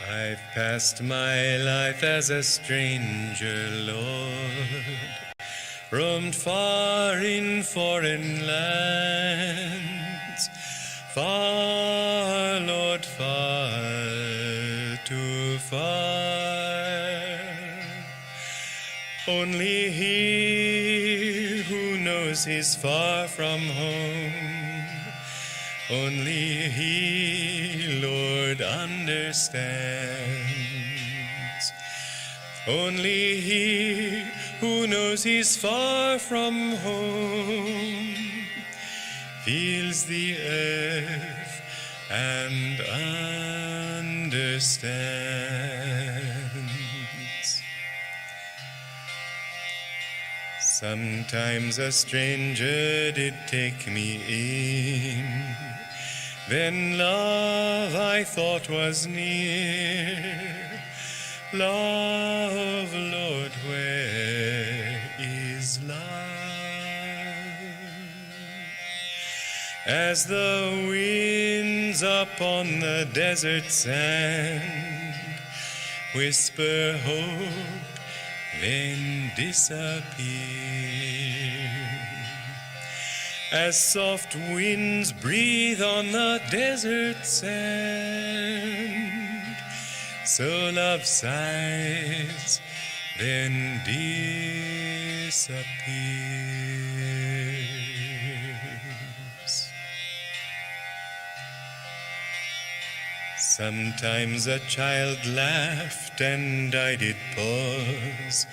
I've passed my life as a stranger, Lord, roamed far in foreign lands, far, Lord, far, too far. Only he who knows he's far from home, only he, Lord, understands. Only he who knows he's far from home feels the earth and understands. Sometimes a stranger did take me in, then love I thought was near. Love, Lord, where is love? As the winds upon the desert sand whisper hope, then disappear. As soft winds breathe on the desert sand, so love sighs, then disappears. Sometimes a child laughed and I did pause,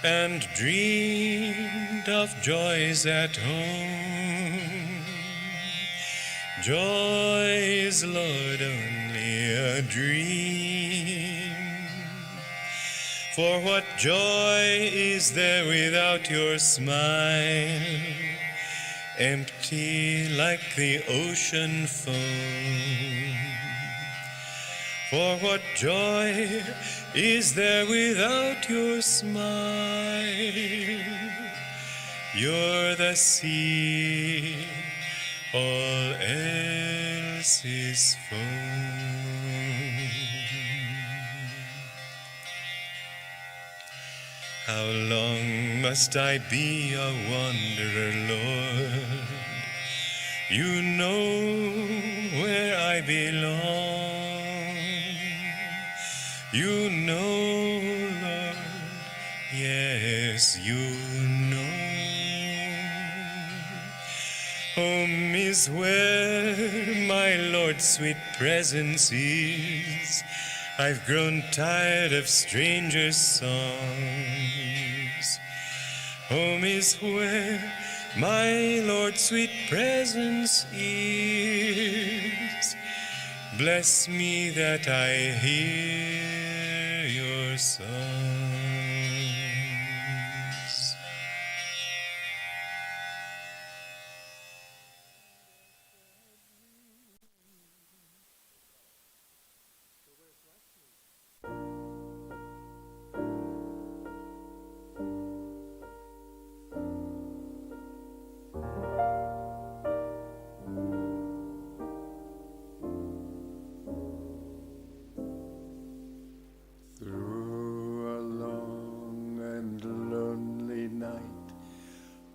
and dreamed of joys at home. Joys, Lord, only a dream. For what joy is there without your smile, empty like the ocean foam? For what joy is there without your smile? You're the sea, all else is foam. How long must I be a wanderer, Lord? You know where I belong. You know, Lord, yes, you know. Home is where my Lord's sweet presence is. I've grown tired of strangers' songs. Home is where my Lord's sweet presence is. Bless me that I hear your songs.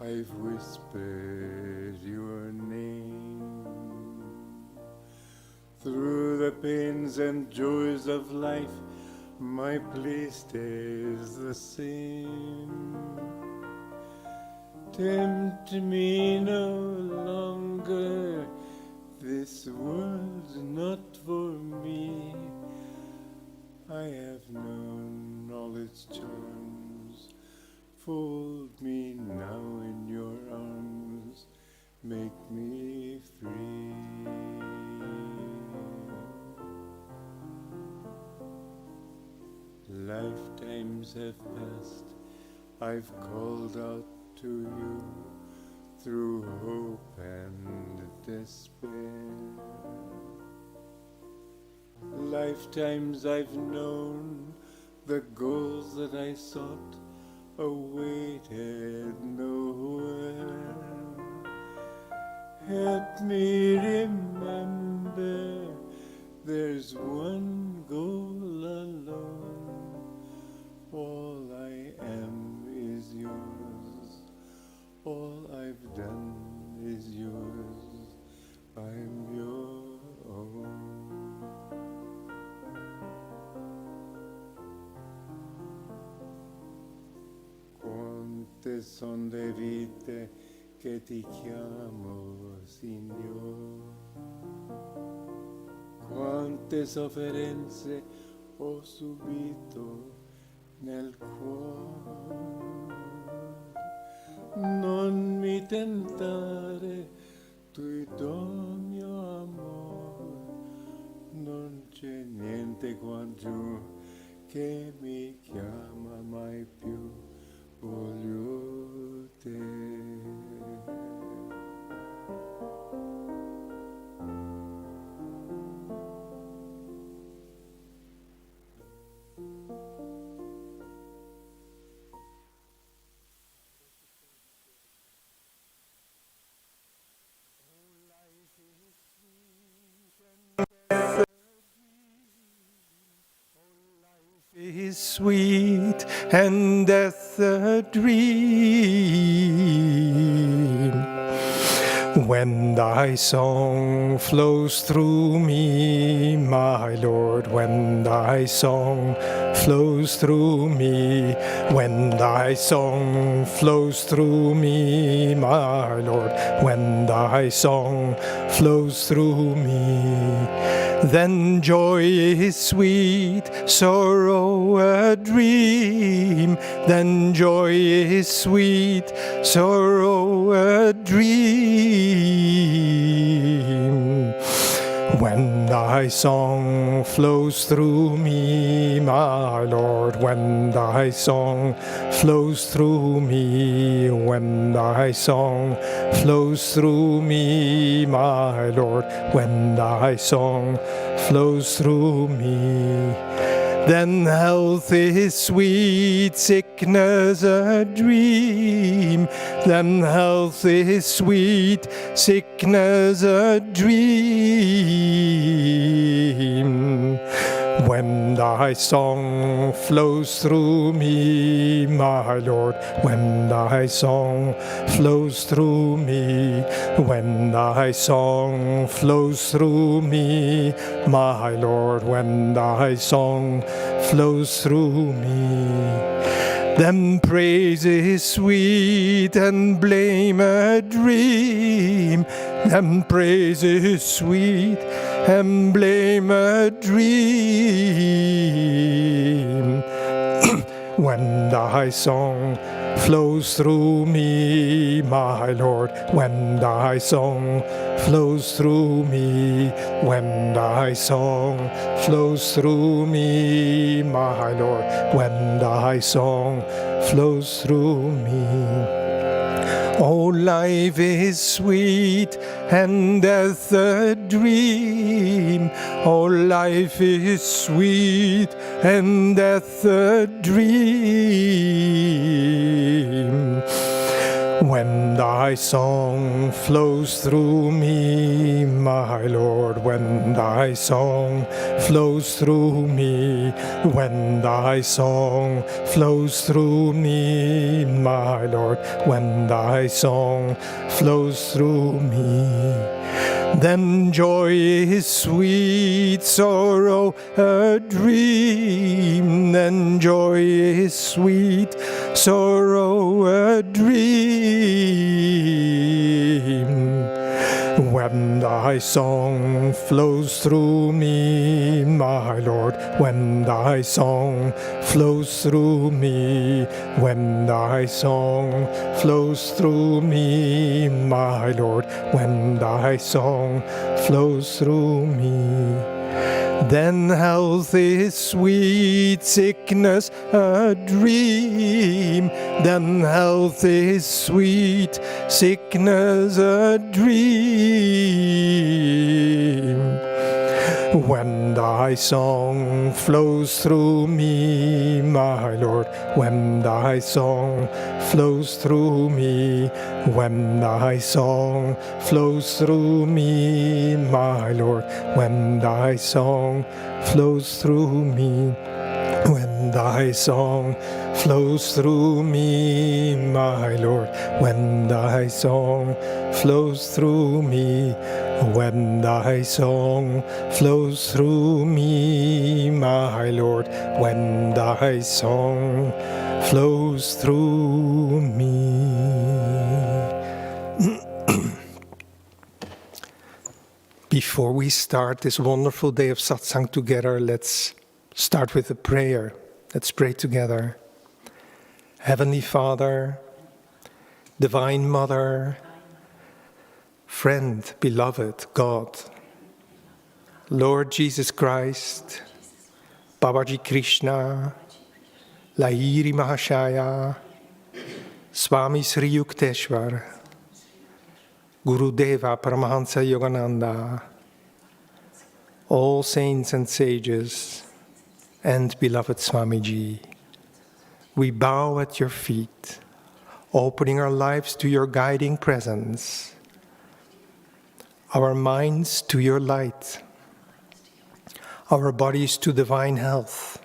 I've whispered your name. Through the pains and joys of life, my plea stays the same. Tempt me no longer, this world's not for me. I have known all its charms. Fold me now in your arms, make me free. Lifetimes have passed, I've called out to you through hope and despair. Lifetimes I've known the goals that I sought awaited nowhere. Help me remember there's one goal Quante son le vite che ti chiamo, Signore. Quante sofferenze ho subito nel cuore. Non mi tentare, tu do mio amore. Non c'è niente qua giù che mi chiama mai più, voglio te. Is sweet and death a dream. When thy song flows through me, my Lord, when thy song flows through me, when thy song flows through me, my Lord, when thy song flows through me, then joy is sweet, sorrow a dream. Then joy is sweet, sorrow a dream. When thy song flows through me, my Lord, when thy song flows through me, when thy song flows through me, my Lord, when thy song flows through me, then health is sweet, sickness a dream. Then health is sweet, sickness a dream. When thy song flows through me, my Lord, when thy song flows through me, when thy song flows through me, my Lord, when thy song flows through me, then praise is sweet and blame a dream. Then praise is sweet and blame a dream. When thy song flows through me, my Lord, when thy song flows through me, when thy song flows through me, my Lord, when thy song flows through me. Oh, life is sweet and death a dream. Oh, life is sweet and death a dream. When thy song flows through me, my Lord, when thy song flows through me, when thy song flows through me, my Lord, when thy song flows through me, then joy is sweet, sorrow a dream. Then joy is sweet, sorrow a dream. When thy song flows through me, my Lord, when thy song flows through me, when thy song flows through me, my Lord, when thy song flows through me, then health is sweet, sickness a dream. Then health is sweet, sickness a dream. When thy song flows through me, my Lord, when thy song flows through me, when thy song flows through me, my Lord, when thy song flows through me, when thy song flows through me, my Lord, when thy song flows through me, when thy song flows through me, my Lord, when thy song flows through me. Before we start this wonderful day of satsang together, let's start with a prayer. Let's pray together. Heavenly Father, Divine Mother, friend, beloved God, Lord Jesus Christ, Babaji Krishna, Lahiri Mahashaya, Swami Sri Yukteswar, Guru Deva Paramahansa Yogananda, all saints and sages, and beloved Swamiji, we bow at your feet, opening our lives to your guiding presence, our minds to your light, our bodies to divine health,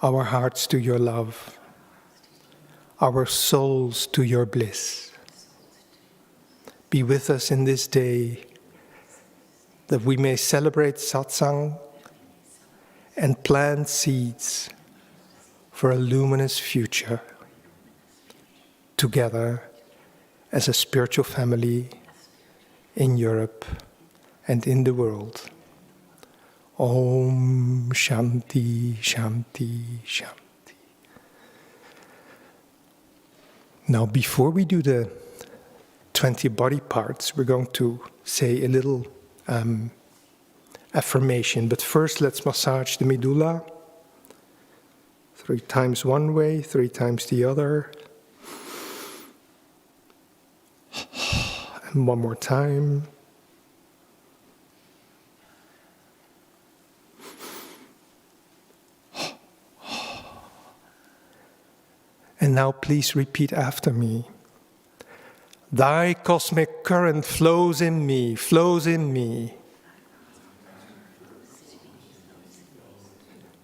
our hearts to your love, our souls to your bliss. Be with us in this day, that we may celebrate satsang and plant seeds for a luminous future, together as a spiritual family in Europe and in the world. Om Shanti, Shanti, Shanti. Now, before we do the 20 body parts, we're going to say a little affirmation. But first, let's massage the medulla. 3 times one way, 3 times the other. And one more time. And now please repeat after me. Thy cosmic current flows in me, flows in me.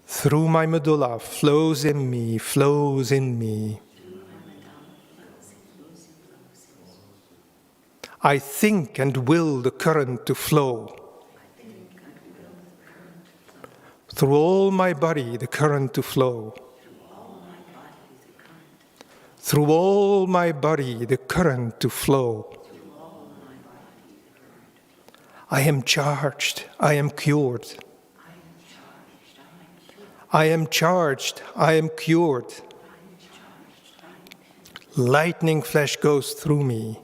Through my medulla, flows in me, flows in me. I think and will the current to flow. Through all my body, the current to flow. Through all my body, the current to flow. I am charged, I am cured. I am charged, I am cured. Lightning flash goes through me.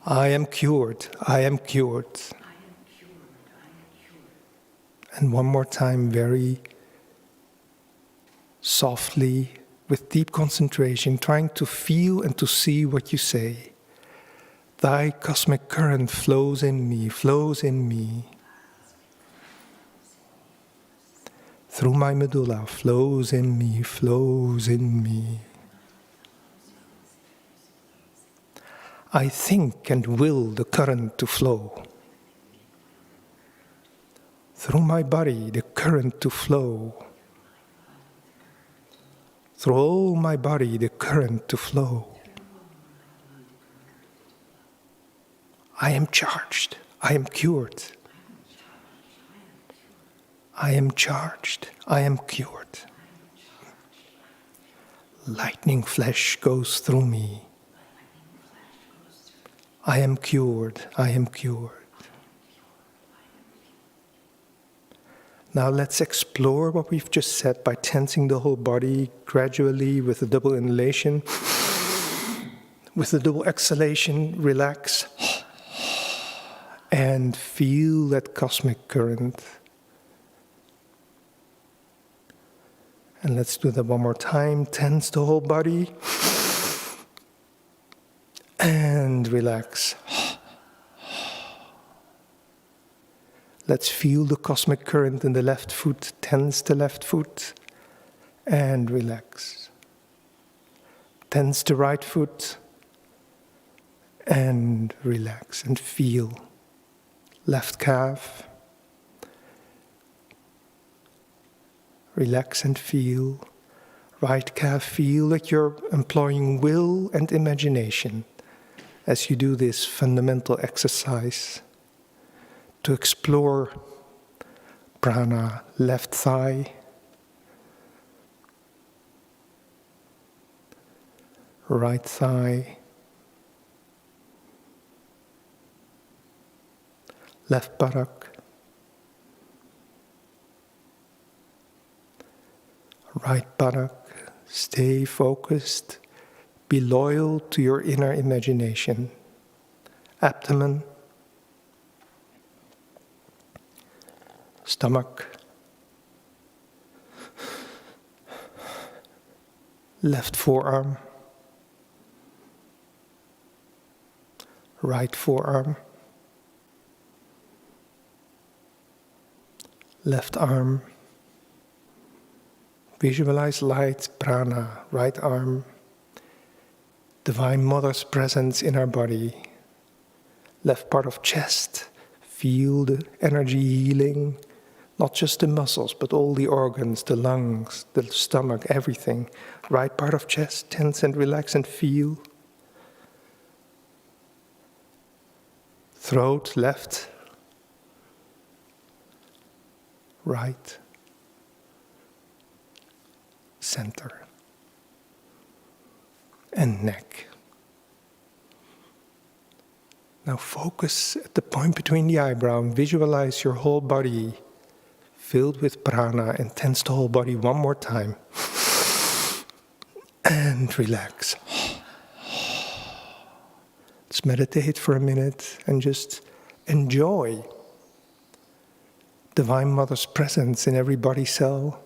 I am cured, I am cured. And one more time, very softly, with deep concentration, trying to feel and to see what you say. Thy cosmic current flows in me, flows in me. Through my medulla, flows in me, flows in me. I think and will the current to flow. Through my body, the current to flow. Through all my body, the current to flow. I am charged, I am cured. I am charged, I am cured. Lightning flash goes through me. I am cured, I am cured. Now let's explore what we've just said by tensing the whole body gradually with a double inhalation. With a double exhalation, relax. And feel that cosmic current. And let's do that one more time. Tense the whole body. And relax. Let's feel the cosmic current in the left foot. Tense the left foot. And relax. Tense the right foot. And relax. And feel. Left calf. Relax and feel. Right calf, feel that you're employing will and imagination as you do this fundamental exercise to explore prana, left thigh, right thigh, left buttock, right buttock. Stay focused, be loyal to your inner imagination. Abdomen, stomach, left forearm, right forearm, left arm. Visualize light, prana, right arm, Divine Mother's presence in our body. Left part of chest, feel the energy healing, not just the muscles, but all the organs, the lungs, the stomach, everything. Right part of chest, tense and relax and feel. Throat, left, right, center, and neck. Now focus at the point between the eyebrow and visualize your whole body filled with prana, and tense the whole body one more time. And relax. Let's meditate for a minute and just enjoy Divine Mother's presence in every body cell,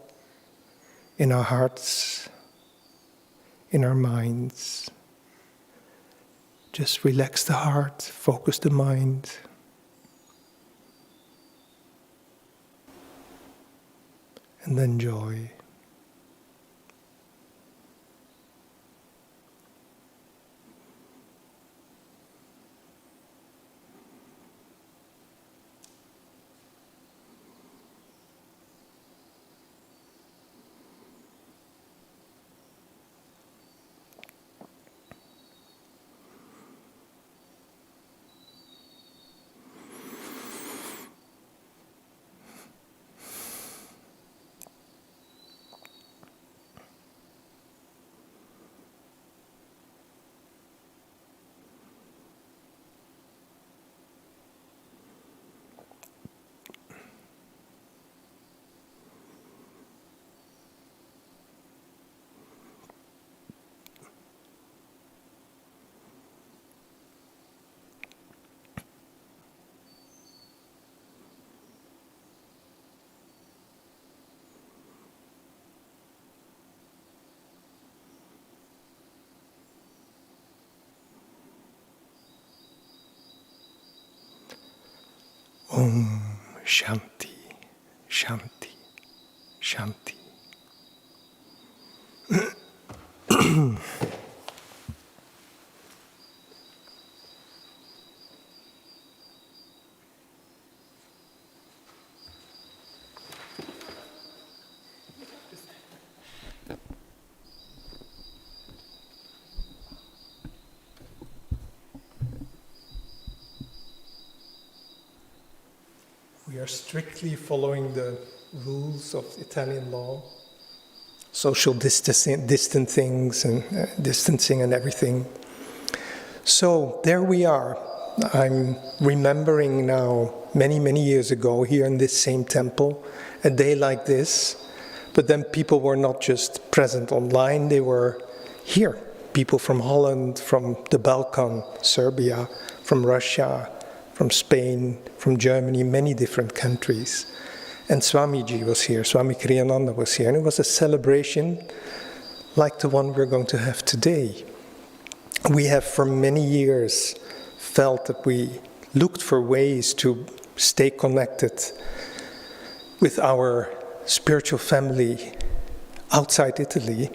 in our hearts, in our minds. Just relax the heart, focus the mind. And enjoy. Om Shanti, Shanti, Shanti. We are strictly following the rules of Italian law, social distancing and everything. So there we are. I'm remembering now many years ago here in this same temple, a day like this, but then people were not just present online, they were here. People from Holland, from the Balkan, Serbia, from Russia, from Spain, from Germany, many different countries. And Swamiji was here, Swami Kriyananda was here, and it was a celebration like the one we're going to have today. We have for many years felt that we looked for ways to stay connected with our spiritual family outside Italy.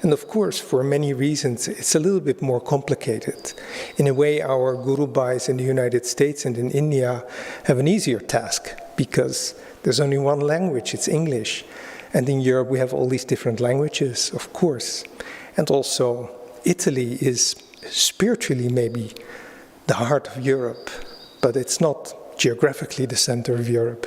And of course, for many reasons, it's a little bit more complicated. In a way, our Guru Bhais in the United States and in India have an easier task because there's only one language, it's English. And in Europe, we have all these different languages, of course. And also, Italy is spiritually maybe the heart of Europe, but it's not geographically the center of Europe.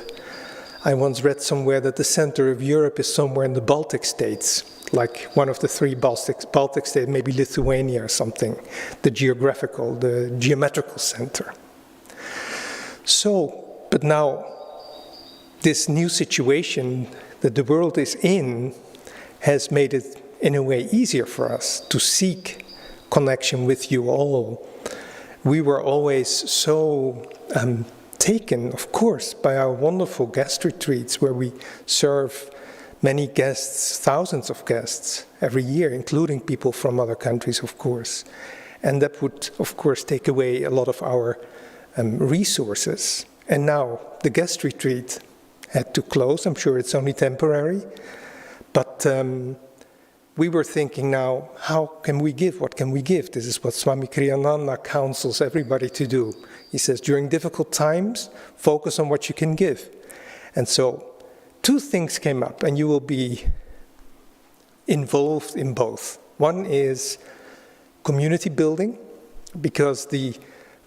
I once read somewhere that the center of Europe is somewhere in the Baltic states, like one of the three Baltic states, maybe Lithuania or something, the geometrical center. But now, this new situation that the world is in has made it, in a way, easier for us to seek connection with you all. We were always so taken, of course, by our wonderful guest retreats where we serve many guests, thousands of guests every year, including people from other countries, of course. And that would, of course, take away a lot of our resources. And now the guest retreat had to close. I'm sure it's only temporary. But we were thinking now, how can we give? What can we give? This is what Swami Kriyananda counsels everybody to do. He says, during difficult times, focus on what you can give. And so, two things came up, and you will be involved in both. One is community building, because the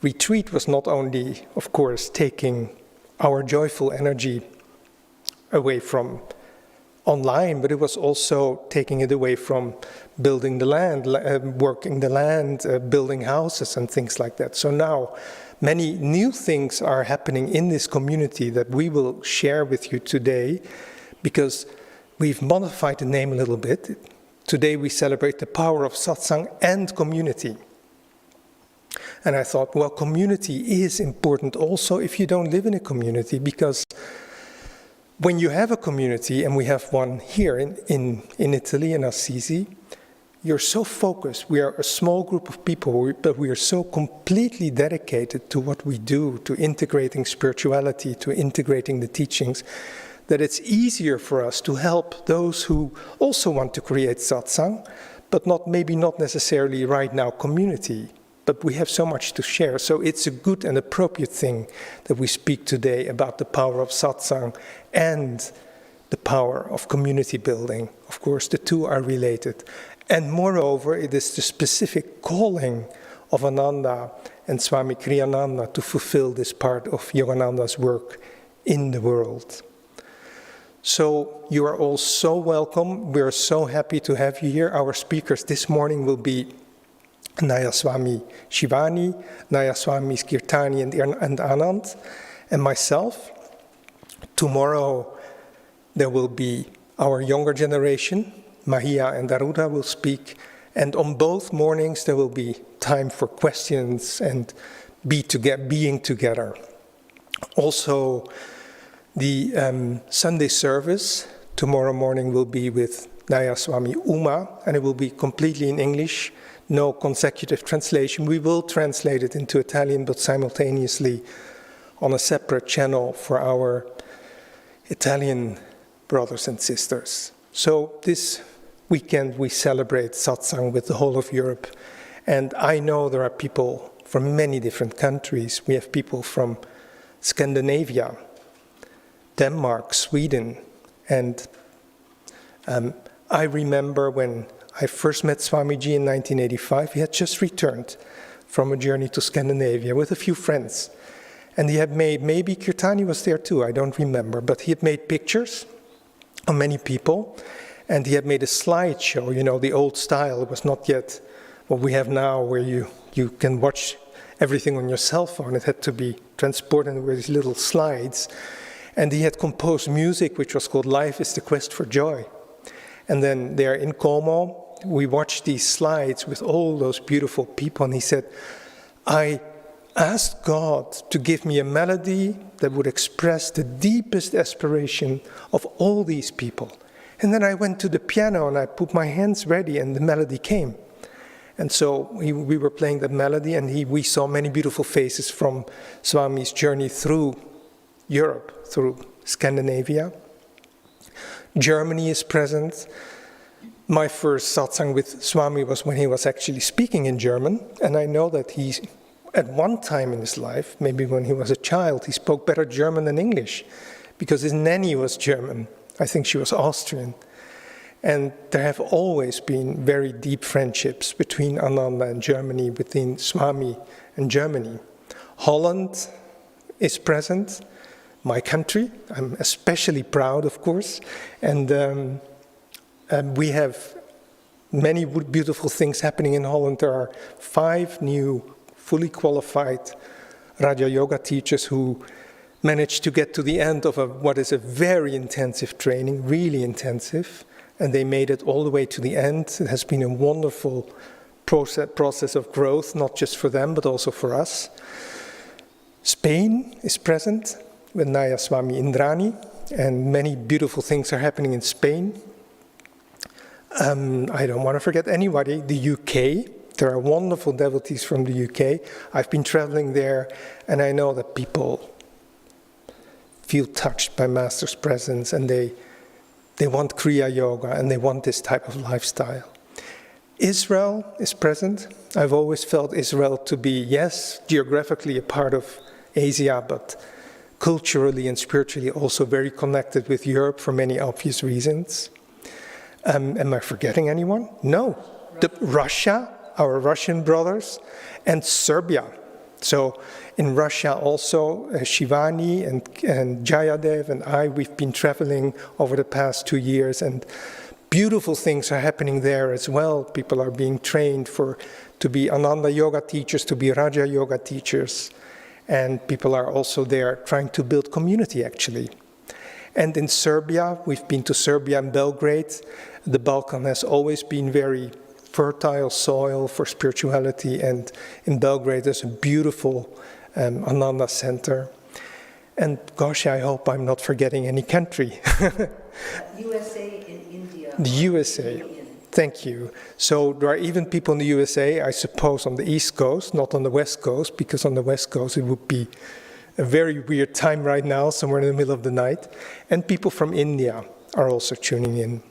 retreat was not only, of course, taking our joyful energy away from online, but it was also taking it away from building the land, working the land, building houses and things like that. So now many new things are happening in this community that we will share with you today, because we've modified the name a little bit. Today we celebrate the power of satsang and community. And I thought, well, community is important also if you don't live in a community, because when you have a community, and we have one here in Italy, in Assisi, you're so focused. We are a small group of people, but we are so completely dedicated to what we do, to integrating spirituality, to integrating the teachings, that it's easier for us to help those who also want to create satsang, but maybe not necessarily right now community. But we have so much to share, so it's a good and appropriate thing that we speak today about the power of satsang and the power of community building. Of course, the two are related. And moreover, it is the specific calling of Ananda and Swami Kriyananda to fulfill this part of Yogananda's work in the world. So you are all so welcome. We are so happy to have you here. Our speakers this morning will be Nayaswami Shivani, Nayaswami Kirtani and Anand, and myself. Tomorrow there will be our younger generation, Mahia and Daruda will speak, and on both mornings there will be time for questions and being together. Also, the Sunday service tomorrow morning will be with Nayaswami Uma, and it will be completely in English. No consecutive translation. We will translate it into Italian, but simultaneously on a separate channel for our Italian brothers and sisters. So this weekend we celebrate satsang with the whole of Europe. And I know there are people from many different countries. We have people from Scandinavia, Denmark, Sweden. And I remember when I first met Swamiji in 1985. He had just returned from a journey to Scandinavia with a few friends. And he had made, maybe Kirtani was there too, I don't remember, but he had made pictures of many people. And he had made a slideshow, you know, the old style. It was not yet what we have now, where you can watch everything on your cell phone. It had to be transported with these little slides. And he had composed music which was called Life is the Quest for Joy. And then there in Como, we watched these slides with all those beautiful people, and he said, I asked God to give me a melody that would express the deepest aspiration of all these people. And then I went to the piano and I put my hands ready and the melody came. And so we were playing that melody, and we saw many beautiful faces from Swami's journey through Europe, through Scandinavia. Germany is present. My first satsang with Swami was when he was actually speaking in German, and I know that he, at one time in his life, maybe when he was a child, he spoke better German than English, because his nanny was German. I think she was Austrian. And there have always been very deep friendships between Ananda and Germany, between Swami and Germany. Holland is present, my country. I'm especially proud, of course. And we have many beautiful things happening in Holland. There are 5 new fully qualified Raja Yoga teachers who managed to get to the end of what is a very intensive training, really intensive, and they made it all the way to the end. It has been a wonderful process of growth, not just for them, but also for us. Spain is present with Naya Swami Indrani, and many beautiful things are happening in Spain. I don't want to forget anybody. The UK, there are wonderful devotees from the UK. I've been traveling there, and I know that people feel touched by Master's presence, and they want Kriya Yoga, and they want this type of lifestyle. Israel is present. I've always felt Israel to be, yes, geographically a part of Asia, but culturally and spiritually also very connected with Europe for many obvious reasons. Am I forgetting anyone? No. Russia, our Russian brothers, and Serbia. So in Russia also, Shivani and Jayadev and I, we've been traveling over the past 2 years, and beautiful things are happening there as well. People are being trained to be Ananda Yoga teachers, to be Raja Yoga teachers. And people are also there trying to build community, actually. And in Serbia, we've been to Serbia and Belgrade. The Balkan has always been very fertile soil for spirituality, and in Belgrade there's a beautiful Ananda center. And gosh, I hope I'm not forgetting any country. USA and India. The USA. Thank you. So there are even people in the USA, I suppose, on the East Coast, not on the West Coast, because on the West Coast it would be a very weird time right now, somewhere in the middle of the night. And people from India are also tuning in.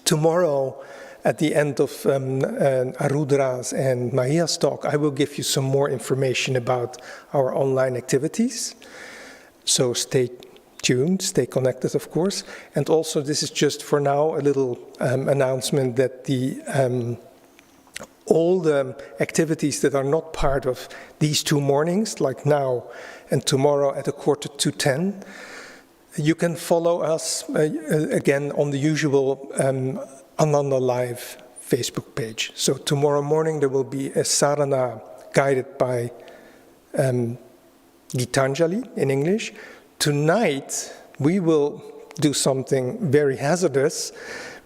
Tomorrow, at the end of Arudra's and Mahia's talk, I will give you some more information about our online activities. So stay tuned, stay connected, of course. And also, this is just for now a little announcement that all the activities that are not part of these 2 mornings, like now and tomorrow at 9:45, you can follow us again on the usual Ananda Live Facebook page. So tomorrow morning there will be a sadhana guided by Gitanjali in English. Tonight we will do something very hazardous.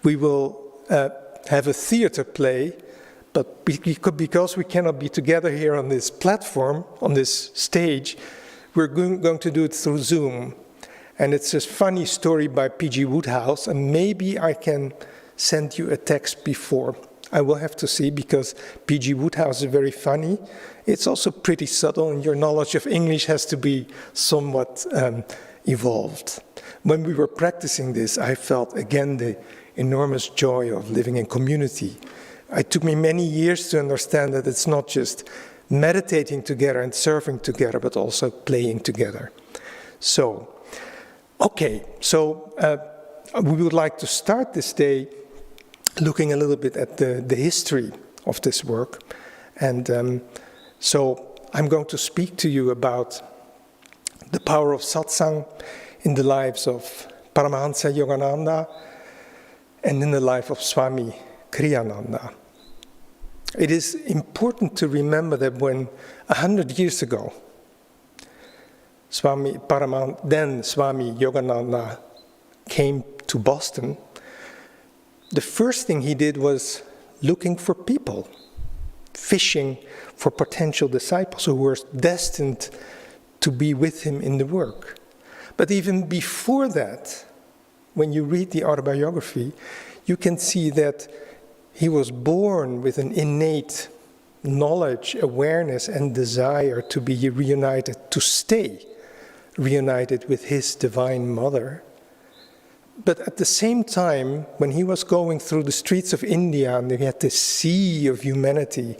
We will have a theater play, but because we cannot be together here on this platform, on this stage, we're going to do it through Zoom. And it's a funny story by P.G. Woodhouse, and maybe I can send you a text before. I will have to see, because P.G. Woodhouse is very funny. It's also pretty subtle, and your knowledge of English has to be somewhat evolved. When we were practicing this, I felt again the enormous joy of living in community. It took me many years to understand that it's not just meditating together and serving together, but also playing together. So, okay, so we would like to start this day looking a little bit at the history of this work. And so I'm going to speak to you about the power of satsang in the lives of Paramahansa Yogananda and in the life of Swami Kriyananda. It is important to remember that when 100 years ago, Swami Yogananda came to Boston, the first thing he did was looking for people, fishing for potential disciples who were destined to be with him in the work. But even before that, when you read the autobiography, you can see that he was born with an innate knowledge, awareness, and desire to be reunited, to stay reunited with his Divine Mother. But at the same time, when he was going through the streets of India and he had this sea of humanity,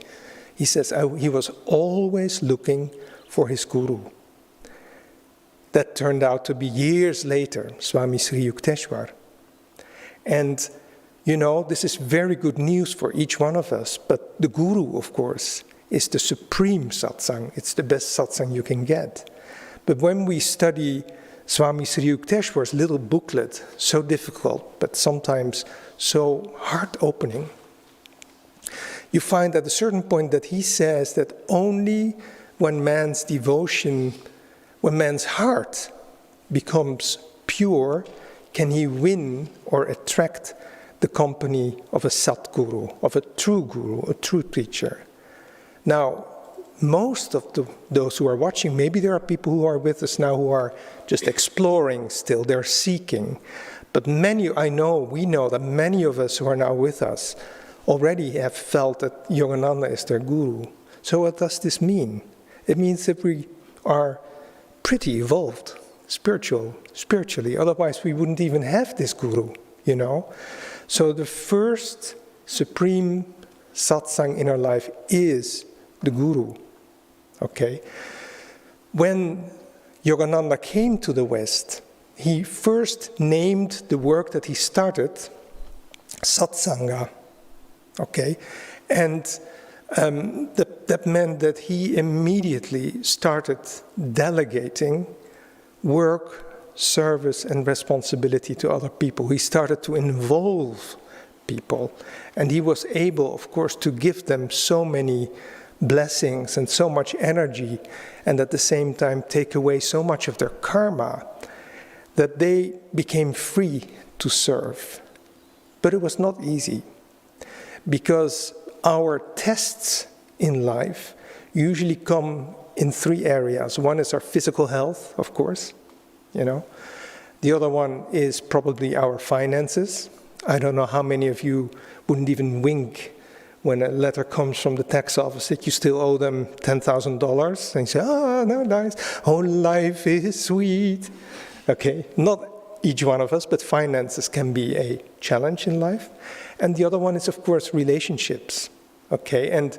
he says he was always looking for his guru. That turned out to be years later, Swami Sri Yukteswar. And you know, this is very good news for each one of us, but the guru, of course, is the supreme satsang. It's the best satsang you can get. But when we study Swami Sri Yukteswar's little booklet, so difficult, but sometimes so heart-opening, you find at a certain point that he says that only when man's devotion, when man's heart becomes pure, can he win or attract the company of a Satguru, of a true guru, a true teacher. Now, most of those who are watching, maybe there are people who are with us now who are just exploring still, they're seeking. But we know that many of us who are now with us already have felt that Yogananda is their guru. So what does this mean? It means that we are pretty evolved spiritually, otherwise we wouldn't even have this guru, you know. So the first supreme satsang in our life is the guru, okay? When Yogananda came to the West, he first named the work that he started Satsanga, okay? And that meant that he immediately started delegating work, service, and responsibility to other people. He started to involve people. And he was able, of course, to give them so many blessings and so much energy, and at the same time take away so much of their karma, that they became free to serve. But it was not easy, because our tests in life usually come in three areas. One is our physical health, of course, you know. The other one is probably our finances. I don't know how many of you wouldn't even wink when a letter comes from the tax office that you still owe them $10,000. And you say, oh, no, nice. Oh, life is sweet. Okay, not each one of us, but finances can be a challenge in life. And the other one is, of course, relationships. Okay, and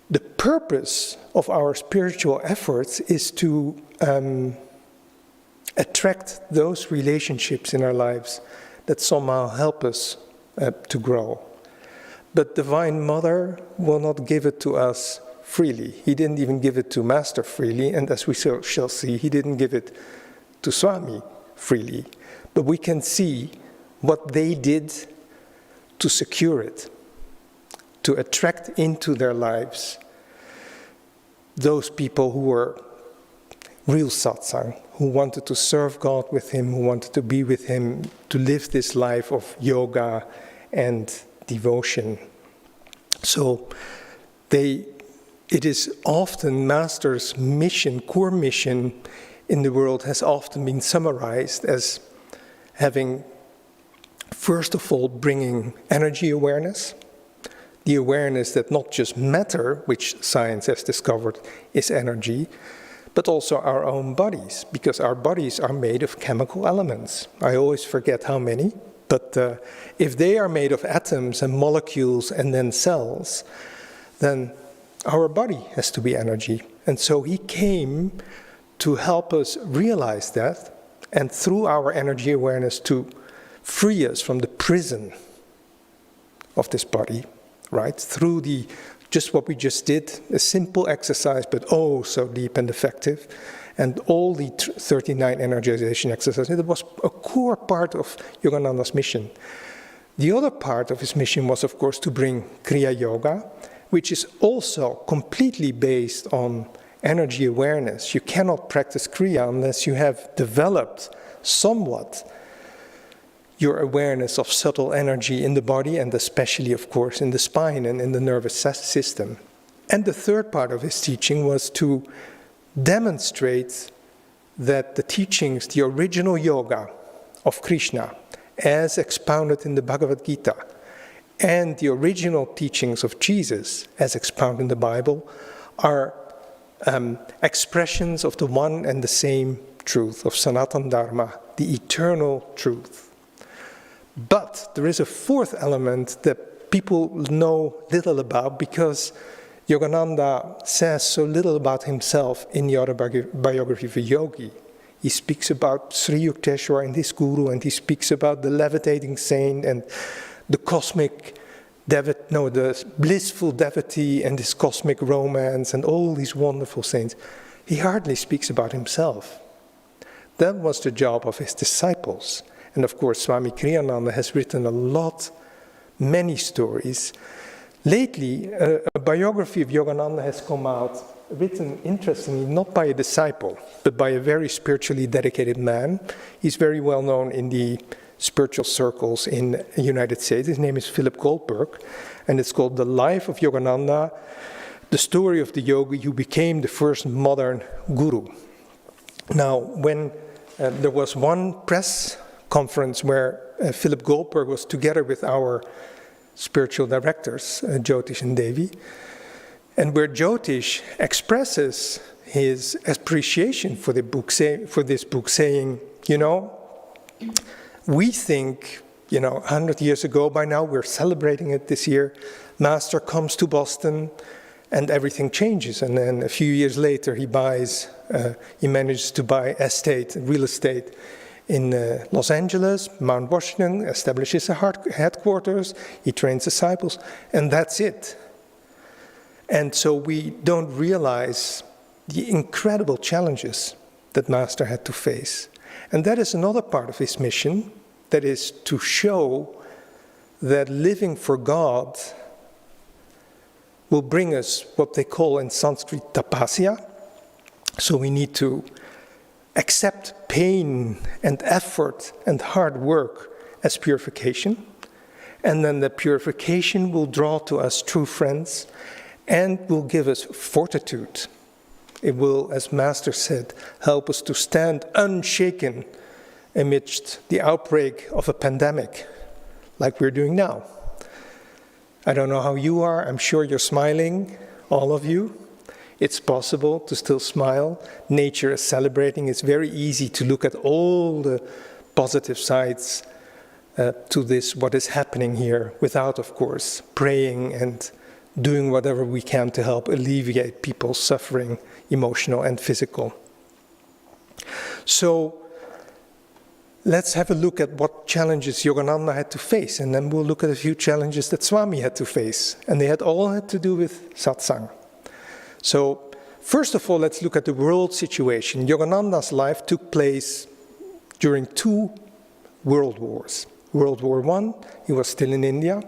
the purpose of our spiritual efforts is to attract those relationships in our lives that somehow help us to grow. But Divine Mother will not give it to us freely. He didn't even give it to Master freely, and as we shall see, he didn't give it to Swami freely. But we can see what they did to secure it, to attract into their lives those people who were real satsang, who wanted to serve God with him, who wanted to be with him, to live this life of yoga and devotion. So it is often Master's mission, core mission in the world has often been summarized as having, first of all, bringing energy awareness, the awareness that not just matter, which science has discovered is energy, but also our own bodies, because our bodies are made of chemical elements. I always forget how many, but if they are made of atoms and molecules and then cells, then our body has to be energy. And so he came to help us realize that, and through our energy awareness to free us from the prison of this body, right? Through just what we just did, a simple exercise, but oh, so deep and effective. And all the 39 energization exercises, it was a core part of Yogananda's mission. The other part of his mission was, of course, to bring Kriya Yoga, which is also completely based on energy awareness. You cannot practice Kriya unless you have developed somewhat your awareness of subtle energy in the body, and especially, of course, in the spine and in the nervous system. And the third part of his teaching was to demonstrate that the teachings, the original yoga of Krishna, as expounded in the Bhagavad Gita, and the original teachings of Jesus, as expounded in the Bible, are expressions of the one and the same truth, of Sanatana Dharma, the eternal truth. But there is a fourth element that people know little about, because Yogananda says so little about himself in the autobiography of a yogi. He speaks about Sri Yukteswar and his guru, and he speaks about the levitating saint and the the blissful devotee and his cosmic romance and all these wonderful saints. He hardly speaks about himself. That was the job of his disciples. And of course, Swami Kriyananda has written many stories. Lately, a biography of Yogananda has come out written, interestingly, not by a disciple, but by a very spiritually dedicated man. He's very well known in the spiritual circles in the United States. His name is Philip Goldberg, and it's called The Life of Yogananda, the story of the yogi who became the first modern guru. Now, when there was one press conference where Philip Goldberg was together with our spiritual directors, Jyotish and Devi, and where Jyotish expresses his appreciation for this book, saying, you know, we think, 100 years ago by now, we're celebrating it this year, Master comes to Boston and everything changes. And then a few years later, he manages to buy real estate in Los Angeles, Mount Washington, establishes a headquarters, he trains disciples, and that's it. And so we don't realize the incredible challenges that Master had to face. And that is another part of his mission, that is to show that living for God will bring us what they call in Sanskrit tapasya. So we need to accept pain and effort and hard work as purification. And then the purification will draw to us true friends and will give us fortitude. It will, as Master said, help us to stand unshaken amidst the outbreak of a pandemic, like we're doing now. I don't know how you are, I'm sure you're smiling, all of you. It's possible to still smile. Nature is celebrating. It's very easy to look at all the positive sides to this, what is happening here, without, of course, praying and doing whatever we can to help alleviate people's suffering, emotional and physical. So let's have a look at what challenges Yogananda had to face, and then we'll look at a few challenges that Swami had to face, and they all had to do with satsang. So first of all, let's look at the world situation. Yogananda's life took place during 2 world wars. World War I, he was still in India,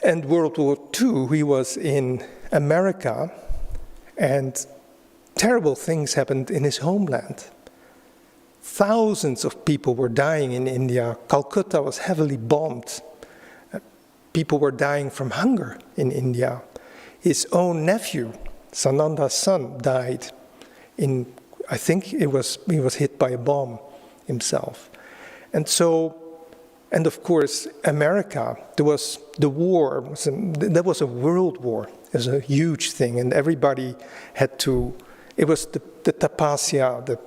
and World War II, he was in America, and terrible things happened in his homeland. Thousands of people were dying in India. Calcutta was heavily bombed. People were dying from hunger in India. His own nephew, Sananda's son, died I think he was hit by a bomb himself. And of course, America, there was the war, there was a world war. It was a huge thing, and everybody had to, it was the tapasya,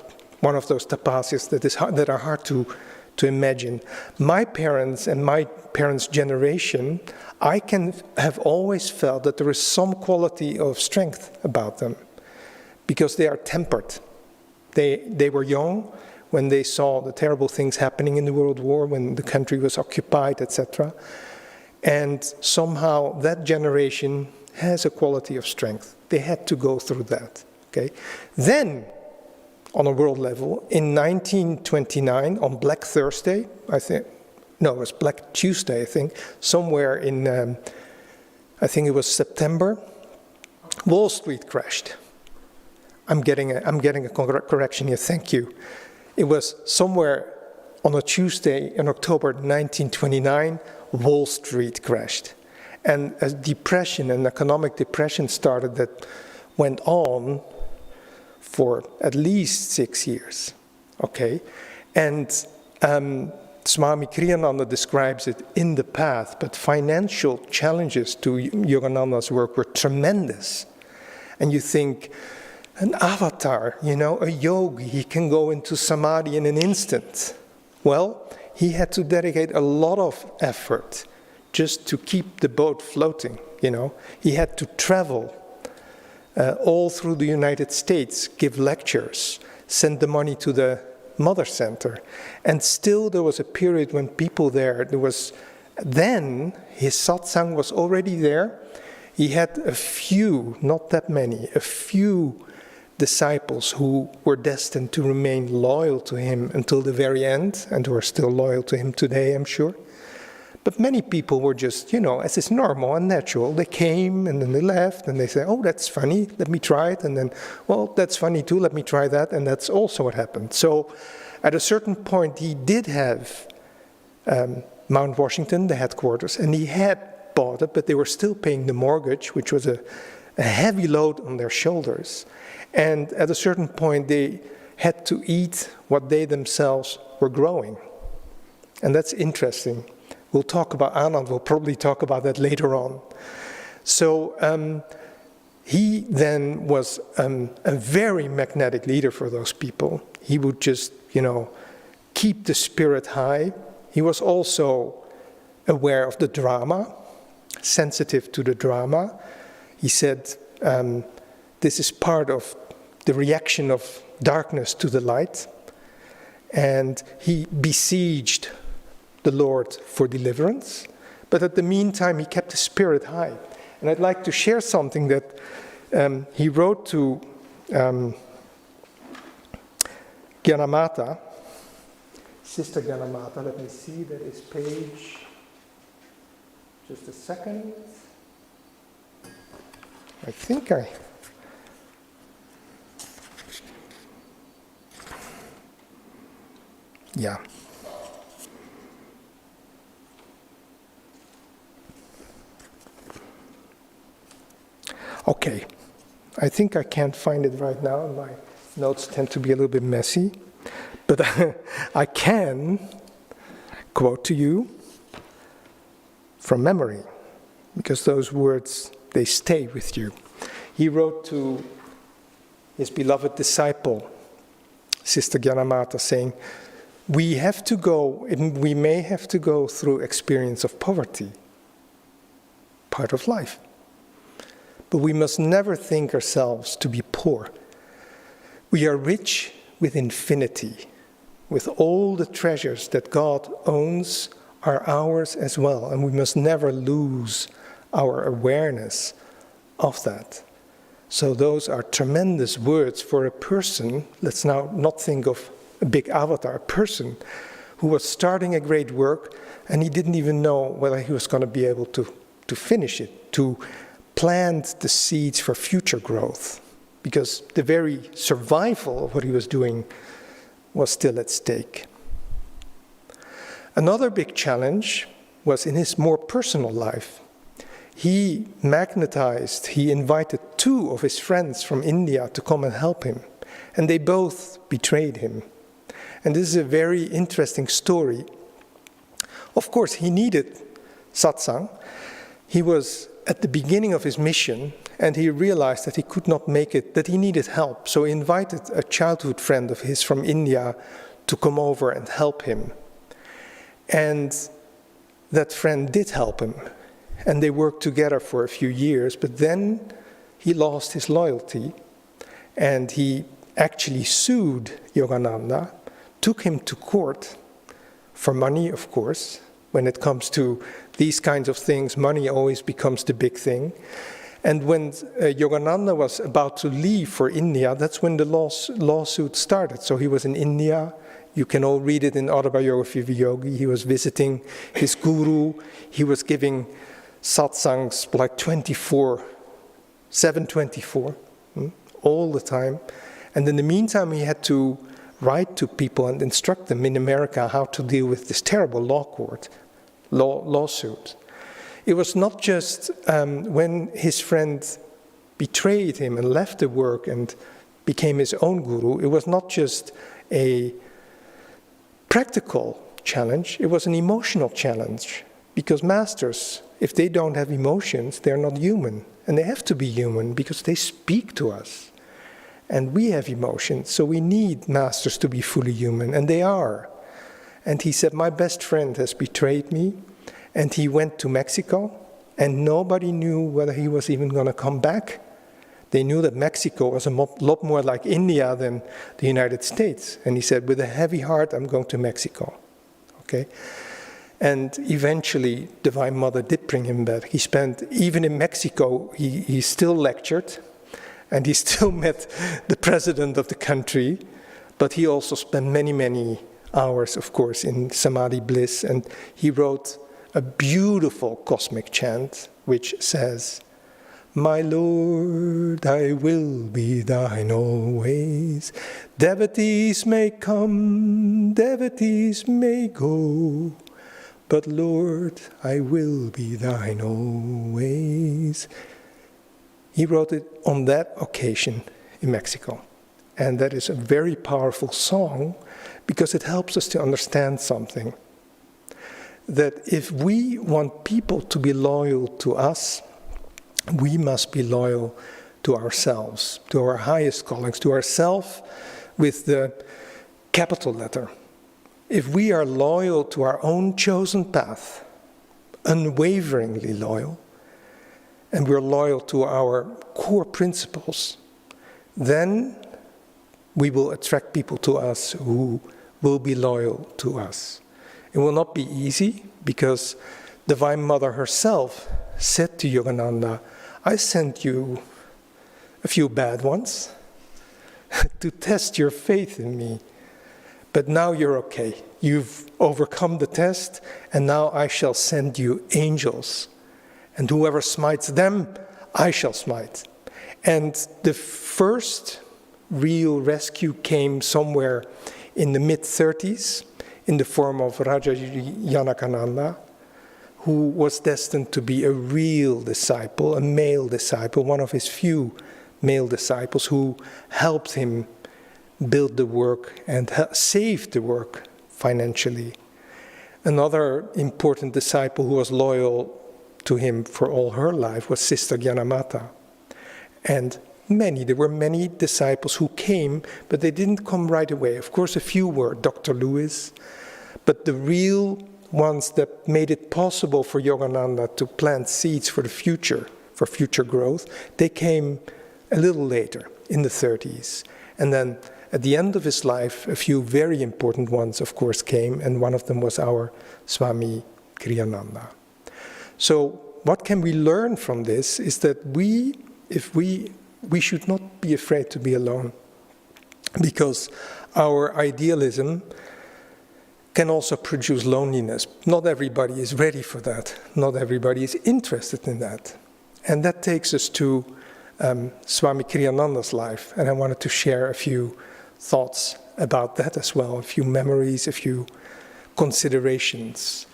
one of those tapasyas that are hard to imagine. My parents and my parents' generation, I can have always felt that there is some quality of strength about them, because they are tempered. They were young when they saw the terrible things happening in the World War, when the country was occupied, etc. And somehow that generation has a quality of strength. They had to go through that. Okay. Then, on a world level, in 1929, on Black Thursday, it was Black Tuesday, I think, somewhere in, I think it was September, Wall Street crashed. I'm getting a correction here, thank you. It was somewhere on a Tuesday in October 1929, Wall Street crashed. And a depression, an economic depression started that went on for at least 6 years, okay? And Swami Kriyananda describes it in The Path, but financial challenges to Yogananda's work were tremendous. And you think, an avatar, a yogi, he can go into samadhi in an instant. Well, he had to dedicate a lot of effort just to keep the boat floating, He had to travel all through the United States, give lectures, send the money to the Mother Center. And still there was a period when people then his satsang was already there. He had a few, not that many, a few disciples who were destined to remain loyal to him until the very end, and who are still loyal to him today, I'm sure. But many people were just, as is normal and natural, they came and then they left and they say, oh, that's funny, let me try it. And then, well, that's funny too, let me try that. And that's also what happened. So at a certain point, he did have Mount Washington, the headquarters, and he had bought it, but they were still paying the mortgage, which was a heavy load on their shoulders. And at a certain point, they had to eat what they themselves were growing. And that's interesting. We'll talk about Anand, we'll probably talk about that later on. So he then was a very magnetic leader for those people. He would just, keep the spirit high. He was also aware of the drama, sensitive to the drama. He said, this is part of the reaction of darkness to the light. And he besieged the Lord for deliverance. But at the meantime, he kept the spirit high. And I'd like to share something that he wrote to Gyanamata, Sister Gyanamata. Let me see, that is page, just a second. Yeah. Okay, I think I can't find it right now. My notes tend to be a little bit messy, but I can quote to you from memory, because those words, they stay with you. He wrote to his beloved disciple, Sister Gyanamata, saying, we may have to go through experience of poverty, part of life. But we must never think ourselves to be poor. We are rich with infinity, with all the treasures that God owns are ours as well, and we must never lose our awareness of that. So those are tremendous words for a person. Let's now not think of a big avatar, a person who was starting a great work and he didn't even know whether he was going to be able to finish it, to plant the seeds for future growth, because the very survival of what he was doing was still at stake. Another big challenge was in his more personal life. He invited 2 of his friends from India to come and help him, and they both betrayed him. And this is a very interesting story. Of course, he needed satsang. He was at the beginning of his mission, and he realized that he could not make it, that he needed help. So he invited a childhood friend of his from India to come over and help him. And that friend did help him, and they worked together for a few years, but then he lost his loyalty, and he actually sued Yogananda, took him to court for money, of course. When it comes to these kinds of things, money always becomes the big thing. And when Yogananda was about to leave for India, that's when the lawsuit started. So he was in India. You can all read it in Autobiography of a Yogi. He was visiting his guru. He was giving satsangs like 724, all the time. And in the meantime, he had to write to people and instruct them in America how to deal with this terrible lawsuit. It was not just when his friend betrayed him and left the work and became his own guru, it was not just a practical challenge, it was an emotional challenge. Because masters, if they don't have emotions, they're not human. And they have to be human because they speak to us. And we have emotions, so we need masters to be fully human, and they are. And he said, my best friend has betrayed me, and he went to Mexico, and nobody knew whether he was even going to come back. They knew that Mexico was a lot more like India than the United States. And he said, with a heavy heart, I'm going to Mexico. Okay? And eventually, Divine Mother did bring him back. He spent, even in Mexico, he still lectured, and he still met the president of the country, but he also spent many, many hours, of course, in Samadhi bliss. And he wrote a beautiful cosmic chant which says, "My Lord, I will be thine always. Devotees may come, devotees may go, but Lord, I will be thine always." He wrote it on that occasion in Mexico. And that is a very powerful song because it helps us to understand something. That if we want people to be loyal to us, we must be loyal to ourselves, to our highest callings, to ourself with the capital letter. If we are loyal to our own chosen path, unwaveringly loyal, and we're loyal to our core principles, then we will attract people to us who will be loyal to us. It will not be easy because Divine Mother herself said to Yogananda, "I sent you a few bad ones to test your faith in me. But now you're okay. You've overcome the test, and now I shall send you angels. And whoever smites them, I shall smite." And the first real rescue came somewhere in the mid-30s in the form of Raja Janakananda, who was destined to be a real disciple, a male disciple, one of his few male disciples who helped him build the work and saved the work financially. Another important disciple who was loyal to him for all her life was Sister Gyanamata. And there were many disciples who came, but they didn't come right away. Of course, a few were, Dr. Lewis, but the real ones that made it possible for Yogananda to plant seeds for the future, for future growth, they came a little later, in the 30s. And then at the end of his life, a few very important ones, of course, came, and one of them was our Swami Kriyananda. So what can we learn from this is that we should not be afraid to be alone, because our idealism can also produce loneliness. Not everybody is ready for that. Not everybody is interested in that. And that takes us to Swami Kriyananda's life, and I wanted to share a few thoughts about that as well, a few memories, a few considerations.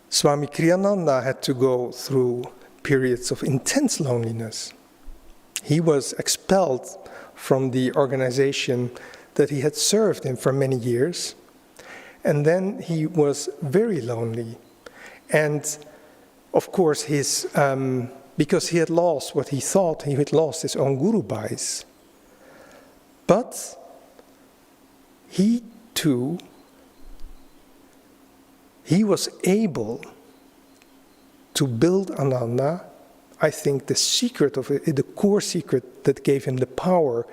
Swami Kriyananda had to go through periods of intense loneliness. He was expelled from the organization that he had served in for many years, and then he was very lonely. And of course, because he had lost what he thought, he had lost his own Guru Bhais. But he too, he was able to build Ananda. I think the secret of it, the core secret that gave him the power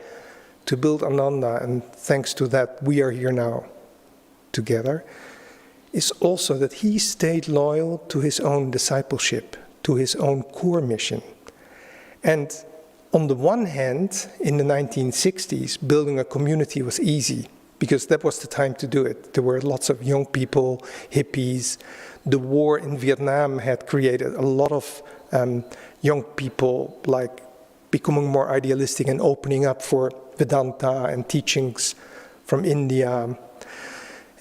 to build Ananda, and thanks to that we are here now together, is also that he stayed loyal to his own discipleship, to his own core mission. And on the one hand, in the 1960s, building a community was easy, because that was the time to do it. There were lots of young people, hippies. The war in Vietnam had created a lot of young people like becoming more idealistic and opening up for Vedanta and teachings from India.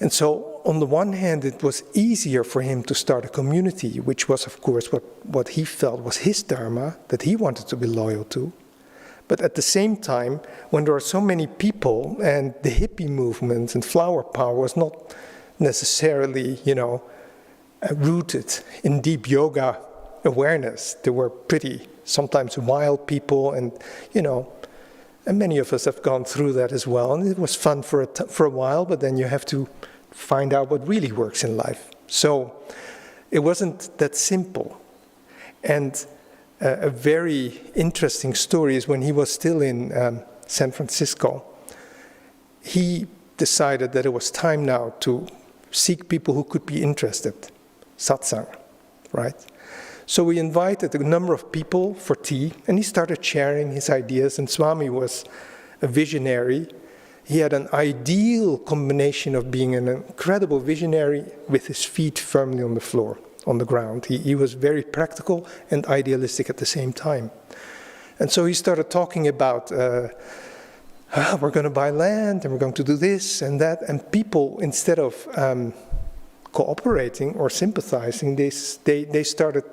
And so on the one hand, it was easier for him to start a community, which was, of course, what he felt was his dharma, that he wanted to be loyal to. But at the same time, when there are so many people, and the hippie movement and flower power was not necessarily, rooted in deep yoga awareness. There were pretty, sometimes wild people, and, and many of us have gone through that as well. And it was fun for a while, but then you have to find out what really works in life. So it wasn't that simple. And a very interesting story is when he was still in San Francisco, he decided that it was time now to seek people who could be interested, satsang, right? So we invited a number of people for tea, and he started sharing his ideas, and Swami was a visionary, He had an ideal combination of being an incredible visionary with his feet firmly on the floor, on the ground. He was very practical and idealistic at the same time. And so he started talking about, we're going to buy land and we're going to do this and that. And people, instead of cooperating or sympathizing, they started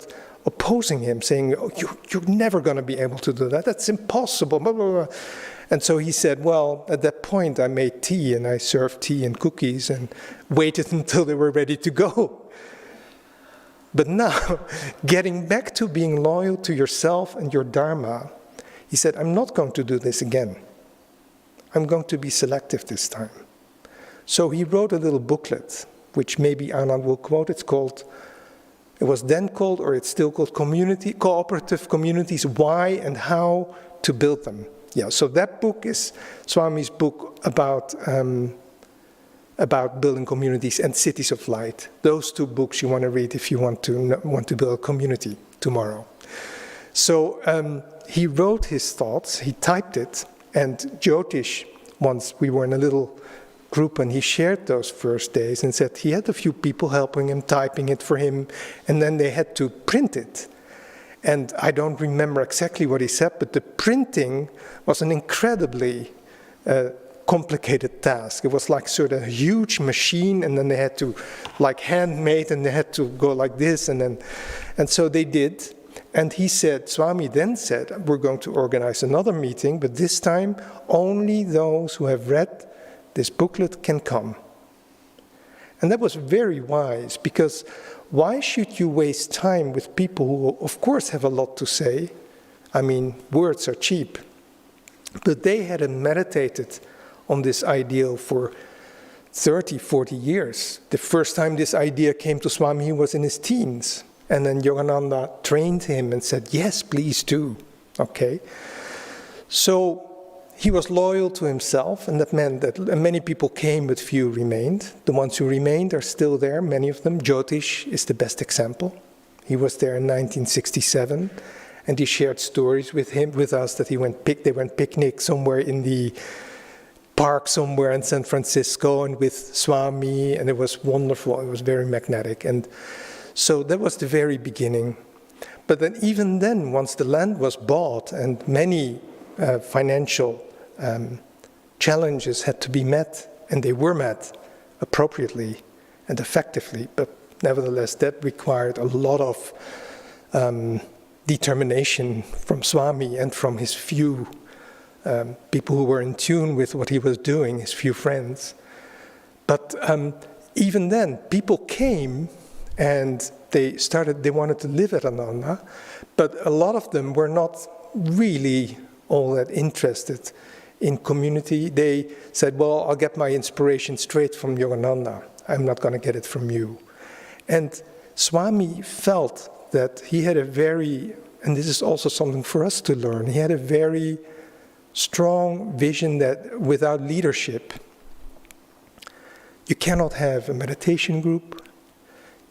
opposing him, saying, oh, you're never going to be able to do that. That's impossible, blah, blah, blah. And so he said, well, at that point I made tea and I served tea and cookies and waited until they were ready to go. But now, getting back to being loyal to yourself and your dharma, he said, I'm not going to do this again. I'm going to be selective this time. So he wrote a little booklet, which maybe Anand will quote. It was then called, or it's still called, Cooperative Communities, Why and How to Build Them. Yeah, so that book is Swami's book about building communities and cities of light. Those two books you want to read if you want to build a community tomorrow. So he wrote his thoughts, he typed it, and Jyotish, once we were in a little group and he shared those first days and said he had a few people helping him, typing it for him, and then they had to print it. And I don't remember exactly what he said, but the printing was an incredibly complicated task. It was like sort of a huge machine, and then they had to, like handmade, and they had to go like this, and so they did. And he said, Swami then said, we're going to organize another meeting, but this time only those who have read this booklet can come. And that was very wise, because why should you waste time with people who, of course, have a lot to say? I mean, words are cheap. But they had meditated on this ideal for 30, 40 years. The first time this idea came to Swami, he was in his teens. And then Yogananda trained him and said, yes, please do. Okay. So he was loyal to himself, and that meant that many people came, but few remained. The ones who remained are still there, many of them. Jyotish is the best example. He was there in 1967, and he shared stories with us that they went picnic somewhere in the park somewhere in San Francisco and with Swami, and it was wonderful. It was very magnetic. And so that was the very beginning. But then even then, once the land was bought and many financial challenges had to be met, and they were met appropriately and effectively, but nevertheless that required a lot of determination from Swami and from his few people who were in tune with what he was doing, his few friends. But even then, people came and they wanted to live at Ananda, but a lot of them were not really all that interested in community. They said, well, I'll get my inspiration straight from Yogananda. I'm not going to get it from you. And Swami felt that he had a very, and this is also something for us to learn, he had a very strong vision that without leadership, you cannot have a meditation group,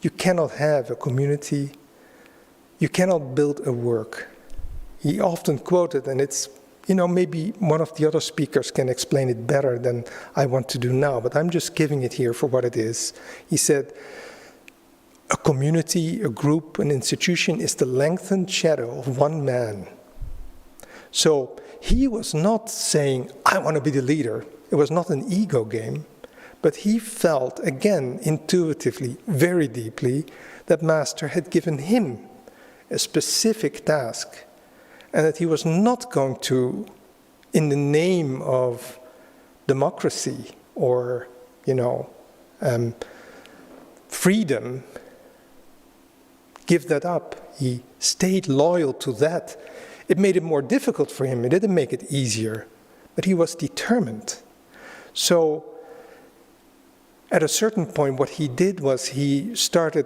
you cannot have a community, you cannot build a work. He often quoted, and it's, maybe one of the other speakers can explain it better than I want to do now, but I'm just giving it here for what it is. He said, a community, a group, an institution is the lengthened shadow of one man. So he was not saying, I want to be the leader. It was not an ego game, but he felt, again, intuitively, very deeply, that Master had given him a specific task, and that he was not going to, in the name of democracy or, freedom, give that up. He stayed loyal to that. It made it more difficult for him. It didn't make it easier, but he was determined. So at a certain point, what he did was he started,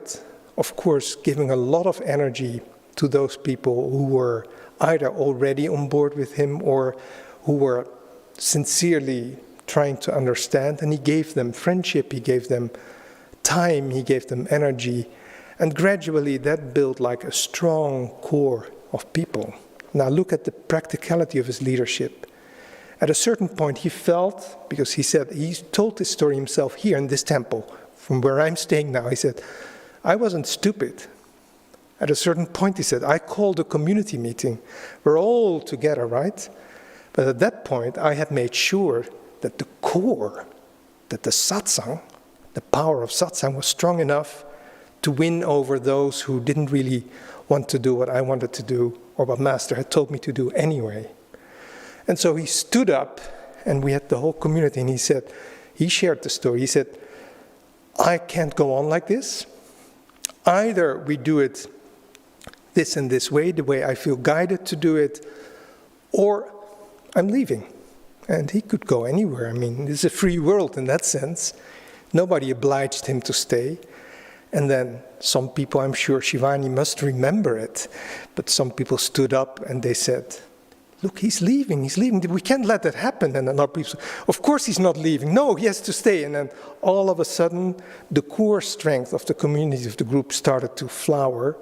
of course, giving a lot of energy to those people who were either already on board with him or who were sincerely trying to understand. And he gave them friendship, he gave them time, he gave them energy. And gradually that built like a strong core of people. Now look at the practicality of his leadership. At a certain point he felt, because he said, he told this story himself here in this temple, from where I'm staying now, he said, I wasn't stupid. At a certain point he said, I called a community meeting. We're all together, right? But at that point I had made sure that the core, that the satsang, the power of satsang was strong enough to win over those who didn't really want to do what I wanted to do or what Master had told me to do anyway. And so he stood up and we had the whole community and he said, he shared the story. He said, I can't go on like this. Either we do it this and this way, the way I feel guided to do it, or I'm leaving. And he could go anywhere. I mean, it's a free world in that sense. Nobody obliged him to stay. And then some people, I'm sure Shivani must remember it, but some people stood up and they said, look, he's leaving. We can't let that happen. And then other people said, of course he's not leaving. No, he has to stay. And then all of a sudden, the core strength of the community, of the group, started to flower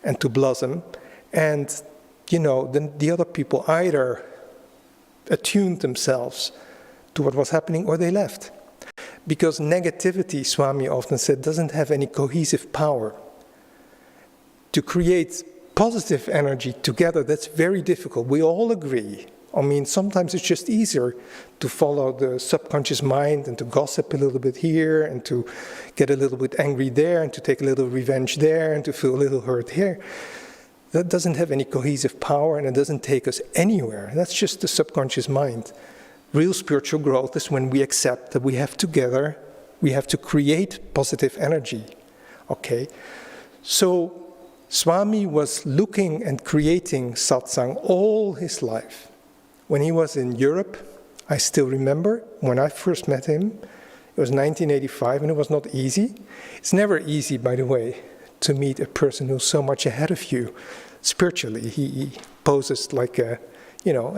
and to blossom. And, you know, then the other people either attuned themselves to what was happening or they left. Because negativity, Swami often said, doesn't have any cohesive power. To create positive energy together, that's very difficult. We all agree. I mean, sometimes it's just easier to follow the subconscious mind and to gossip a little bit here and to get a little bit angry there and to take a little revenge there and to feel a little hurt here. That doesn't have any cohesive power and it doesn't take us anywhere. That's just the subconscious mind. Real spiritual growth is when we accept that we have to create positive energy. Okay? So Swami was looking and creating satsang all his life. When he was in Europe, I still remember when I first met him, it was 1985 and it was not easy. It's never easy, by the way, to meet a person who's so much ahead of you spiritually. He poses like a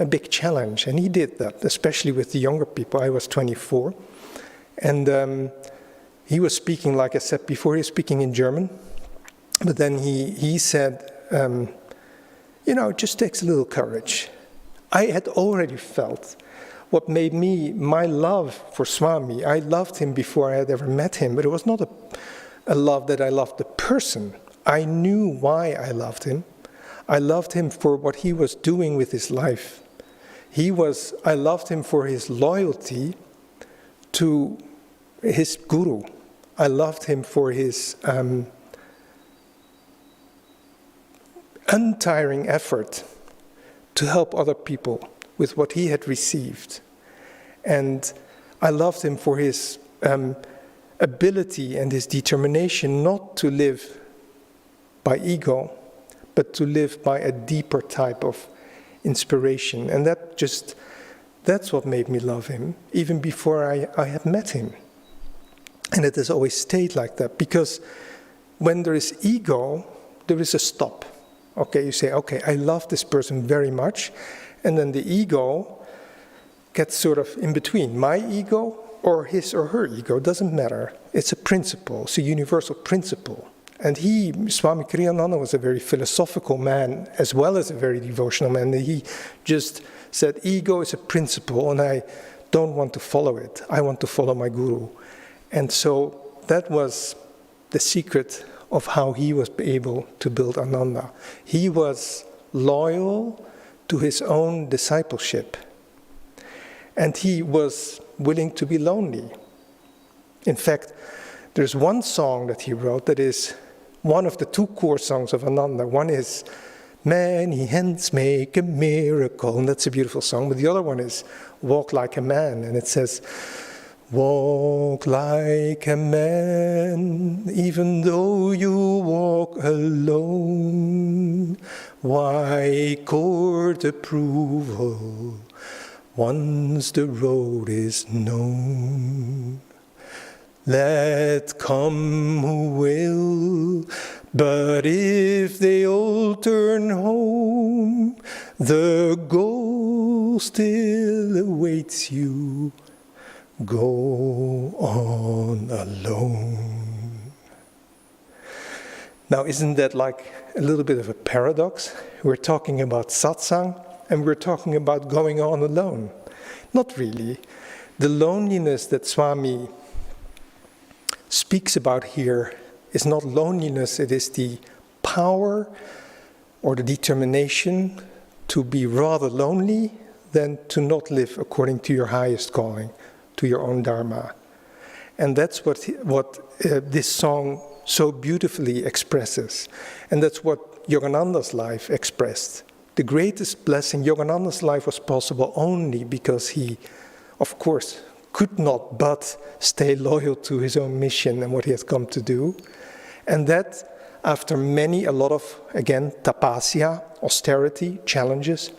big challenge, and he did that, especially with the younger people. I was 24, and he was speaking, like I said before, he was speaking in German, but then he said, it just takes a little courage. I had already felt what made my love for Swami. I loved him before I had ever met him, but it was not a love that I loved the person. I knew why I loved him. I loved him for what he was doing with his life. I loved him for his loyalty to his guru. I loved him for his untiring effort to help other people with what he had received. And I loved him for his ability and his determination not to live by ego, but to live by a deeper type of inspiration. And that's what made me love him, even before I had met him. And it has always stayed like that, because when there is ego, there is a stop. Okay, you say, okay, I love this person very much, and then the ego gets sort of in between. My ego or his or her ego, doesn't matter. It's a principle, it's a universal principle. And Swami Kriyananda, was a very philosophical man as well as a very devotional man. He just said, ego is a principle and I don't want to follow it. I want to follow my guru. And so that was the secret of how he was able to build Ananda. He was loyal to his own discipleship. And he was willing to be lonely. In fact, there's one song that he wrote that is one of the two core songs of Ananda. One is, many hands make a miracle, and that's a beautiful song. But the other one is, walk like a man, and it says, walk like a man, even though you walk alone. Why court approval once the road is known? Let come who will, but if they all turn home, the goal still awaits you. Go on alone. Now, isn't that like a little bit of a paradox? We're talking about satsang, and we're talking about going on alone. Not really. The loneliness that Swami speaks about here is not loneliness, it is the power or the determination to be rather lonely than to not live according to your highest calling, to your own dharma. And that's what this song so beautifully expresses. And that's what Yogananda's life expressed. The greatest blessing, Yogananda's life was possible only because he, of course, could not but stay loyal to his own mission and what he had come to do. And that, after a lot of, again, tapasya, austerity, challenges,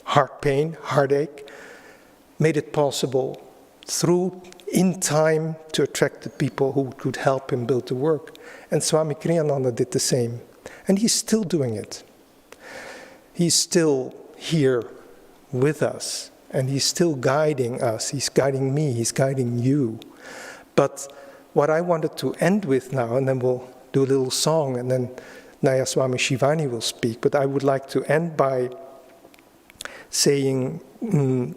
heart pain, heartache, made it possible through, in time, to attract the people who could help him build the work. And Swami Kriyananda did the same. And he's still doing it. He's still here with us. And he's still guiding us. He's guiding me. He's guiding you. But what I wanted to end with now, and then we'll do a little song, and then Naya Swami Shivani will speak. But I would like to end by saying,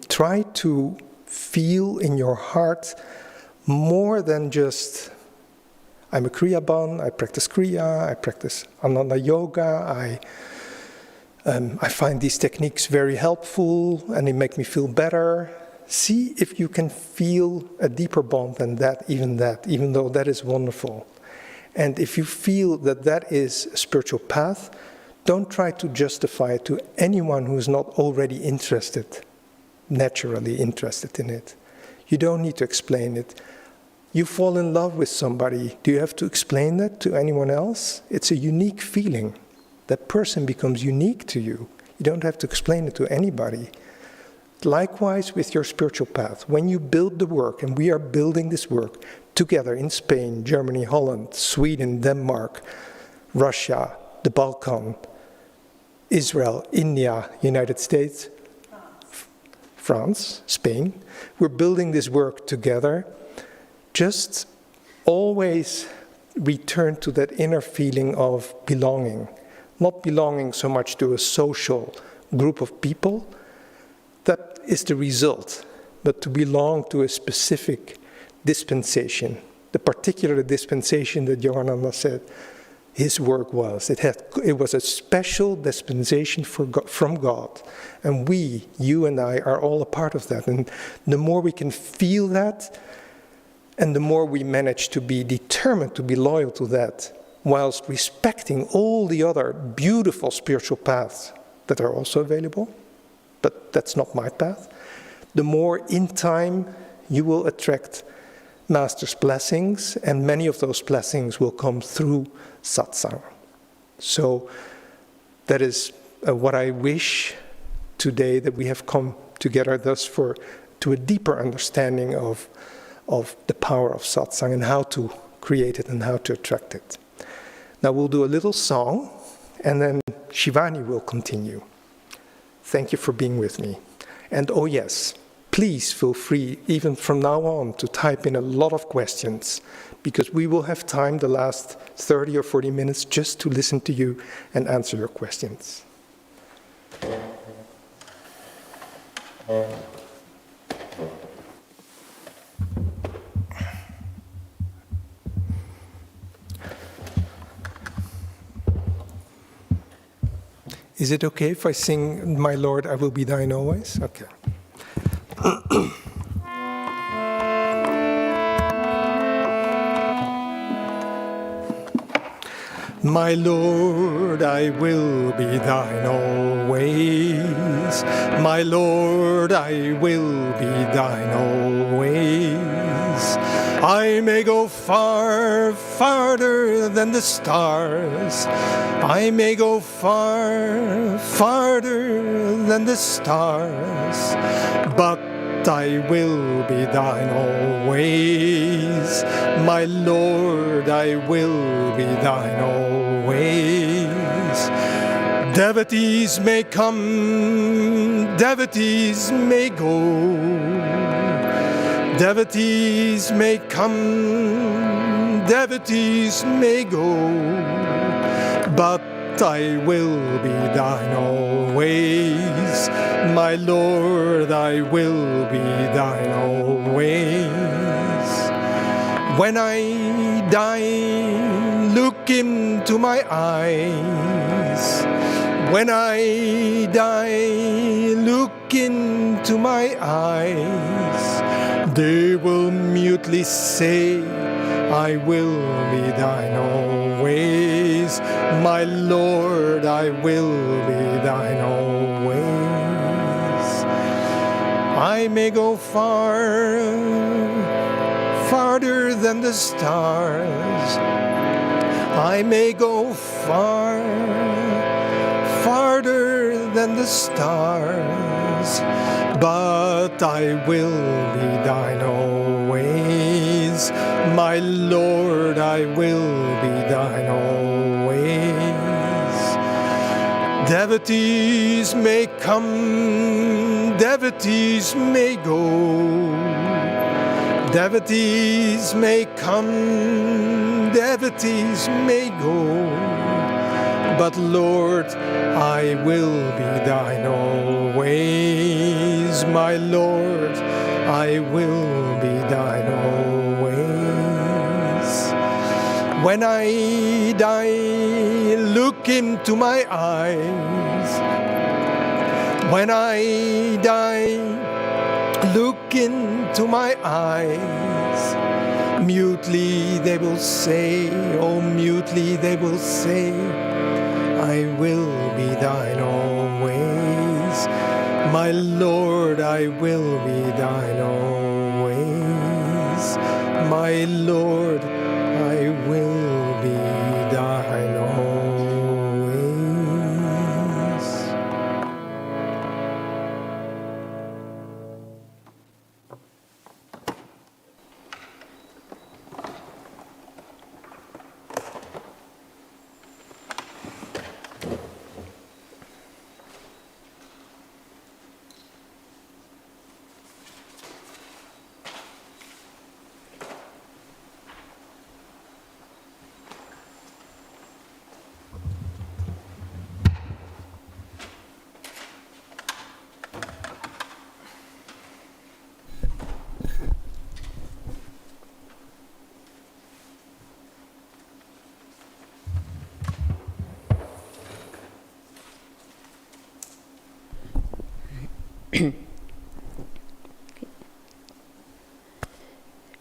try to feel in your heart more than just, I'm a Kriyaban, I practice Kriya, I practice Ananda Yoga, I find these techniques very helpful and they make me feel better. See if you can feel a deeper bond than that, even though that is wonderful. And if you feel that that is a spiritual path, don't try to justify it to anyone who is not already interested, naturally interested in it. You don't need to explain it. You fall in love with somebody. Do you have to explain that to anyone else? It's a unique feeling. That person becomes unique to you. You don't have to explain it to anybody. Likewise with your spiritual path. When you build the work, and we are building this work together in Spain, Germany, Holland, Sweden, Denmark, Russia, the Balkan, Israel, India, United States, France, Spain. We're building this work together. Just always return to that inner feeling of belonging. Not belonging so much to a social group of people. That is the result. But to belong to a specific dispensation. The particular dispensation that Yogananda said his work was. It was a special dispensation from God. And we, you and I, are all a part of that. And the more we can feel that, and the more we manage to be determined to be loyal to that, whilst respecting all the other beautiful spiritual paths that are also available, but that's not my path, the more in time you will attract Master's blessings, and many of those blessings will come through Satsang. So that is what I wish today, that we have come together thus to a deeper understanding of the power of Satsang and how to create it and how to attract it. Now we'll do a little song, and then Shivani will continue. Thank you for being with me. And oh yes, please feel free, even from now on, to type in a lot of questions, because we will have time the last 30 or 40 minutes just to listen to you and answer your questions. Is it okay if I sing My Lord, I Will Be Thine Always? Okay. My Lord, I will be thine always. My Lord, I will be thine always. I may go far, farther than the stars. I may go far, farther than the stars. But I will be thine always. My Lord, I will be thine always. Devotees may come, devotees may go. Devotees may come, devotees may go. But I will be thine always. My Lord, I will be thine always. When I die, look into my eyes. When I die, look into my eyes. They will mutely say, I will be thine always. My Lord, I will be thine always. I may go far, farther than the stars. I may go far, farther than the stars, but I will be thine always. My Lord, I will be thine always. Devotees may come, devotees may go. Devotees may come, devotees may go. But Lord, I will be thine always. My Lord, I will be thine always. When I die, look into my eyes. When I die, look into my eyes. Mutely they will say, oh mutely they will say, I will be thine always. My Lord, I will be thine always. My Lord, I will be thine always.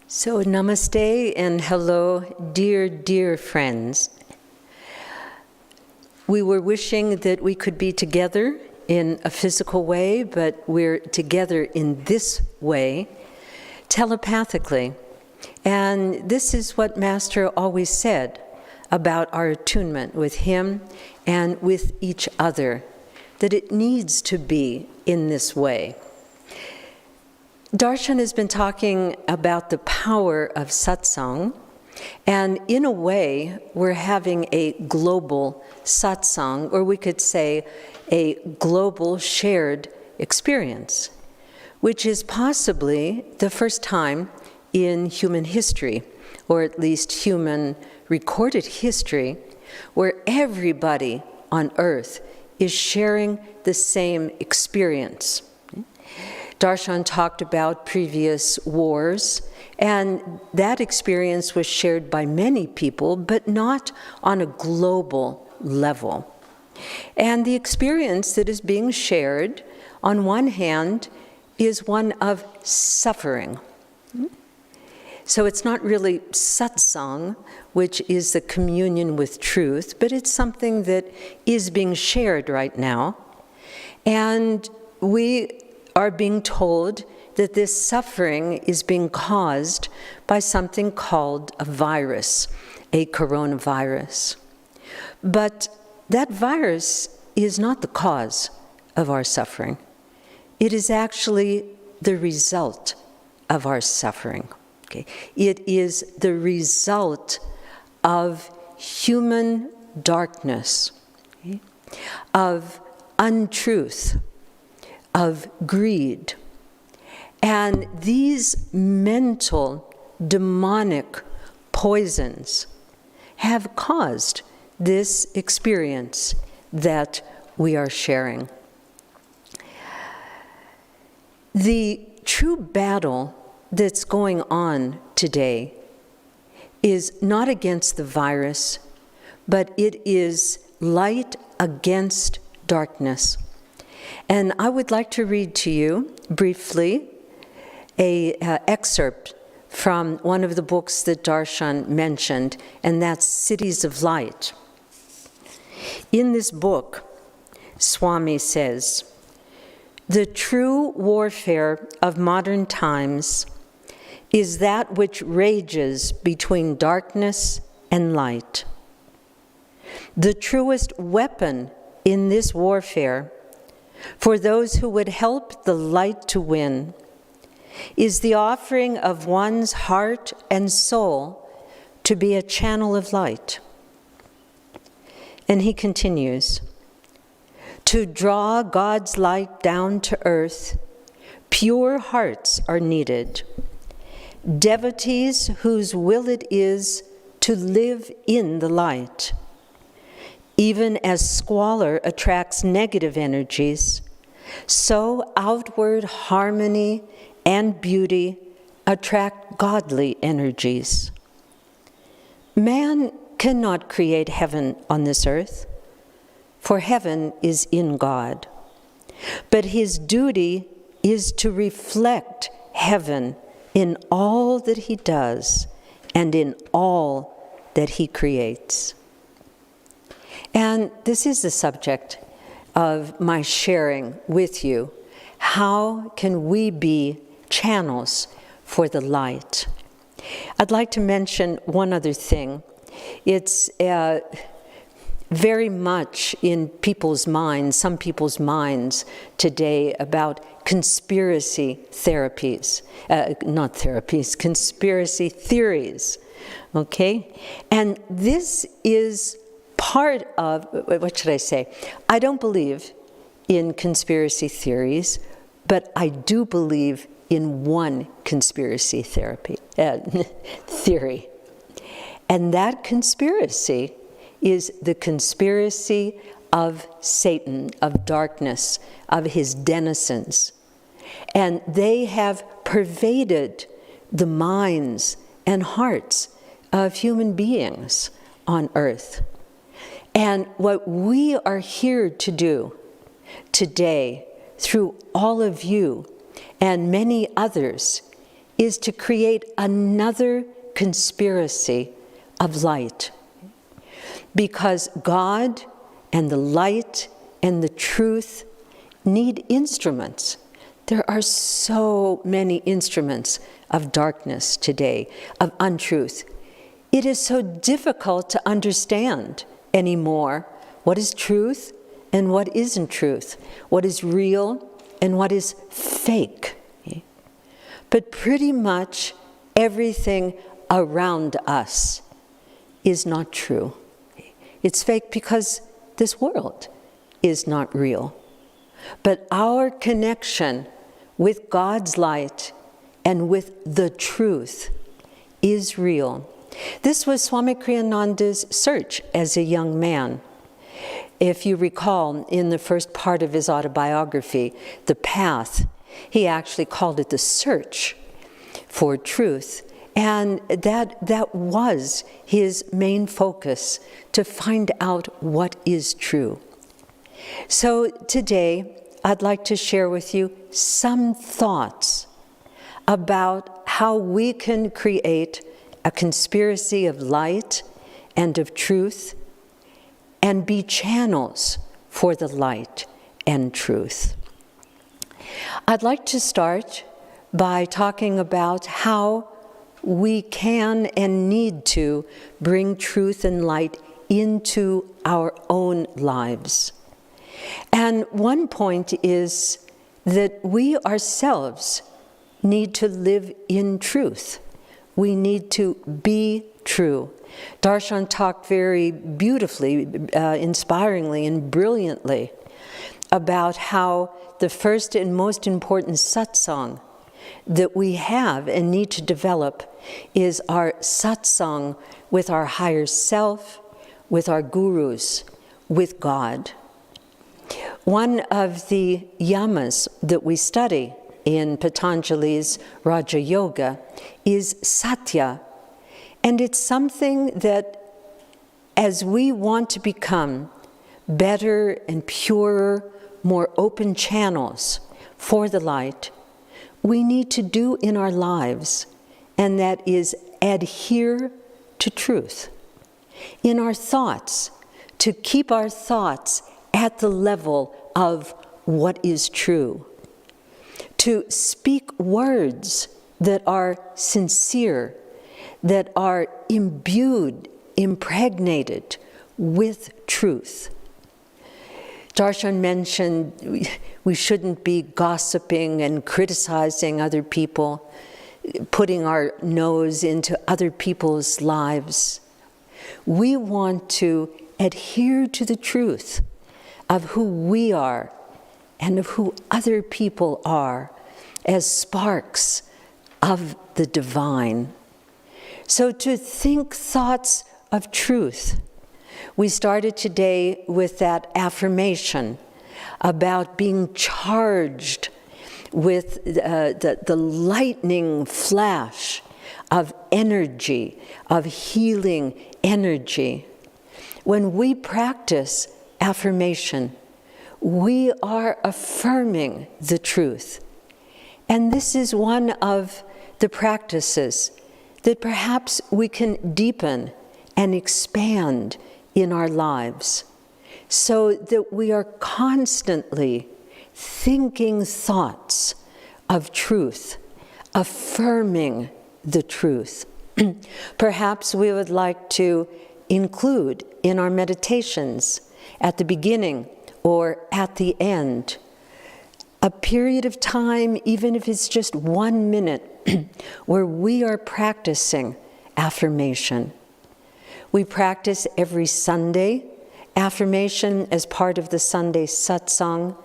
So namaste and hello, dear, dear friends. We were wishing that we could be together in a physical way, but we're together in this way, telepathically. And this is what Master always said about our attunement with him and with each other, that it needs to be in this way. Darshan has been talking about the power of satsang, and in a way, we're having a global satsang, or we could say a global shared experience, which is possibly the first time in human history, or at least human recorded history, where everybody on earth is sharing the same experience. Darshan talked about previous wars, and that experience was shared by many people, but not on a global level. And the experience that is being shared, on one hand, is one of suffering. So it's not really satsang, which is the communion with truth, but it's something that is being shared right now. And we are being told that this suffering is being caused by something called a virus, a coronavirus. But that virus is not the cause of our suffering. It is actually the result of our suffering. Okay? It is the result of human darkness, okay? Of untruth, of greed. And these mental, demonic poisons have caused this experience that we are sharing. The true battle that's going on today is not against the virus, but it is light against darkness. And I would like to read to you briefly an excerpt from one of the books that Darshan mentioned, and that's Cities of Light. In this book, Swami says, "The true warfare of modern times is that which rages between darkness and light. The truest weapon in this warfare, for those who would help the light to win, is the offering of one's heart and soul to be a channel of light." And he continues, "To draw God's light down to earth, pure hearts are needed, devotees whose will it is to live in the light. Even as squalor attracts negative energies, so outward harmony and beauty attract godly energies. Man cannot create heaven on this earth, for heaven is in God. But his duty is to reflect heaven in all that he does and in all that he creates." And this is the subject of my sharing with you. How can we be channels for the light? I'd like to mention one other thing. It's very much in people's minds, some people's minds today, about conspiracy therapies, conspiracy theories, okay? And this is part of, what should I say? I don't believe in conspiracy theories, but I do believe in one conspiracy theory. And that conspiracy is the conspiracy of Satan, of darkness, of his denizens. And they have pervaded the minds and hearts of human beings on earth. And what we are here to do today, through all of you and many others, is to create another conspiracy of light. Because God and the light and the truth need instruments. There are so many instruments of darkness today, of untruth. It is so difficult to understand anymore what is truth and what isn't truth, what is real and what is fake. But pretty much everything around us is not true. It's fake because this world is not real. But our connection with God's light and with the truth is real. This was Swami Kriyananda's search as a young man. If you recall, in the first part of his autobiography, The Path, he actually called it the search for truth. And that was his main focus, to find out what is true. So today, I'd like to share with you some thoughts about how we can create a conspiracy of light and of truth and be channels for the light and truth. I'd like to start by talking about how we can and need to bring truth and light into our own lives. And one point is that we ourselves need to live in truth. We need to be true. Darshan talked very beautifully, inspiringly, and brilliantly about how the first and most important satsang that we have and need to develop is our satsang with our higher self, with our gurus, with God. One of the yamas that we study in Patanjali's Raja Yoga is Satya. And it's something that as we want to become better and purer, more open channels for the light, we need to do in our lives, and that is adhere to truth. In our thoughts, to keep our thoughts at the level of what is true. To speak words that are sincere, that are imbued, impregnated with truth. Darshan mentioned we shouldn't be gossiping and criticizing other people, putting our nose into other people's lives. We want to adhere to the truth of who we are and of who other people are as sparks of the divine. So to think thoughts of truth. We started today with that affirmation about being charged with the lightning flash of energy, of healing energy. When we practice affirmation, we are affirming the truth. And this is one of the practices that perhaps we can deepen and expand in our lives, so that we are constantly thinking thoughts of truth, affirming the truth. Perhaps we would like to include in our meditations at the beginning or at the end a period of time, even if it's just 1 minute, where we are practicing affirmation. We practice every Sunday affirmation as part of the Sunday Satsang,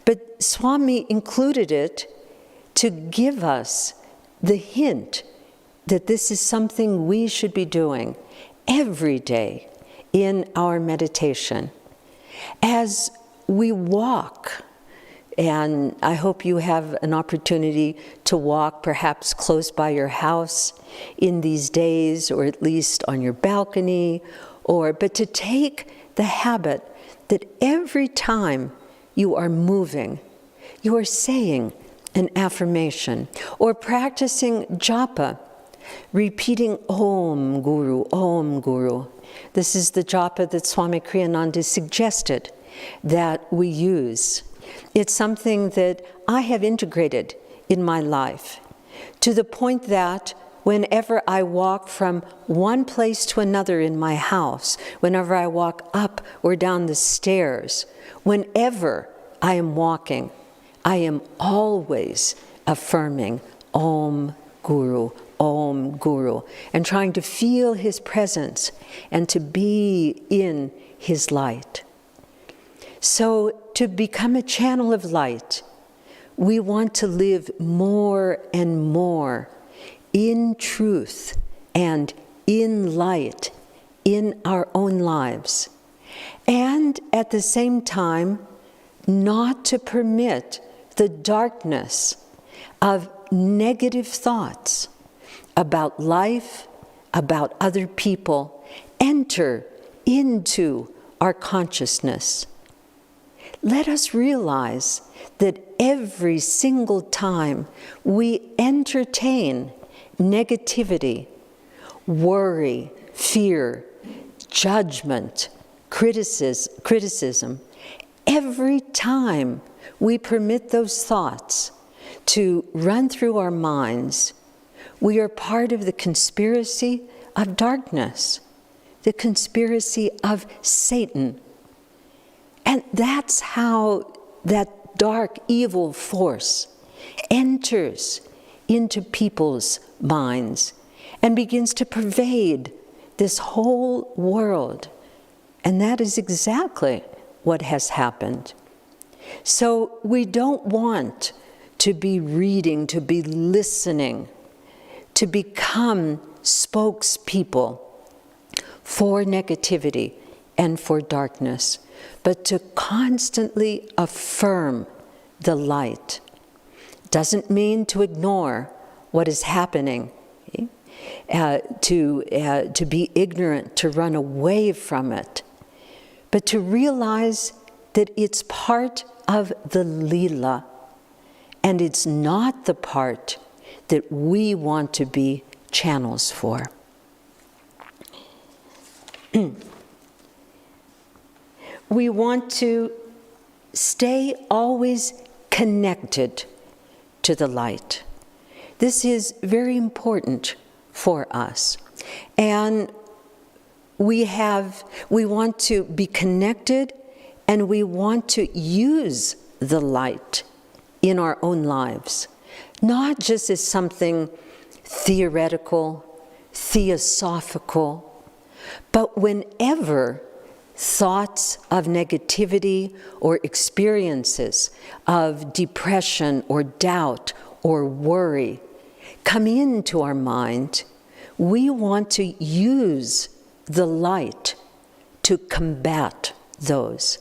but Swami included it to give us the hint that this is something we should be doing every day in our meditation. As we walk, and I hope you have an opportunity to walk perhaps close by your house in these days, or at least on your balcony, but to take the habit that every time you are moving, you are saying an affirmation, or practicing japa, repeating Om Guru, Om Guru. This is the japa that Swami Kriyananda suggested that we use. It's something that I have integrated in my life, to the point that whenever I walk from one place to another in my house, whenever I walk up or down the stairs, whenever I am walking, I am always affirming Om Guru, Om Guru, and trying to feel his presence and to be in his light. So to become a channel of light, we want to live more and more in truth and in light in our own lives. And at the same time, not to permit the darkness of negative thoughts about life, about other people, enter into our consciousness. Let us realize that every single time we entertain negativity, worry, fear, judgment, criticism, every time we permit those thoughts to run through our minds, we are part of the conspiracy of darkness, the conspiracy of Satan. And that's how that dark, evil force enters into people's minds and begins to pervade this whole world. And that is exactly what has happened. So we don't want to be reading, to be listening, to become spokespeople for negativity and for darkness, but to constantly affirm the light. Doesn't mean to ignore what is happening, to be ignorant, to run away from it, but to realize that it's part of the Leela, and it's not the part that we want to be channels for. We want to stay always connected to the light. This is very important for us. And we want to be connected, and we want to use the light in our own lives, not just as something theoretical, theosophical, but whenever thoughts of negativity or experiences of depression or doubt or worry come into our mind, we want to use the light to combat those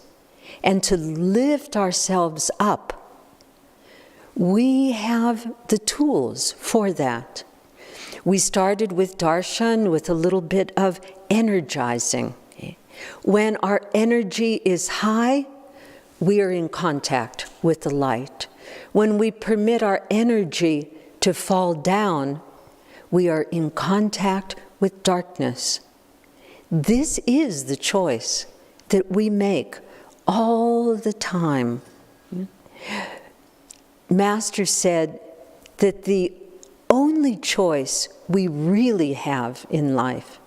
and to lift ourselves up. We have the tools for that. We started with darshan, with a little bit of energizing. When our energy is high, we are in contact with the light. When we permit our energy to fall down, we are in contact with darkness. This is the choice that we make all the time. Master said that the only choice we really have in life,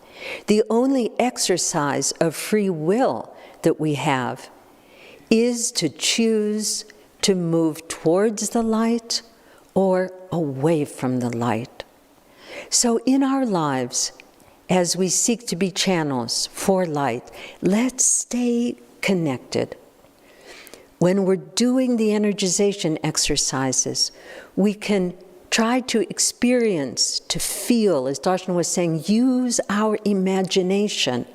the only exercise of free will that we have, is to choose to move towards the light or away from the light. So in our lives, as we seek to be channels for light, let's stay connected. When we're doing the energization exercises, we can try to experience, to feel, as Darshan was saying, use our imagination,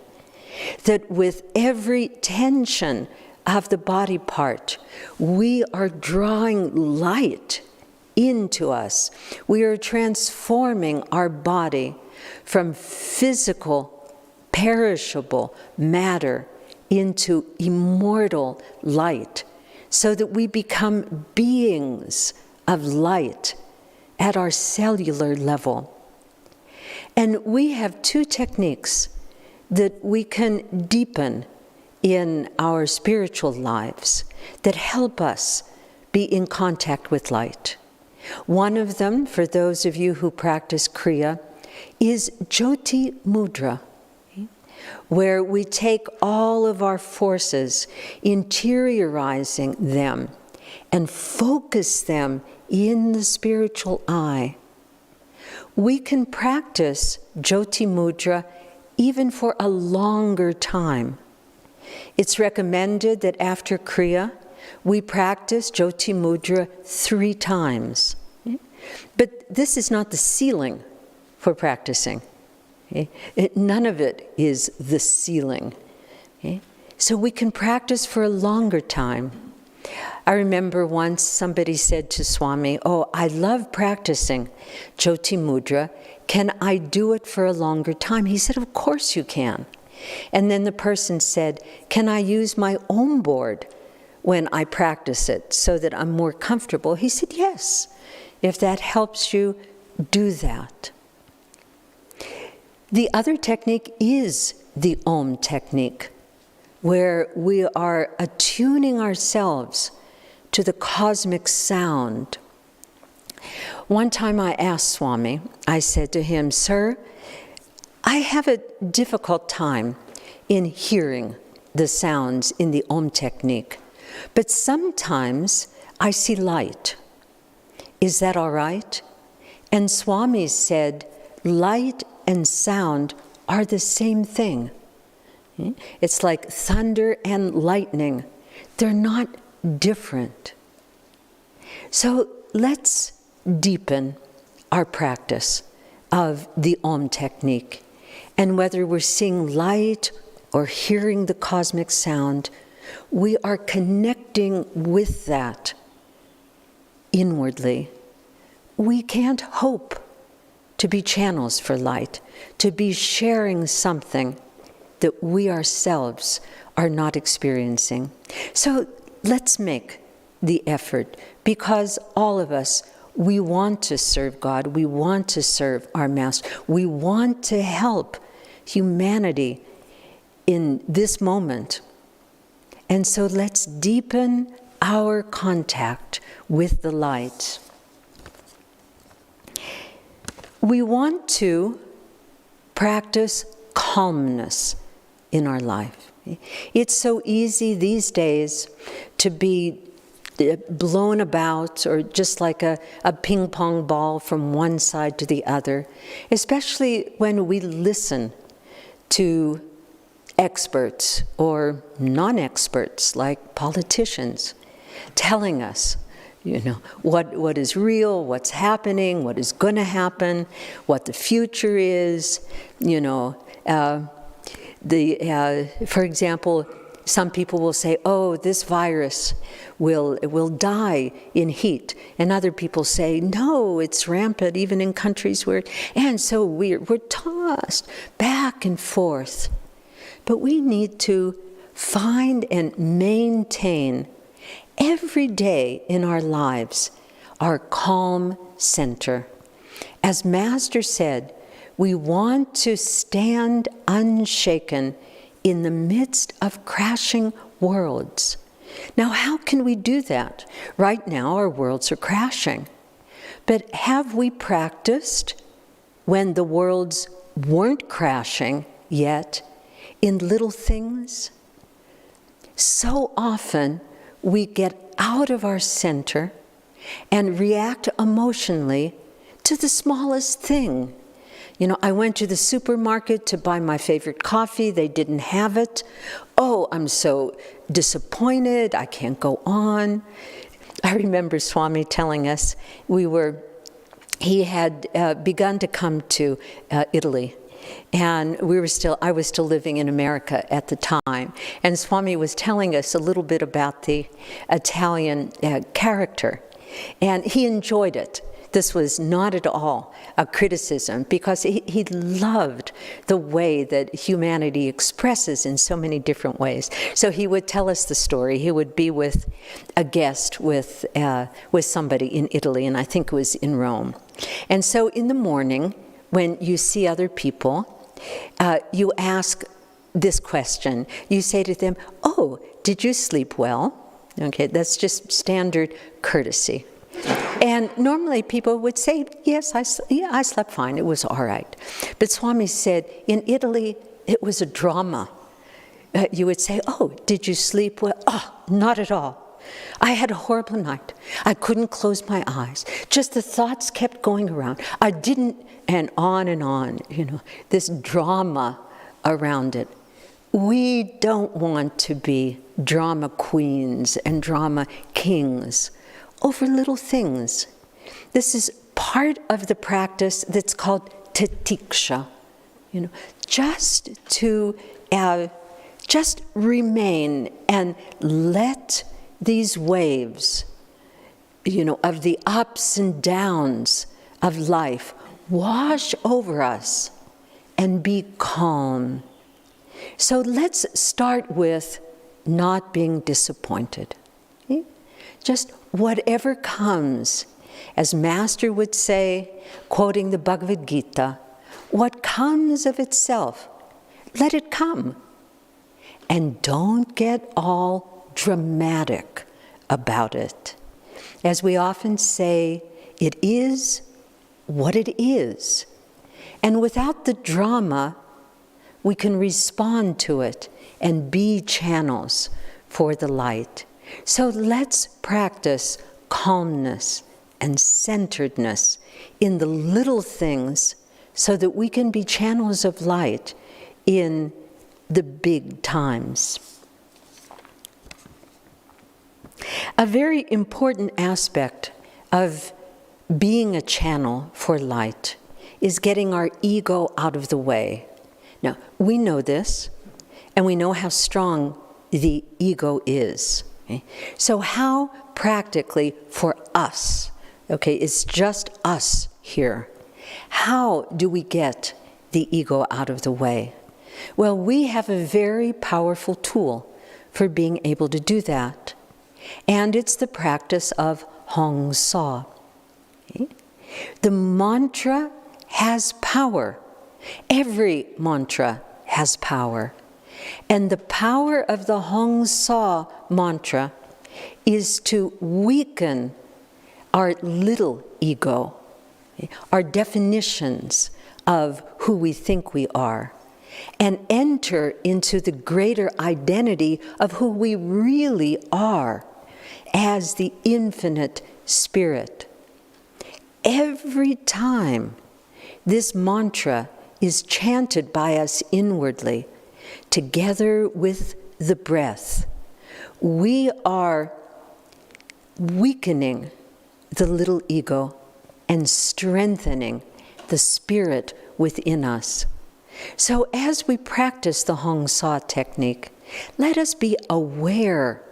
that with every tension of the body part, we are drawing light into us. We are transforming our body from physical, perishable matter into immortal light, so that we become beings of light at our cellular level. And we have two techniques that we can deepen in our spiritual lives that help us be in contact with light. One of them, for those of you who practice Kriya, is Jyoti Mudra, where we take all of our forces, interiorizing them, and focus them in the spiritual eye. We can practice Jyoti Mudra even for a longer time. It's recommended that after Kriya, we practice Jyoti Mudra 3 times. But this is not the ceiling for practicing. None of it is the ceiling. So we can practice for a longer time. I remember once somebody said to Swami, "Oh, I love practicing Jyoti Mudra. Can I do it for a longer time?" He said, "Of course you can." And then the person said, "Can I use my Om board when I practice it so that I'm more comfortable?" He said, "Yes, if that helps you, do that." The other technique is the Om technique, where we are attuning ourselves to the cosmic sound. One time I asked Swami, I said to him, "Sir, I have a difficult time in hearing the sounds in the Om technique, but sometimes I see light. Is that all right?" And Swami said, light and sound are the same thing. It's like thunder and lightning. They're not different. So let's deepen our practice of the Om technique. And whether we're seeing light or hearing the cosmic sound, we are connecting with that inwardly we can't hope to be channels for light, to be sharing something that we ourselves are not experiencing. So let's make the effort, because all of us, we want to serve God, we want to serve our Master, we want to help humanity in this moment. And so let's deepen our contact with the light. We want to practice calmness in our life. It's so easy these days to be blown about, or just like a ping pong ball from one side to the other, especially when we listen to experts or non-experts like politicians telling us, what is real, what's happening, what is going to happen, what the future is. For example, some people will say, "Oh, this virus will die in heat," and other people say, "No, it's rampant even in countries where." And so we're tossed back and forth. But we need to find and maintain every day in our lives our calm center. As Master said, we want to stand unshaken in the midst of crashing worlds. Now, how can we do that? Right now, our worlds are crashing. But have we practiced when the worlds weren't crashing yet in little things? So often, we get out of our center and react emotionally to the smallest thing. I went to the supermarket to buy my favorite coffee. They didn't have it. Oh, I'm so disappointed. I can't go on. I remember Swami telling us he had begun to come to Italy. And I was still living in America at the time. And Swami was telling us a little bit about the Italian character. And he enjoyed it. This was not at all a criticism, because he loved the way that humanity expresses in so many different ways. So he would tell us the story. He would be with a guest with somebody in Italy, and I think it was in Rome. And so in the morning, when you see other people, you ask this question. You say to them, "Oh, did you sleep well?" Okay, that's just standard courtesy. And normally people would say, "Yes, I slept fine. It was all right." But Swami said, in Italy, it was a drama. You would say, "Oh, did you sleep well?" "Oh, not at all. I had a horrible night. I couldn't close my eyes. Just the thoughts kept going around. I didn't," and on, this drama around it. We don't want to be drama queens and drama kings over little things. This is part of the practice that's called titiksha. Just to just remain and let these waves, of the ups and downs of life wash over us and be calm. So let's start with not being disappointed. Okay? Just whatever comes, as Master would say, quoting the Bhagavad Gita, what comes of itself, let it come. And don't get all dramatic about it. As we often say, it is what it is. And without the drama, we can respond to it and be channels for the light. So let's practice calmness and centeredness in the little things so that we can be channels of light in the big times. A very important aspect of being a channel for light is getting our ego out of the way. Now, we know this, and we know how strong the ego is. Okay? So how practically for us Okay, it's just us here. How do we get the ego out of the way? Well, we have a very powerful tool for being able to do that. And it's the practice of Hong Sa. Okay? The mantra has power. Every mantra has power. And the power of the Hong Sa mantra is to weaken our little ego, our definitions of who we think we are, and enter into the greater identity of who we really are as the infinite spirit. Every time this mantra is chanted by us inwardly, together with the breath, we are weakening the little ego and strengthening the spirit within us. So as we practice the Hong Sa technique, let us be aware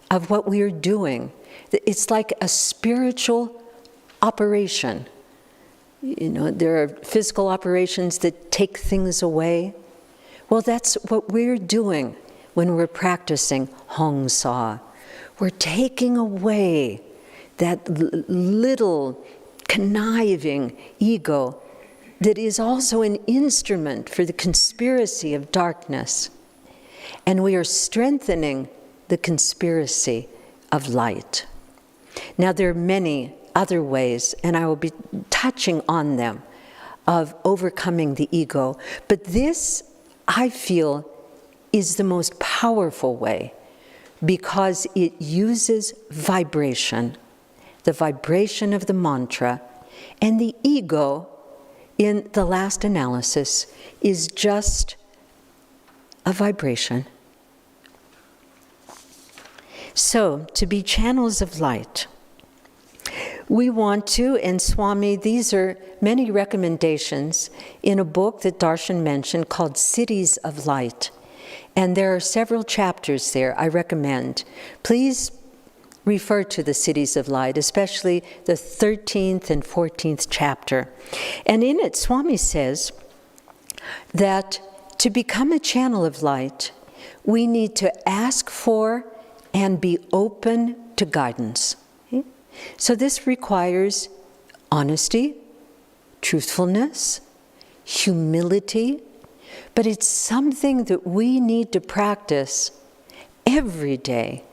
of what we are doing. It's like a spiritual operation. You know, there are physical operations that take things away. Well, that's what we're doing when we're practicing Hong Sa. We're taking away that little conniving ego that is also an instrument for the conspiracy of darkness. And we are strengthening the conspiracy of light. Now, there are many other ways, and I will be touching on them, of overcoming the ego. But this, I feel, is the most powerful way because it uses vibration, the vibration of the mantra, and the ego, in the last analysis, is just a vibration. So, to be channels of light, we want to, and Swami, these are many recommendations in a book that Darshan mentioned called Cities of Light. And there are several chapters there I recommend. Please refer to the Cities of Light, especially the 13th and 14th chapter. And in it, Swami says that to become a channel of light, we need to ask for and be open to guidance. So this requires honesty, truthfulness, humility, but it's something that we need to practice every day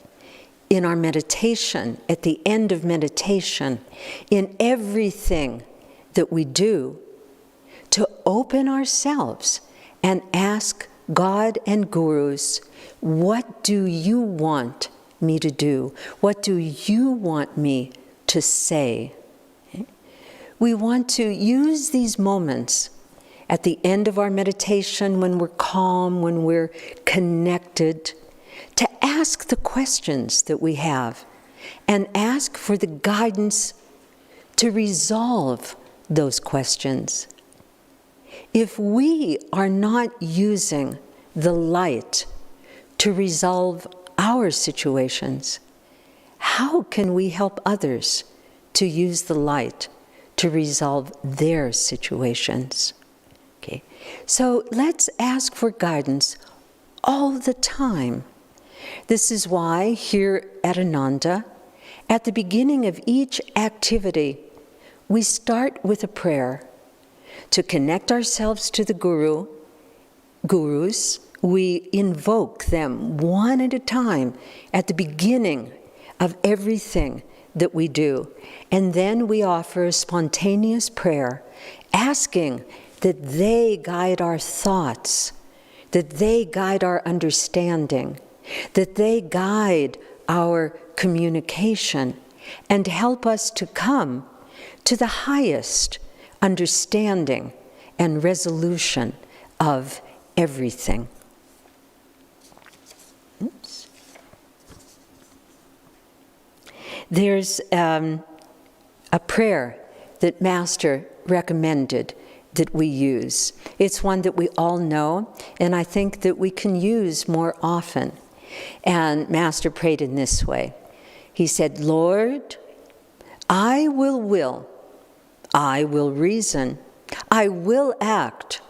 in our meditation, at the end of meditation, in everything that we do, to open ourselves and ask God and gurus, what do you want me to do? What do you want me to say? We want to use these moments at the end of our meditation, when we're calm, when we're connected, to ask the questions that we have and ask for the guidance to resolve those questions. If we are not using the light to resolve our situations, how can we help others to use the light to resolve their situations? Okay. So let's ask for guidance all the time. This is why here at Ananda, at the beginning of each activity, we start with a prayer to connect ourselves to the gurus. We invoke them one at a time at the beginning of everything that we do. And then we offer a spontaneous prayer, asking that they guide our thoughts, that they guide our understanding, that they guide our communication, and help us to come to the highest understanding and resolution of everything. Oops. There's a prayer that Master recommended that we use. It's one that we all know, and I think that we can use more often. And Master prayed in this way. He said, Lord, I will, I will reason, I will act,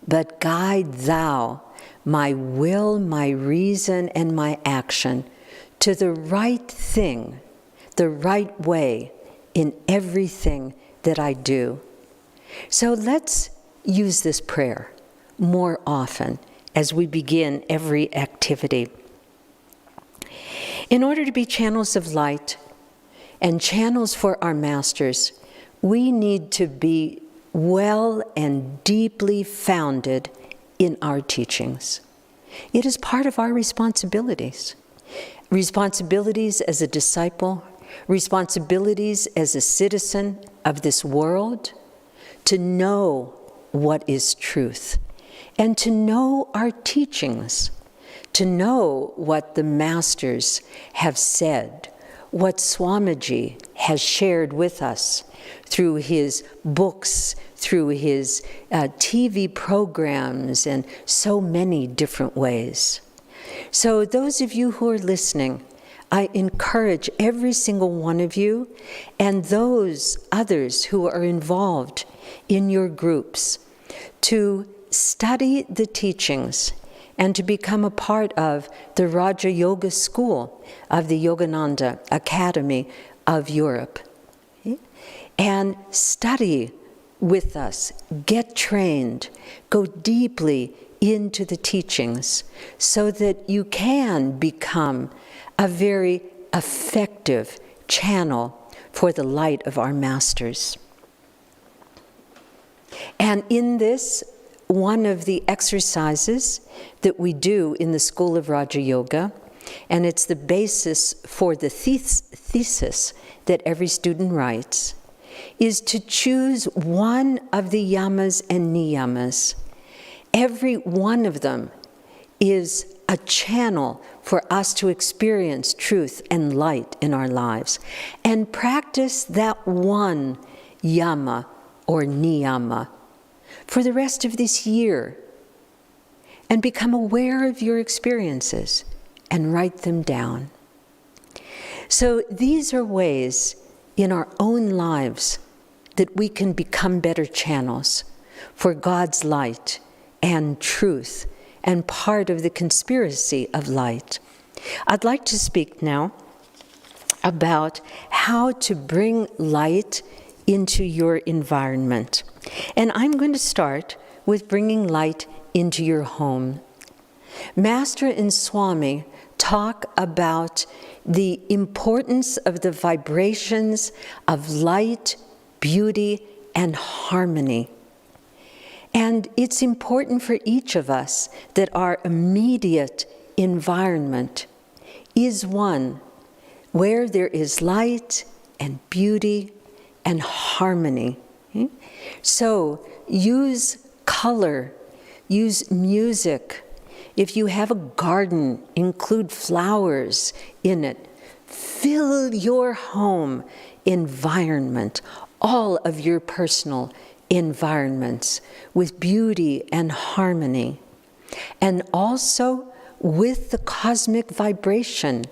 but guide thou my will, my reason, and my action to the right thing, the right way in everything that I do. So let's use this prayer more often as we begin every activity. In order to be channels of light and channels for our masters, we need to be well and deeply founded in our teachings. It is part of our responsibilities. Responsibilities as a disciple, responsibilities as a citizen of this world, to know what is truth, and to know our teachings, to know what the masters have said, what Swamiji has shared with us through his books, through his TV programs, and so many different ways. So those of you who are listening, I encourage every single one of you and those others who are involved in your groups to study the teachings and to become a part of the Raja Yoga School of the Yogananda Academy of Europe. And study with us, get trained, go deeply into the teachings so that you can become a very effective channel for the light of our masters. And in this, one of the exercises that we do in the School of Raja Yoga, and it's the basis for the thesis that every student writes, is to choose one of the yamas and niyamas. Every one of them is a channel for us to experience truth and light in our lives, and practice that one yama or niyama for the rest of this year, and become aware of your experiences and write them down. So these are ways in our own lives that we can become better channels for God's light and truth and part of the conspiracy of light. I'd like to speak now about how to bring light into your environment. And I'm going to start with bringing light into your home. Master and Swami talk about the importance of the vibrations of light, beauty, and harmony. And it's important for each of us that our immediate environment is one where there is light and beauty and harmony. So use color, use music. If you have a garden, include flowers in it. Fill your home environment, all of your personal environments, with beauty and harmony. And also with the cosmic vibration.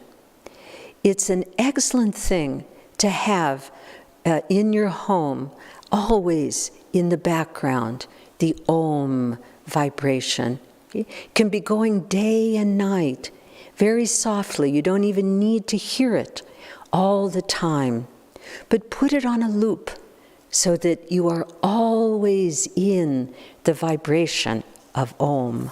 It's an excellent thing to have in your home, always in the background, the Om vibration. It can be going day and night, very softly. You don't even need to hear it all the time. But put it on a loop so that you are always in the vibration of Om.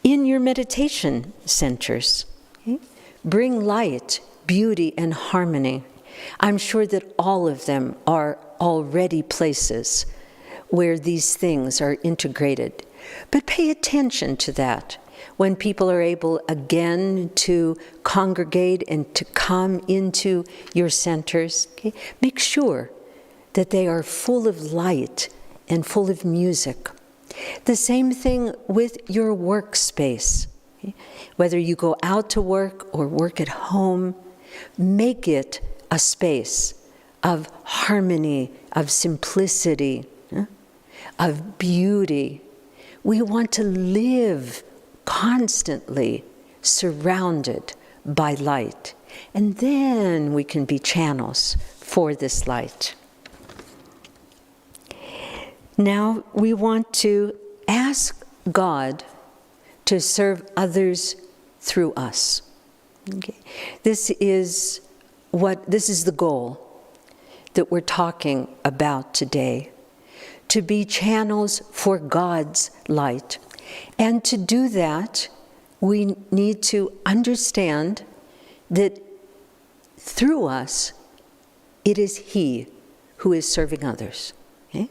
In your meditation centers, bring light, beauty, and harmony. I'm sure that all of them are already places where these things are integrated. But pay attention to that. When people are able again to congregate and to come into your centers, make sure that they are full of light and full of music. The same thing with your workspace. Whether you go out to work or work at home, make it a space of harmony, of simplicity, of beauty. We want to live constantly surrounded by light. And then we can be channels for this light. Now we want to ask God to serve others through us. Okay. This is the goal that we're talking about today. To be channels for God's light. And to do that, we need to understand that through us, it is He who is serving others. Okay?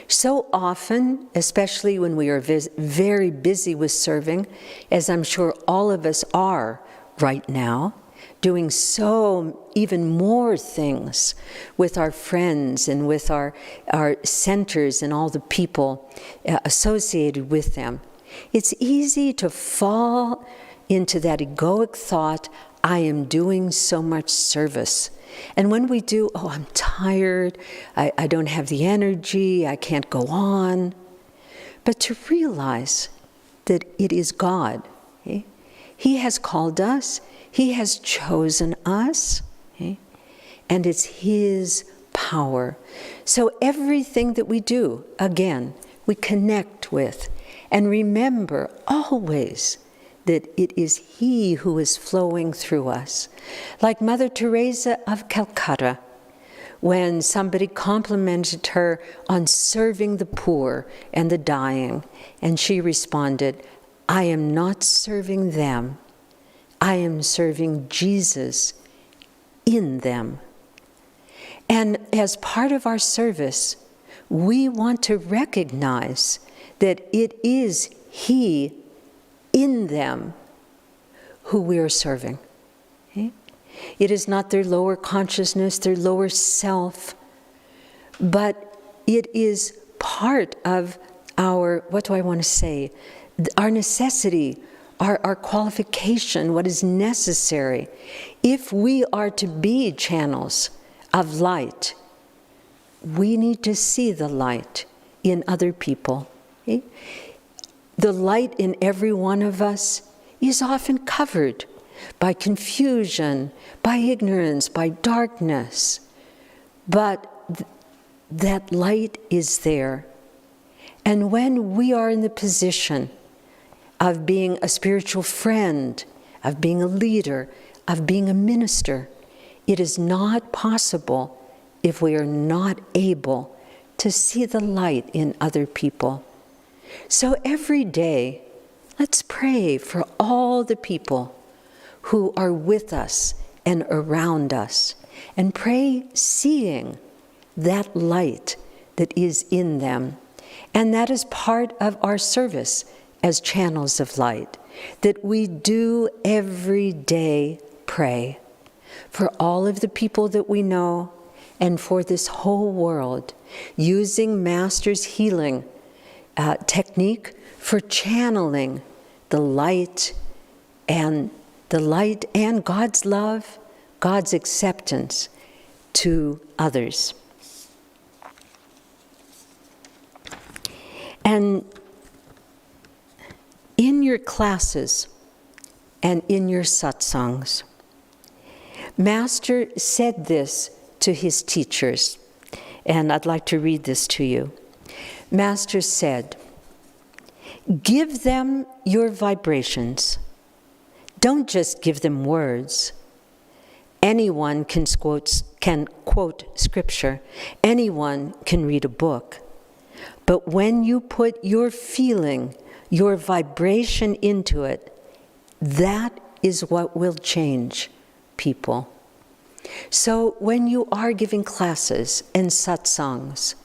So often, especially when we are very busy with serving, as I'm sure all of us are right now, doing so even more things with our friends and with our centers and all the people associated with them. It's easy to fall into that egoic thought, I am doing so much service. And when we do, oh, I'm tired, I don't have the energy, I can't go on. But to realize that it is God. Okay? He has called us, He has chosen us, okay? And it's His power. So everything that we do, again, we connect with and remember always that it is He who is flowing through us. Like Mother Teresa of Calcutta, when somebody complimented her on serving the poor and the dying, and she responded, I am not serving them, I am serving Jesus in them. And as part of our service, we want to recognize that it is He in them who we are serving. Okay? It is not their lower consciousness, their lower self, but it is part of our, our necessity, our qualification, what is necessary. If we are to be channels of light, we need to see the light in other people. Okay? The light in every one of us is often covered by confusion, by ignorance, by darkness. But that light is there. And when we are in the position of being a spiritual friend, of being a leader, of being a minister, it is not possible if we are not able to see the light in other people. So every day, let's pray for all the people who are with us and around us, and pray seeing that light that is in them. And that is part of our service as channels of light, that we do every day pray for all of the people that we know and for this whole world, using Master's healing technique for channeling the light and God's love, God's acceptance to others. And in your classes and in your satsangs, Master said this to his teachers, and I'd like to read this to you. Master said, give them your vibrations. Don't just give them words. Anyone can quote scripture. Anyone can read a book. But when you put your feeling, your vibration into it, that is what will change people. So when you are giving classes and satsangs,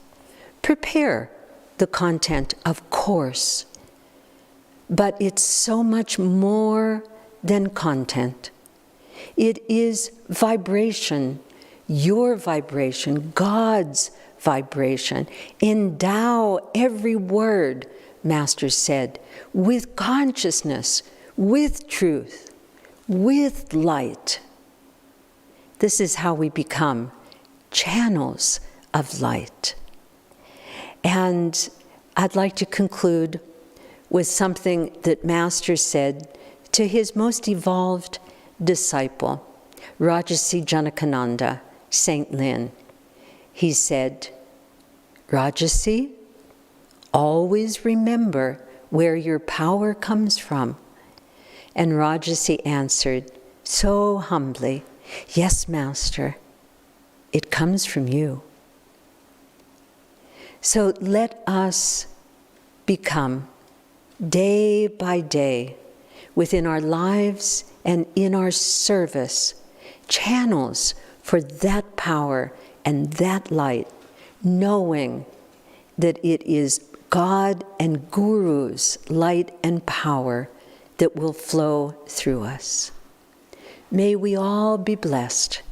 prepare the content, of course, but it's so much more than content. It is vibration, your vibration, God's vibration. Endow every word, Master said, with consciousness, with truth, with light. This is how we become channels of light. And I'd like to conclude with something that Master said to his most evolved disciple. Rajarsi Janakananda, Saint Lin. He said, Rajarsi, always remember where your power comes from. And Rajarsi answered so humbly, yes, Master, it comes from you. So let us become, day by day, within our lives and in our service, channels for that power and that light, knowing that it is God and Guru's light and power that will flow through us. May we all be blessed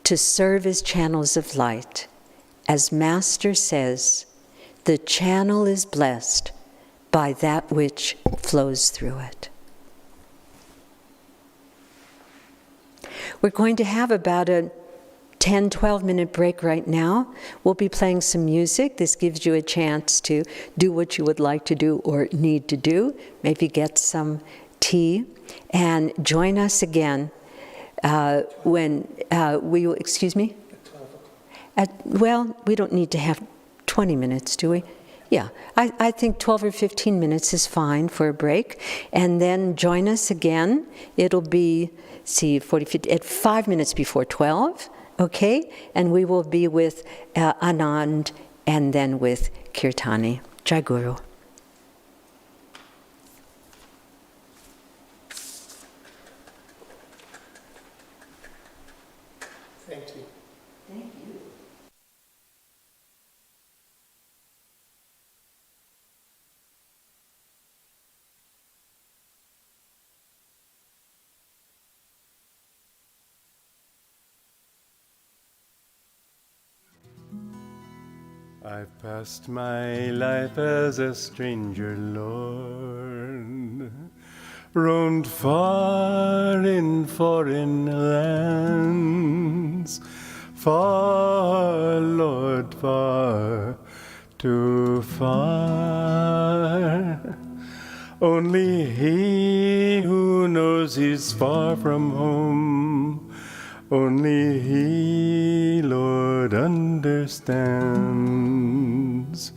to serve as channels of light. As Master says, the channel is blessed by that which flows through it. We're going to have about a 10, 12-minute break right now. We'll be playing some music. This gives you a chance to do what you would like to do or need to do. Maybe get some tea. And join us again when we will, excuse me? Well, we don't need to have 20 minutes, do we? Yeah, I think 12 or 15 minutes is fine for a break. And then join us again. It'll be, see, 40, 50, at 5 minutes before 12. Okay, and we will be with Anand and then with Kirtani. Jai Guru. Thank you. Thank you. I've passed my life as a stranger, Lord, roamed far in foreign lands, far, Lord, far, too far. Only he who knows he's far from home, only he, Lord, understands.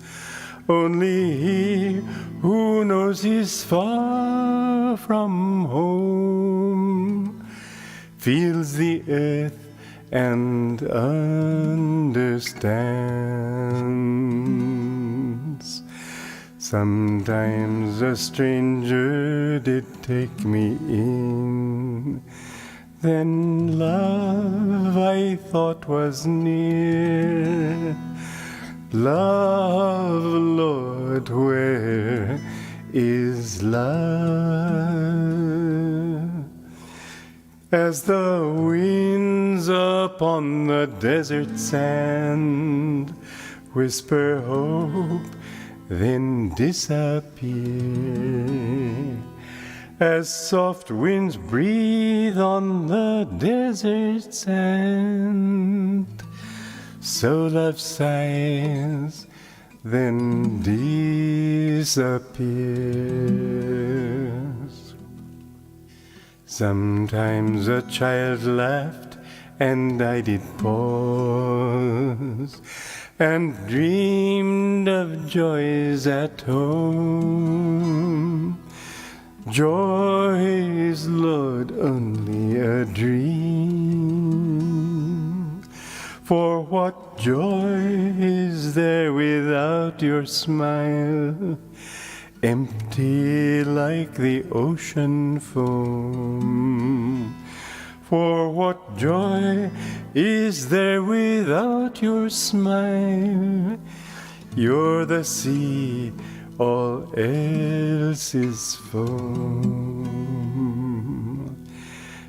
Only he who knows he's far from home feels the earth and understands. Sometimes a stranger did take me in, then love I thought was near. Love, Lord, where is love? As the winds upon the desert sand whisper hope, then disappear. As soft winds breathe on the desert sand, so love sighs, then disappears. Sometimes a child laughed, and I did pause, and dreamed of joys at home. Joy is, Lord, only a dream. For what joy is there without your smile? Empty like the ocean foam. For what joy is there without your smile? You're the sea, all else is foam.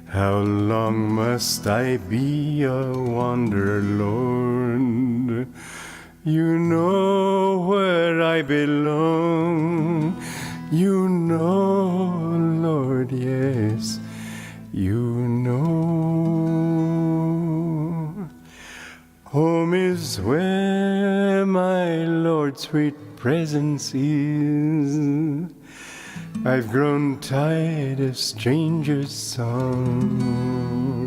How long must I be a wanderer, Lord? You know where I belong. You know, Lord, yes, you know. Home is where my Lord's sweet presence is. I've grown tired of strangers' songs.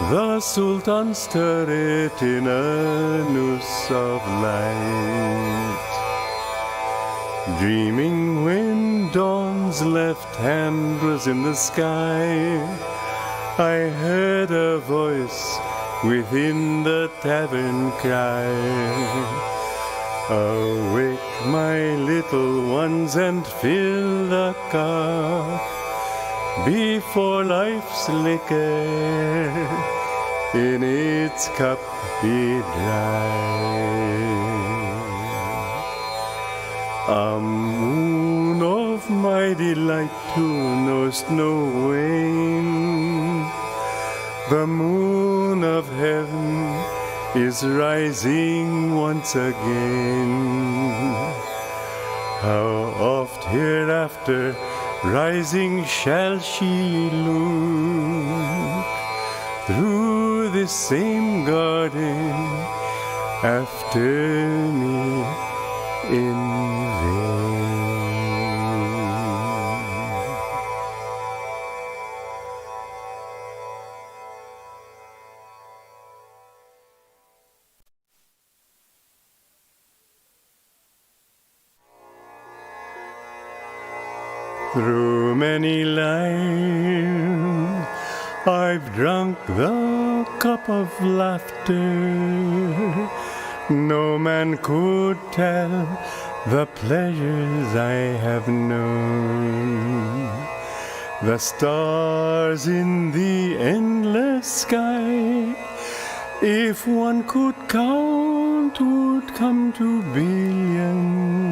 the Sultan's turret in a noose of light. Dreaming when dawn's left hand was in the sky, I heard a voice within the tavern cry, awake my little ones and fill the cup before life's liquor in its cup be dry. A moon of my delight who knowest no wane, the moon of heaven is rising once again. How oft hereafter rising shall she look through this same garden after me in vain. Through many lives I've drunk the cup of laughter. No man could tell the pleasures I have known. The stars in the endless sky, if one could count, would come to billions.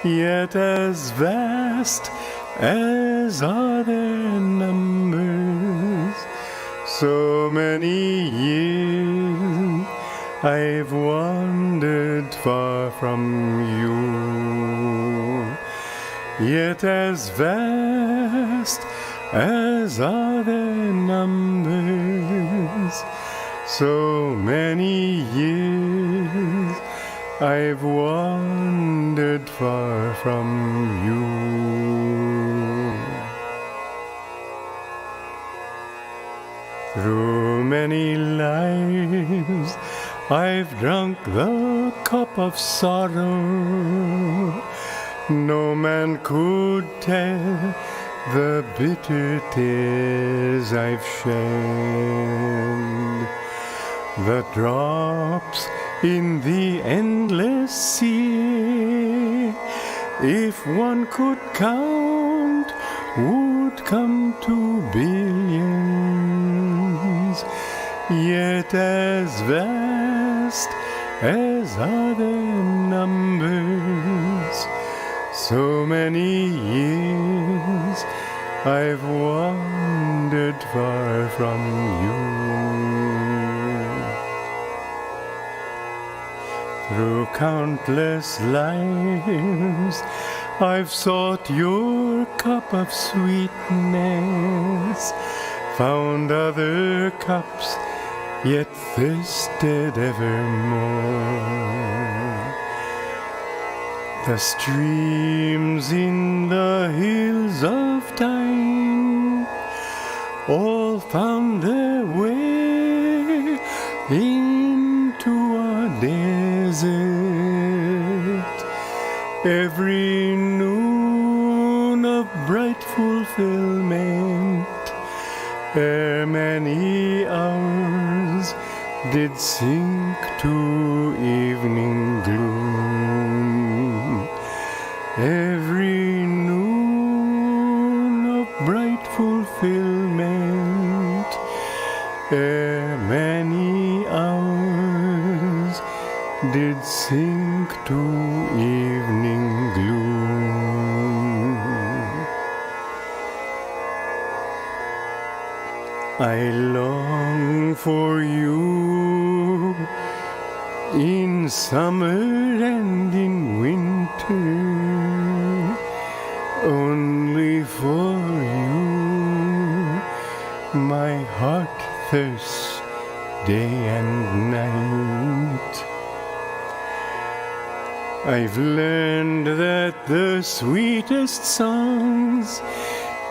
Yet as vast as are their numbers, so many years I've wandered far from you. Yet as vast as are their numbers, so many years I've wandered far from you. Through many lives I've drunk the cup of sorrow. No man could tell the bitter tears I've shed. The drops in the endless sea, if one could count, would come to billions. Yet as vast as are their numbers, so many years I've wandered far from you. Through countless lives I've sought your cup of sweetness, found other cups, yet thirsted evermore. The streams in the hills of time all found their way into a desert. Every noon of bright fulfillment, ere many hours did sink to evening gloom. Every noon of bright fulfillment, ere many hours did sink to evening gloom. I long for you in summer and in winter, only for you my heart thirsts day and night. I've learned that the sweetest songs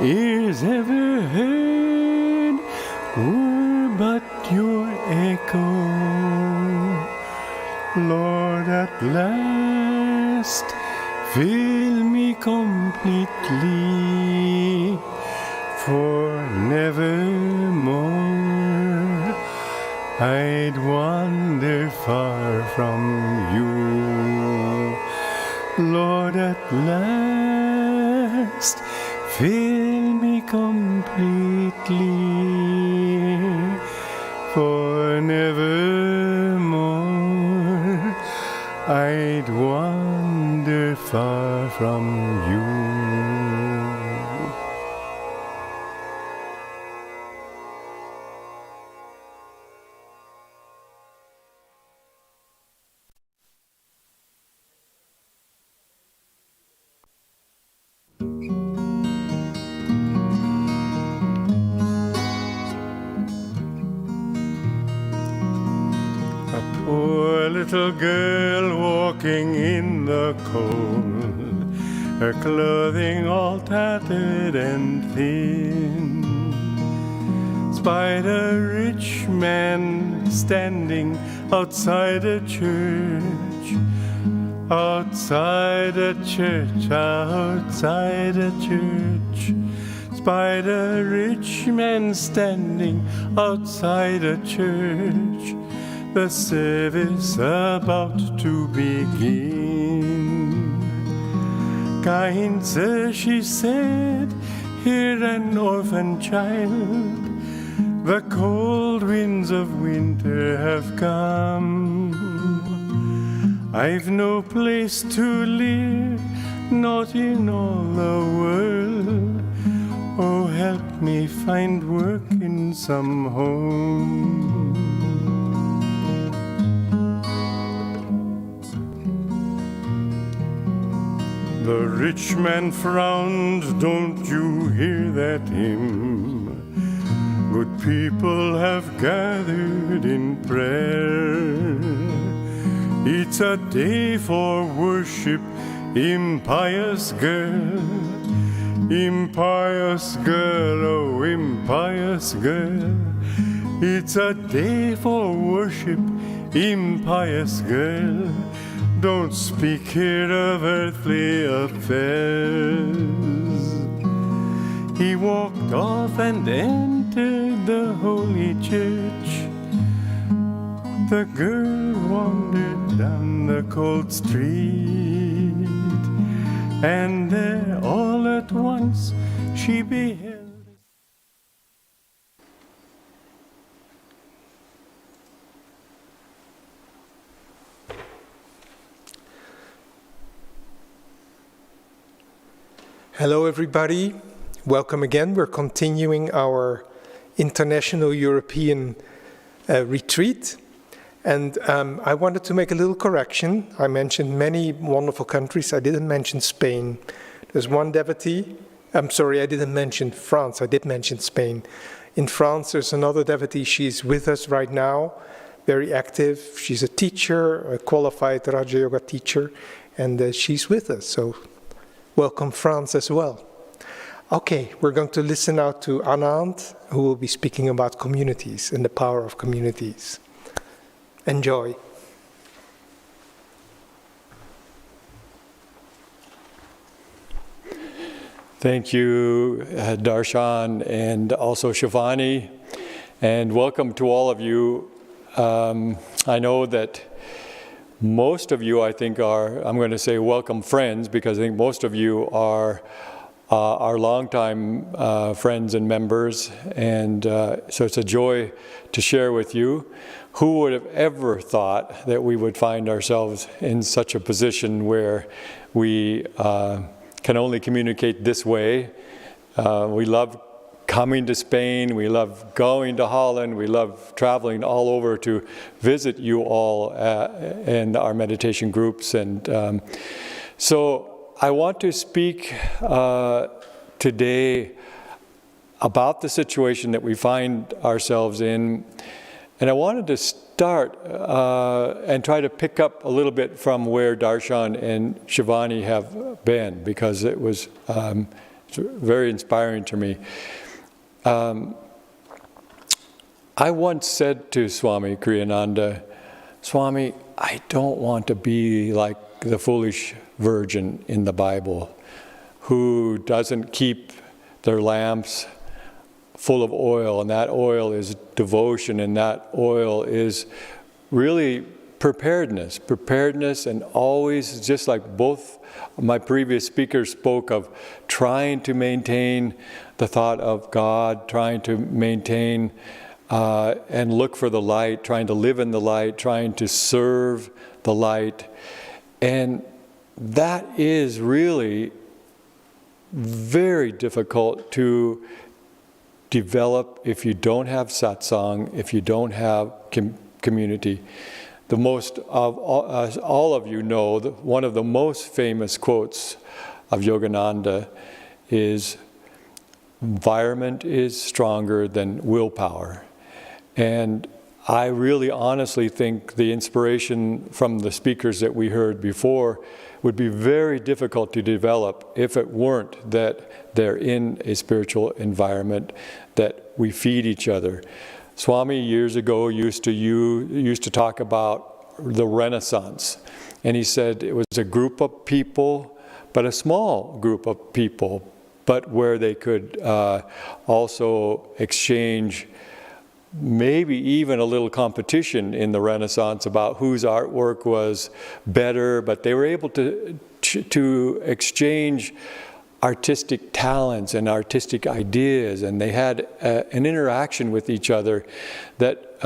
ears ever heard were but your echo. Lord, at last, fill me completely, for nevermore I'd wander far from you. Lord, at last, fill me completely, for nevermore I'd wander far from you. Poor little girl walking in the cold, her clothing all tattered and thin, spied a rich man standing outside a church, outside a church, outside a church. Spied a rich man standing outside a church, the service about to begin. Kind sir, she said, hear an orphan child. The cold winds of winter have come. I've no place to live, not in all the world. Oh, help me find work in some home. The rich man frowned, don't you hear that hymn? Good people have gathered in prayer. It's a day for worship, impious girl. Impious girl, oh impious girl. It's a day for worship, impious girl. Don't speak here of earthly affairs. He walked off and entered the holy church. The girl wandered down the cold street, and there all at once she beheld. Hello, everybody. Welcome again. We're continuing our International European retreat. And I wanted to make a little correction. I mentioned many wonderful countries. I didn't mention Spain. There's one devotee. I'm sorry, I didn't mention France. I did mention Spain. In France, there's another devotee. She's with us right now, very active. She's a teacher, a qualified Raja Yoga teacher, and she's with us. So welcome, France, as well. Okay, we're going to listen now to Anand, who will be speaking about communities and the power of communities. Enjoy. Thank you, Darshan, and also Shivani, and welcome to all of you. I know that most of you, I think, are, I'm going to say welcome friends, because I think most of you are longtime friends and members, and so it's a joy to share with you. Who would have ever thought that we would find ourselves in such a position where we can only communicate this way? We love coming to Spain, we love going to Holland, we love traveling all over to visit you all in our meditation groups. And so I want to speak today about the situation that we find ourselves in. And I wanted to start and try to pick up a little bit from where Darshan and Shivani have been, because it was very inspiring to me. I once said to Swami Kriyananda, Swami, I don't want to be like the foolish virgin in the Bible who doesn't keep their lamps full of oil, and that oil is devotion, and that oil is really preparedness, and always, just like both my previous speakers spoke of, trying to maintain the thought of God, trying to maintain and look for the light, trying to live in the light, trying to serve the light. And that is really very difficult to develop if you don't have satsang, if you don't have community. The most of all of you know, one of the most famous quotes of Yogananda is, environment is stronger than willpower. And I really honestly think the inspiration from the speakers that we heard before would be very difficult to develop if it weren't that they're in a spiritual environment, that we feed each other. Swami years ago used to talk about the Renaissance, and he said it was a group of people, but a small group of people, but where they could also exchange maybe even a little competition in the Renaissance about whose artwork was better, but they were able to exchange artistic talents and artistic ideas, and they had an interaction with each other that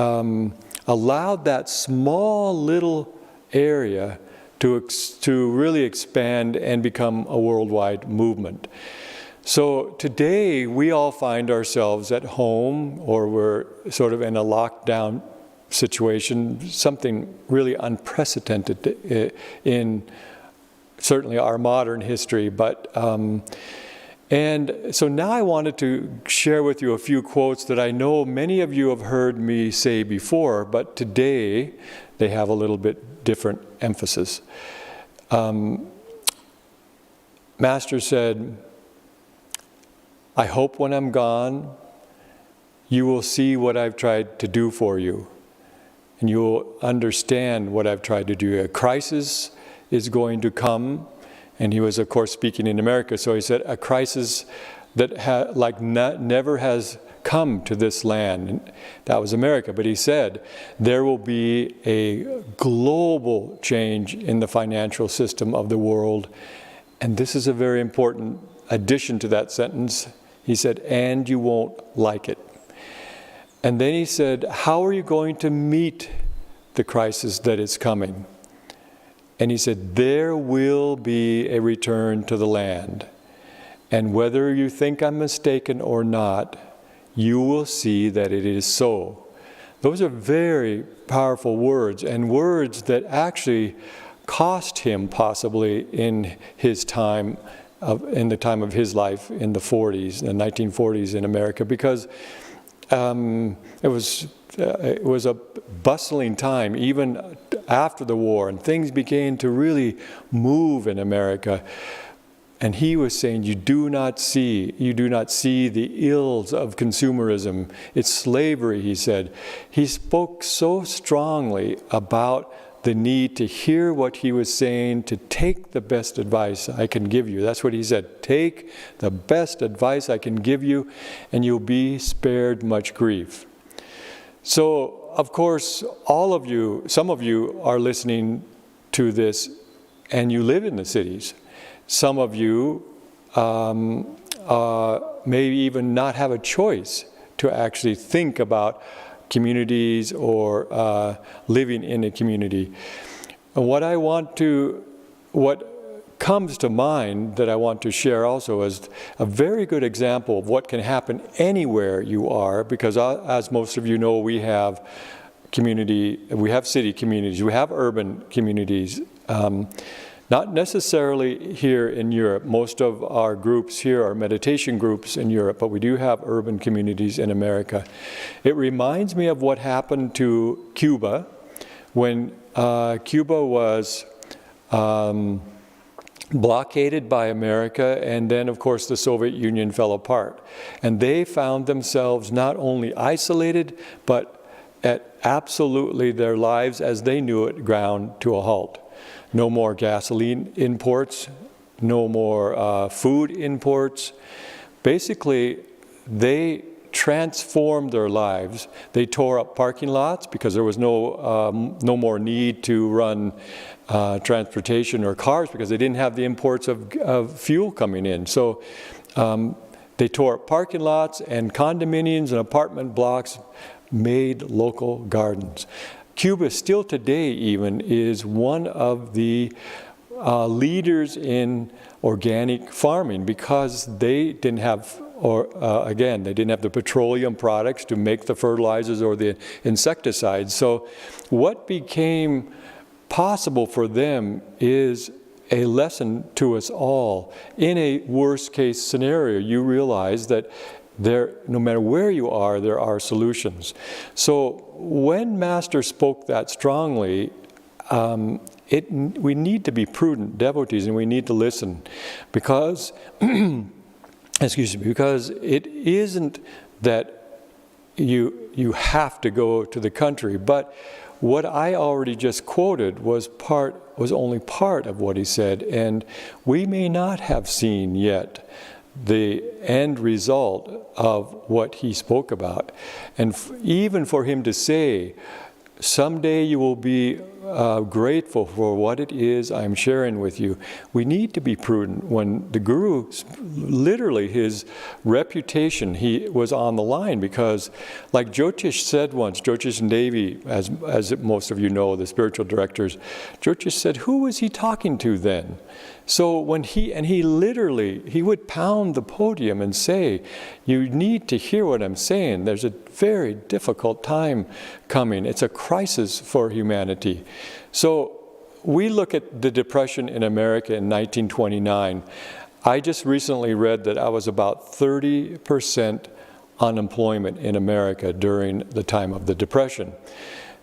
allowed that small little area to really expand and become a worldwide movement. So today we all find ourselves at home, or we're sort of in a lockdown situation, something really unprecedented in certainly our modern history. But and so now I wanted to share with you a few quotes that I know many of you have heard me say before, but today they have a little bit different emphasis. Master said, I hope when I'm gone, you will see what I've tried to do for you, and you will understand what I've tried to do. A crisis is going to come, and he was, of course, speaking in America, so he said, a crisis that never has come to this land. And that was America, but he said, there will be a global change in the financial system of the world, and this is a very important addition to that sentence. He said, and you won't like it. And then he said, how are you going to meet the crisis that is coming? And he said, there will be a return to the land. And whether you think I'm mistaken or not, you will see that it is so. Those are very powerful words, and words that actually cost him possibly in his time, in the time of his life in the 40s, the 1940s in America, because it was a bustling time even after the war, and things began to really move in America. And he was saying, you do not see the ills of consumerism. It's slavery, he said. He spoke so strongly about the need to hear what he was saying, to take the best advice I can give you. That's what he said. Take the best advice I can give you, and you'll be spared much grief. So, of course, all of you, some of you are listening to this, and you live in the cities. Some of you may even not have a choice to actually think about communities or living in a community. And what comes to mind that I want to share also is a very good example of what can happen anywhere you are, because as most of you know, we have city communities, we have urban communities. Not necessarily here in Europe. Most of our groups here are meditation groups in Europe, but we do have urban communities in America. It reminds me of what happened to Cuba when Cuba was blockaded by America, and then of course the Soviet Union fell apart. And they found themselves not only isolated, but at absolutely their lives as they knew it ground to a halt. No more gasoline imports, no more food imports. Basically, they transformed their lives. They tore up parking lots because there was no more need to run transportation or cars because they didn't have the imports of fuel coming in. So they tore up parking lots, and condominiums and apartment blocks made local gardens. Cuba still today even is one of the leaders in organic farming because they didn't have, again, they didn't have the petroleum products to make the fertilizers or the insecticides. So what became possible for them is a lesson to us all. In a worst case scenario, you realize that no matter where you are, there are solutions. So when Master spoke that strongly, we need to be prudent devotees, and we need to listen, because, excuse me, because it isn't that you have to go to the country, but what I already just quoted was only part of what he said, and we may not have seen yet the end result of what he spoke about. And even for him to say, someday you will be grateful for what it is I'm sharing with you. We need to be prudent. When the Guru, literally his reputation, he was on the line, because like Jyotish said once, Jyotish and Devi, as most of you know, the spiritual directors, Jyotish said, who was he talking to then? So when he would pound the podium and say, you need to hear what I'm saying. There's a very difficult time coming. It's a crisis for humanity. So we look at the Depression in America in 1929. I just recently read that I was about 30% unemployment in America during the time of the Depression.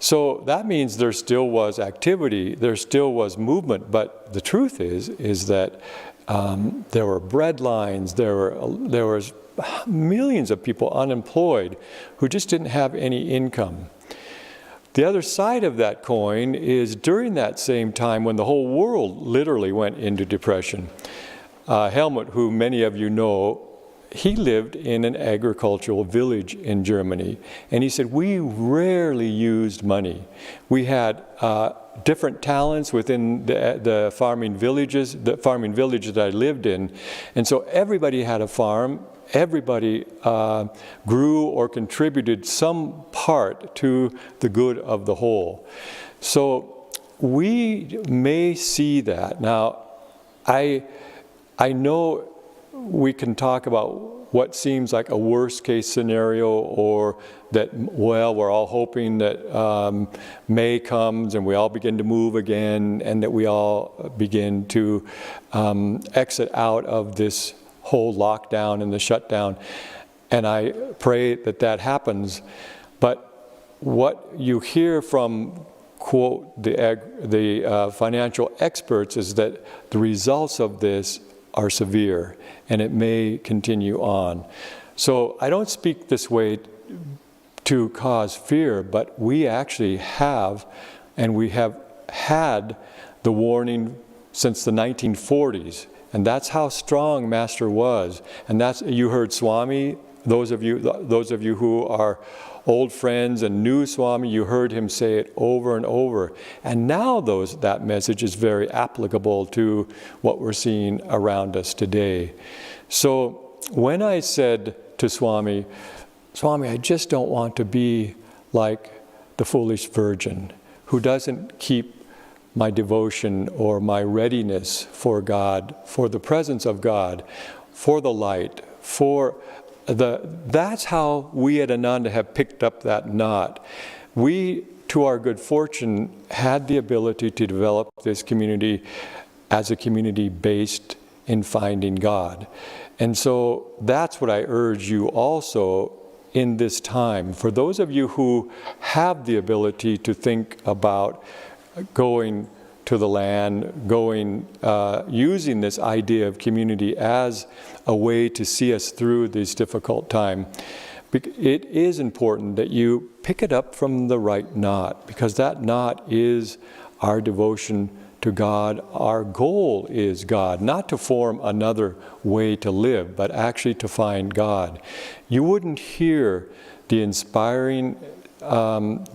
So that means there still was activity, there still was movement, but the truth is that there were bread lines, there was millions of people unemployed who just didn't have any income. The other side of that coin is during that same time when the whole world literally went into depression. Helmut, who many of you know, he lived in an agricultural village in Germany, and he said, we rarely used money. We had different talents within the farming villages, the farming village that I lived in, and so everybody had a farm. Everybody grew or contributed some part to the good of the whole. So we may see that. Now, I know we can talk about what seems like a worst case scenario, or that, well, we're all hoping that May comes and we all begin to move again, and that we all begin to exit out of this whole lockdown and the shutdown. And I pray that that happens. But what you hear from, quote, the financial experts is that the results of this are severe, and it may continue on. So I don't speak this way to cause fear, but we actually have, and we have had the warning since the 1940s, and that's how strong Master was. And that's, you heard Swami, those of you who are old friends and knew Swami, you heard him say it over and over. And now that message is very applicable to what we're seeing around us today. So when I said to Swami, Swami, I just don't want to be like the foolish virgin who doesn't keep my devotion or my readiness for God, for the presence of God, for the light, that's how we at Ananda have picked up that knot. We, to our good fortune, had the ability to develop this community as a community based in finding God. And so that's what I urge you also in this time. For those of you who have the ability to think about going to the land, going, using this idea of community as a way to see us through this difficult time. It is important that you pick it up from the right knot, because that knot is our devotion to God. Our goal is God, not to form another way to live, but actually to find God. You wouldn't hear the inspiring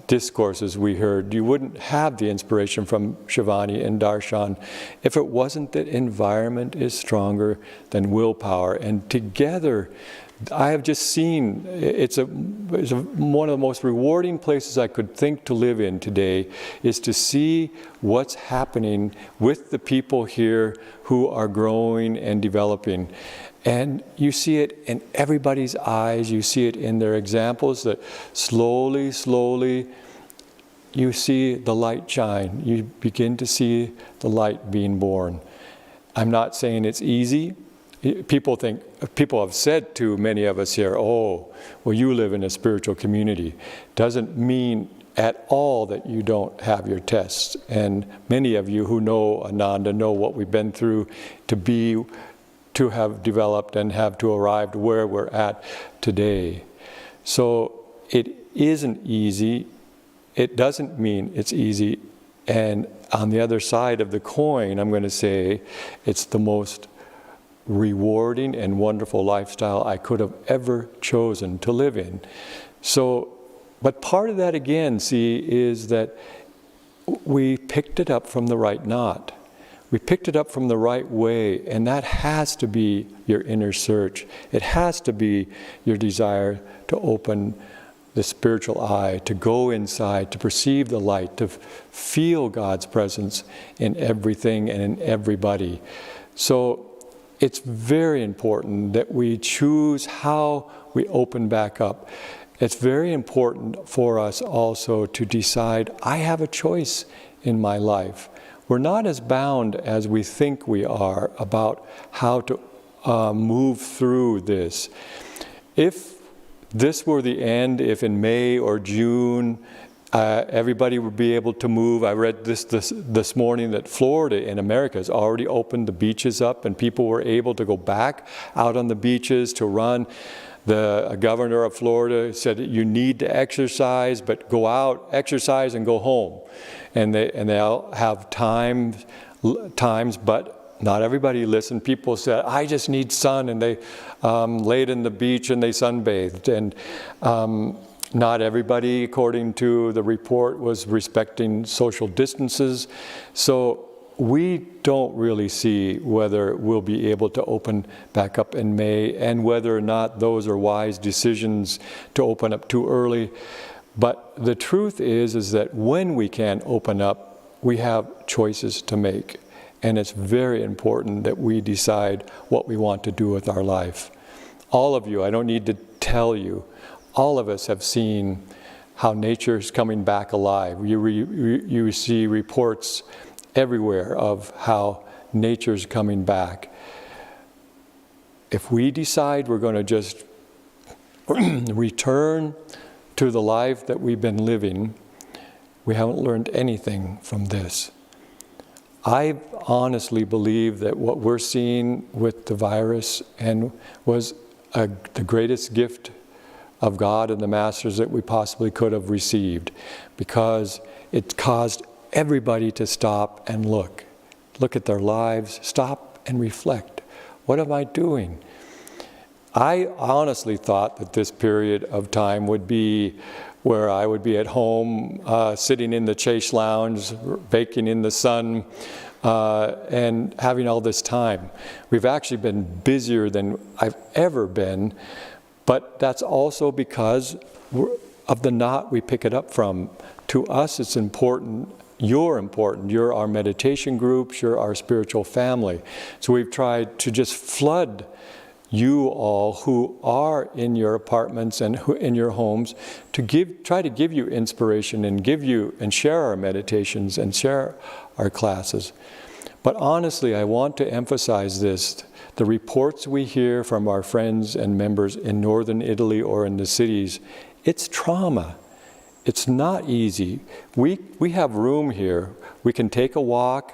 discourses we heard. You wouldn't have the inspiration from Shivani and Darshan if it wasn't that environment is stronger than willpower. And together, I have just seen, it's one of the most rewarding places I could think to live in today, is to see what's happening with the people here who are growing and developing. And you see it in everybody's eyes, you see it in their examples, that slowly, slowly, you see the light shine. You begin to see the light being born. I'm not saying it's easy. People have said to many of us here, oh, well, you live in a spiritual community. Doesn't mean at all that you don't have your tests. And many of you who know Ananda know what we've been through to have developed and have to arrive where we're at today. So it isn't easy. It doesn't mean it's easy. And on the other side of the coin, I'm going to say it's the most rewarding and wonderful lifestyle I could have ever chosen to live in. So, but part of that again, see, is that we picked it up from the right knot. We picked it up from the right way, and that has to be your inner search. It has to be your desire to open the spiritual eye, to go inside, to perceive the light, to feel God's presence in everything and in everybody. So it's very important that we choose how we open back up. It's very important for us also to decide, I have a choice in my life. We're not as bound as we think we are about how to move through this. If this were the end, if in May or June everybody would be able to move. I read this morning that Florida in America has already opened the beaches up and people were able to go back out on the beaches to run. The governor of Florida said you need to exercise, but go out, exercise, and go home. And they'll have times, but not everybody listened. People said, I just need sun, and they laid in the beach and they sunbathed. And not everybody, according to the report, was respecting social distances. So we don't really see whether we'll be able to open back up in May and whether or not those are wise decisions to open up too early. But the truth is that when we can open up, we have choices to make. And it's very important that we decide what we want to do with our life. All of you, I don't need to tell you, all of us have seen how nature is coming back alive. You see reports everywhere of how nature's coming back. If we decide we're going to just return to the life that we've been living, we haven't learned anything from this. I honestly believe that what we're seeing with the virus was the greatest gift of God and the Masters that we possibly could have received, because it caused everybody to stop and look at their lives, stop and reflect. What am I doing? I honestly thought that this period of time would be where I would be at home, sitting in the Chase Lounge, baking in the sun, and having all this time. We've actually been busier than I've ever been, but that's also because of the knot we pick it up from. To us, it's important. You're important. You're our meditation groups. You're our spiritual family. So we've tried to just flood you all who are in your apartments and who in your homes to try to give you inspiration and share our meditations and share our classes. But honestly, I want to emphasize this. The reports we hear from our friends and members in northern Italy or in the cities, it's trauma. it's not easy. We have room here. We can take a walk.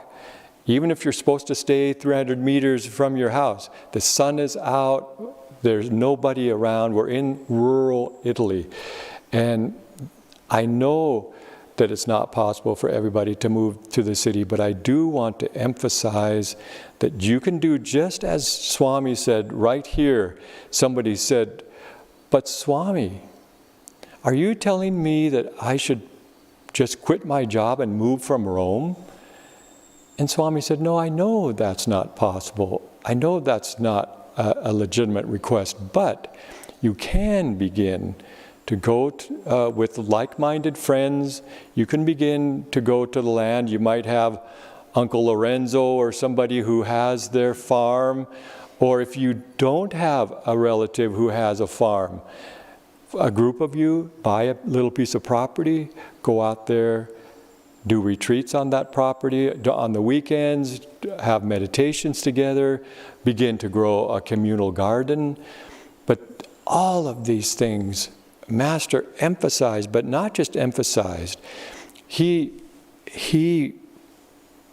Even if you're supposed to stay 300 meters from your house, the sun is out, there's nobody around. We're in rural Italy. And I know that it's not possible for everybody to move to the city, but I do want to emphasize that you can do just as Swami said right here. Somebody said, "But Swami, are you telling me that I should just quit my job and move from Rome?" And Swami said, "No, I know that's not possible. I know that's not a legitimate request, but you can begin to go with like-minded friends. You can begin to go to the land. You might have Uncle Lorenzo or somebody who has their farm, or if you don't have a relative who has a farm, a group of you buy a little piece of property, go out there, do retreats on that property on the weekends, have meditations together, begin to grow a communal garden." But all of these things Master emphasized, but not just emphasized. He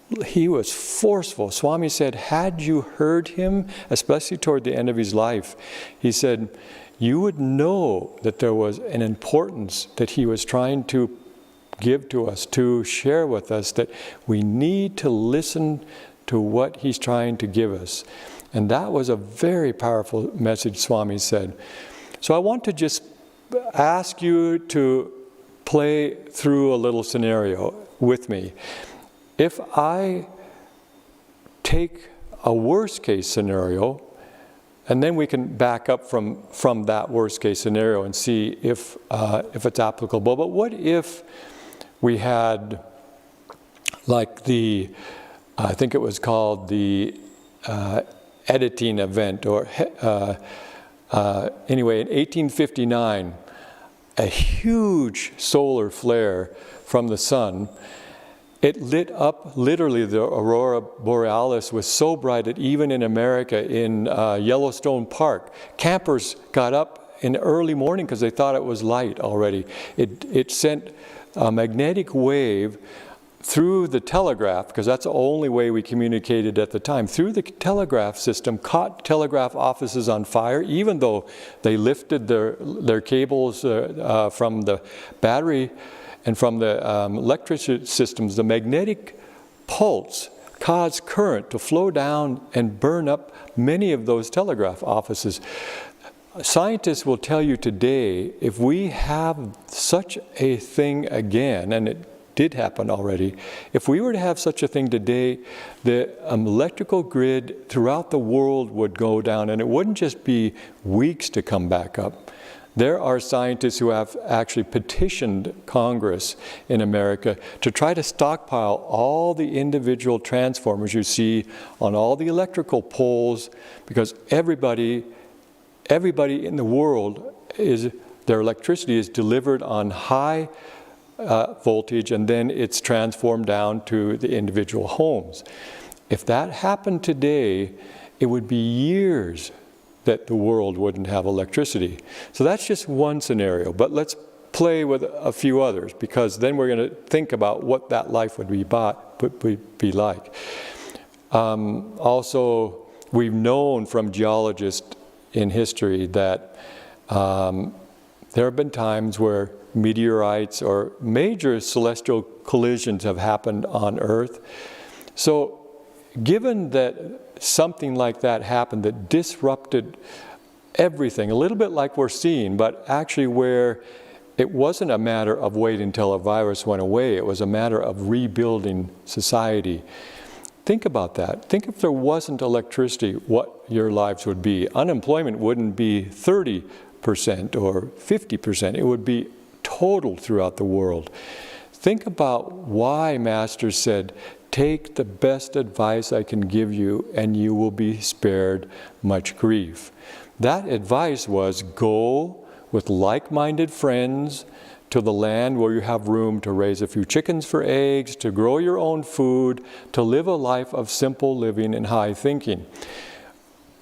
was forceful. Swami said, had you heard him, especially toward the end of his life, he said, you would know that there was an importance that he was trying to give to us, to share with us, that we need to listen to what he's trying to give us. And that was a very powerful message, Swami said. So I want to just ask you to play through a little scenario with me. If I take a worst case scenario, and then we can back up from that worst case scenario and see if it's applicable. But what if we had, like I think it was called the editing event, or anyway, in 1859, a huge solar flare from the sun. It lit up, literally, the aurora borealis was so bright that even in America, in Yellowstone Park, campers got up in the early morning because they thought it was light already. It sent a magnetic wave through the telegraph, because that's the only way we communicated at the time, through the telegraph system, caught telegraph offices on fire, even though they lifted their cables from the battery and from the electricity systems. The magnetic pulse caused current to flow down and burn up many of those telegraph offices. Scientists will tell you today, if we have such a thing again, and it did happen already, if we were to have such a thing today, the electrical grid throughout the world would go down, and it wouldn't just be weeks to come back up. There are scientists who have actually petitioned Congress in America to try to stockpile all the individual transformers you see on all the electrical poles, because everybody in the world, their electricity is delivered on high voltage, and then it's transformed down to the individual homes. If that happened today, it would be years that the world wouldn't have electricity. So that's just one scenario, but let's play with a few others, because then we're going to think about what that life would be like. Also, we've known from geologists in history that there have been times where meteorites or major celestial collisions have happened on Earth. So given that something like that happened that disrupted everything, a little bit like we're seeing, but actually where it wasn't a matter of waiting until a virus went away, it was a matter of rebuilding society. Think about that. Think if there wasn't electricity, what your lives would be. Unemployment wouldn't be 30% or 50%. It would be total throughout the world. Think about why Master said, take the best advice I can give you and you will be spared much grief. That advice was, go with like-minded friends to the land where you have room to raise a few chickens for eggs, to grow your own food, to live a life of simple living and high thinking.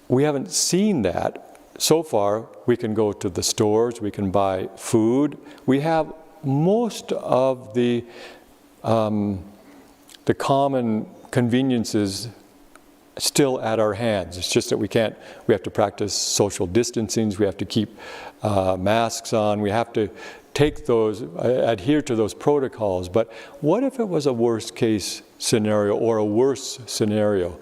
We haven't seen that. So far, we can go to the stores, we can buy food. We have most of the common conveniences still at our hands. It's just that we have to practice social distancing, we have to keep masks on, we have to adhere to those protocols. But what if it was a worst case scenario or a worse scenario?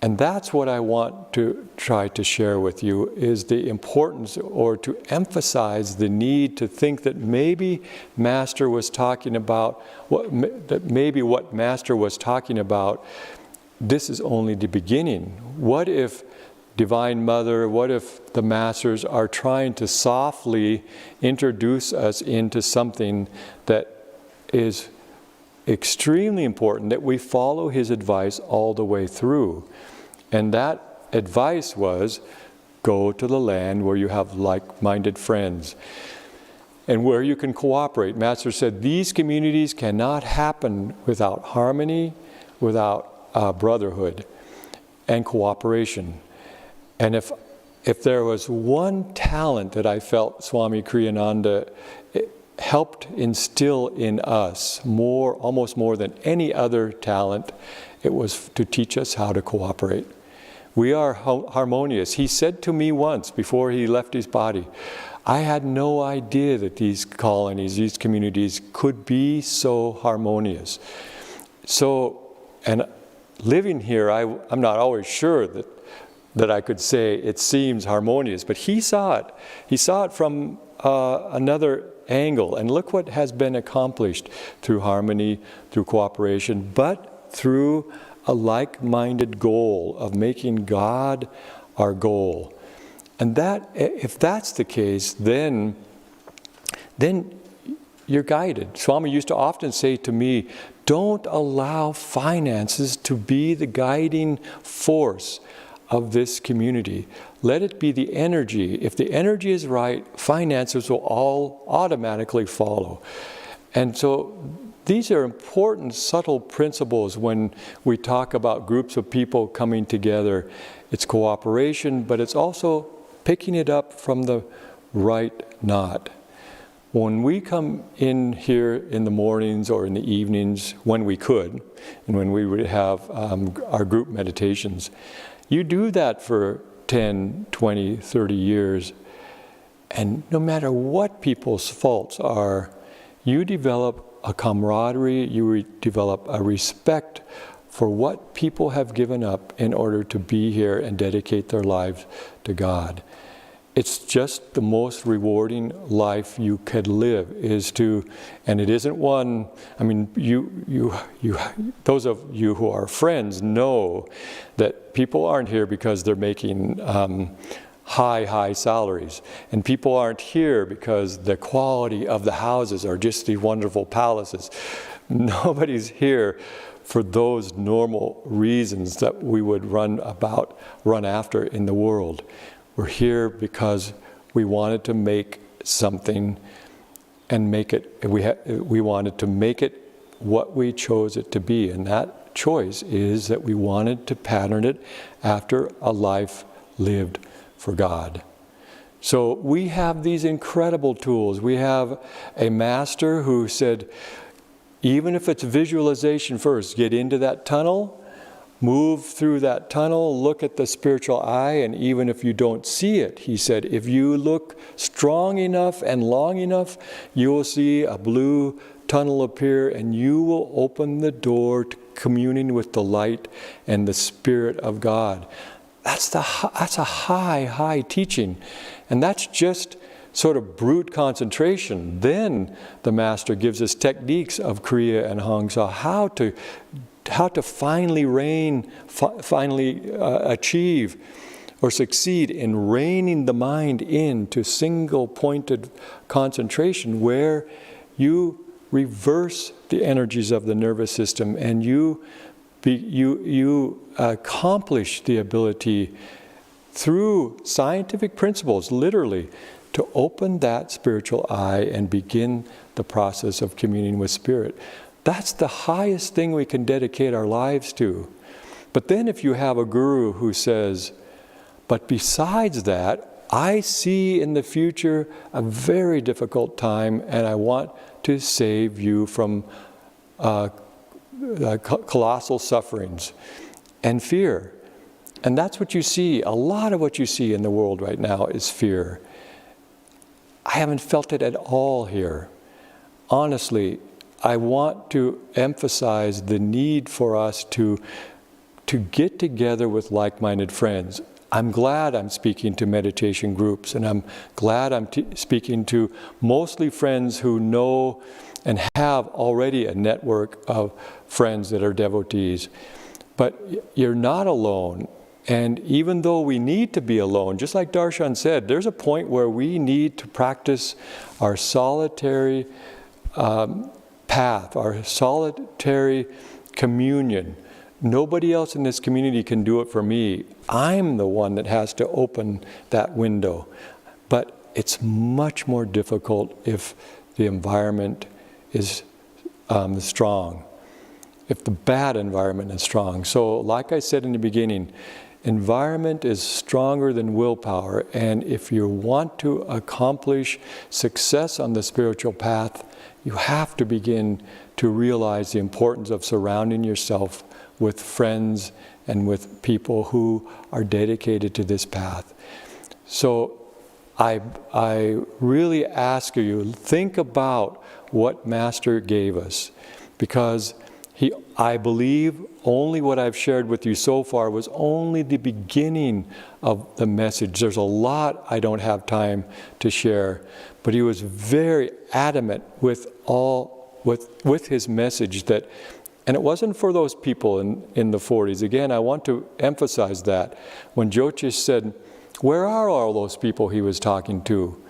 And that's what I want to try to share with you, is the importance, or to emphasize the need to think that maybe Master was talking about, what Master was talking about, this is only the beginning. What if Divine Mother, what if the Masters are trying to softly introduce us into something that is extremely important, that we follow His advice all the way through? And that advice was, go to the land where you have like-minded friends and where you can cooperate. Master said these communities cannot happen without harmony, without brotherhood and cooperation. And if there was one talent that I felt Swami Kriyananda helped instill in us almost more than any other talent, it was to teach us how to cooperate. We are harmonious. He said to me once, before he left his body, I had no idea that these colonies, these communities could be so harmonious. So, and living here, I'm not always sure that I could say it seems harmonious, but he saw it. He saw it from another angle, and look what has been accomplished through harmony, through cooperation, but through a like-minded goal of making God our goal. And that, if that's the case, then you're guided. Swami used to often say to me, don't allow finances to be the guiding force of this community. Let it be the energy. If the energy is right, finances will all automatically follow. And so these are important, subtle principles when we talk about groups of people coming together. It's cooperation, but it's also picking it up from the right knot. When we come in here in the mornings or in the evenings, when we could, and when we would have our group meditations, you do that for 10, 20, 30 years, and no matter what people's faults are, you develop a camaraderie, you develop a respect for what people have given up in order to be here and dedicate their lives to God. It's just the most rewarding life you could live, and it isn't one, I mean, those of you who are friends know that people aren't here because they're making high salaries. And people aren't here because the quality of the houses are just these wonderful palaces. Nobody's here for those normal reasons that we would run after in the world. We're here because we wanted to make something and make it, we wanted to make it what we chose it to be. And that choice is that we wanted to pattern it after a life lived for God. So we have these incredible tools. We have a master who said, even if it's visualization first, get into that tunnel, move through that tunnel, look at the spiritual eye, and even if you don't see it, he said, if you look strong enough and long enough, you will see a blue tunnel appear, and you will open the door to communing with the light and the Spirit of God. That's a high teaching. And that's just sort of brute concentration. Then the Master gives us techniques of Kriya and Hangsa, how to finally achieve or succeed in reining the mind into single-pointed concentration, where you reverse the energies of the nervous system and you accomplish the ability through scientific principles, literally, to open that spiritual eye and begin the process of communing with Spirit. That's the highest thing we can dedicate our lives to. But then if you have a guru who says, but besides that, I see in the future a very difficult time, and I want to save you from colossal sufferings and fear. And that's what you see. A lot of what you see in the world right now is fear. I haven't felt it at all here. Honestly, I want to emphasize the need for us to get together with like-minded friends. I'm glad I'm speaking to meditation groups, and I'm glad I'm speaking to mostly friends who know and have already a network of friends that are devotees. But you're not alone. And even though we need to be alone, just like Darshan said, there's a point where we need to practice our solitary path, our solitary communion. Nobody else in this community can do it for me. I'm the one that has to open that window. But it's much more difficult if the environment is strong, if the bad environment is strong. So like I said in the beginning, environment is stronger than willpower, and if you want to accomplish success on the spiritual path, you have to begin to realize the importance of surrounding yourself with friends and with people who are dedicated to this path. So I really ask you, think about what Master gave us, because I believe only what I've shared with you so far was only the beginning of the message. There's a lot I don't have time to share, but he was very adamant with his message that, and it wasn't for those people in the 40s. Again, I want to emphasize that. When Jyotish said, where are all those people he was talking to?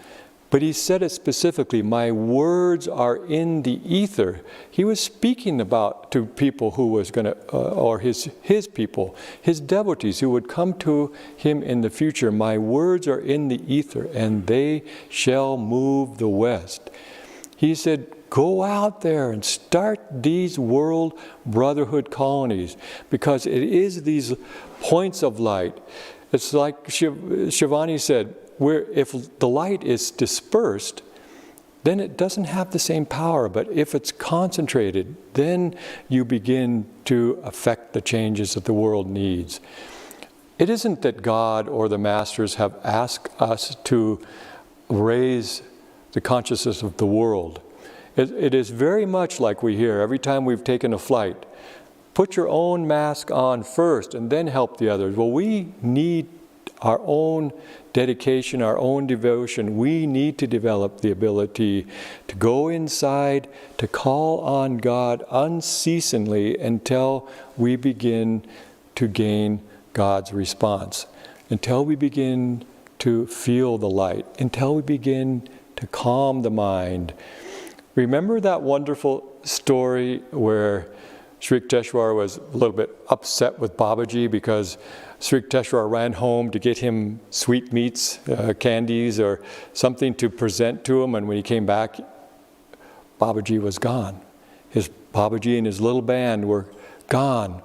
But he said it specifically, my words are in the ether. He was speaking about to people who was going to, or his people, his devotees who would come to him in the future. My words are in the ether, and they shall move the West. He said, go out there and start these world brotherhood colonies, because it is these points of light. It's like Shivani said, where if the light is dispersed, then it doesn't have the same power. But if it's concentrated, then you begin to affect the changes that the world needs. It isn't that God or the masters have asked us to raise the consciousness of the world. It is very much like we hear every time we've taken a flight. Put your own mask on first and then help the others. Well, we need our own dedication, our own devotion. We need to develop the ability to go inside, to call on God unceasingly until we begin to gain God's response, until we begin to feel the light, until we begin to calm the mind. Remember that wonderful story where Sri Yukteswar was a little bit upset with Babaji because Sri Yukteswar ran home to get him sweetmeats, candies, or something to present to him, and when he came back, Babaji was gone. Babaji and his little band were gone.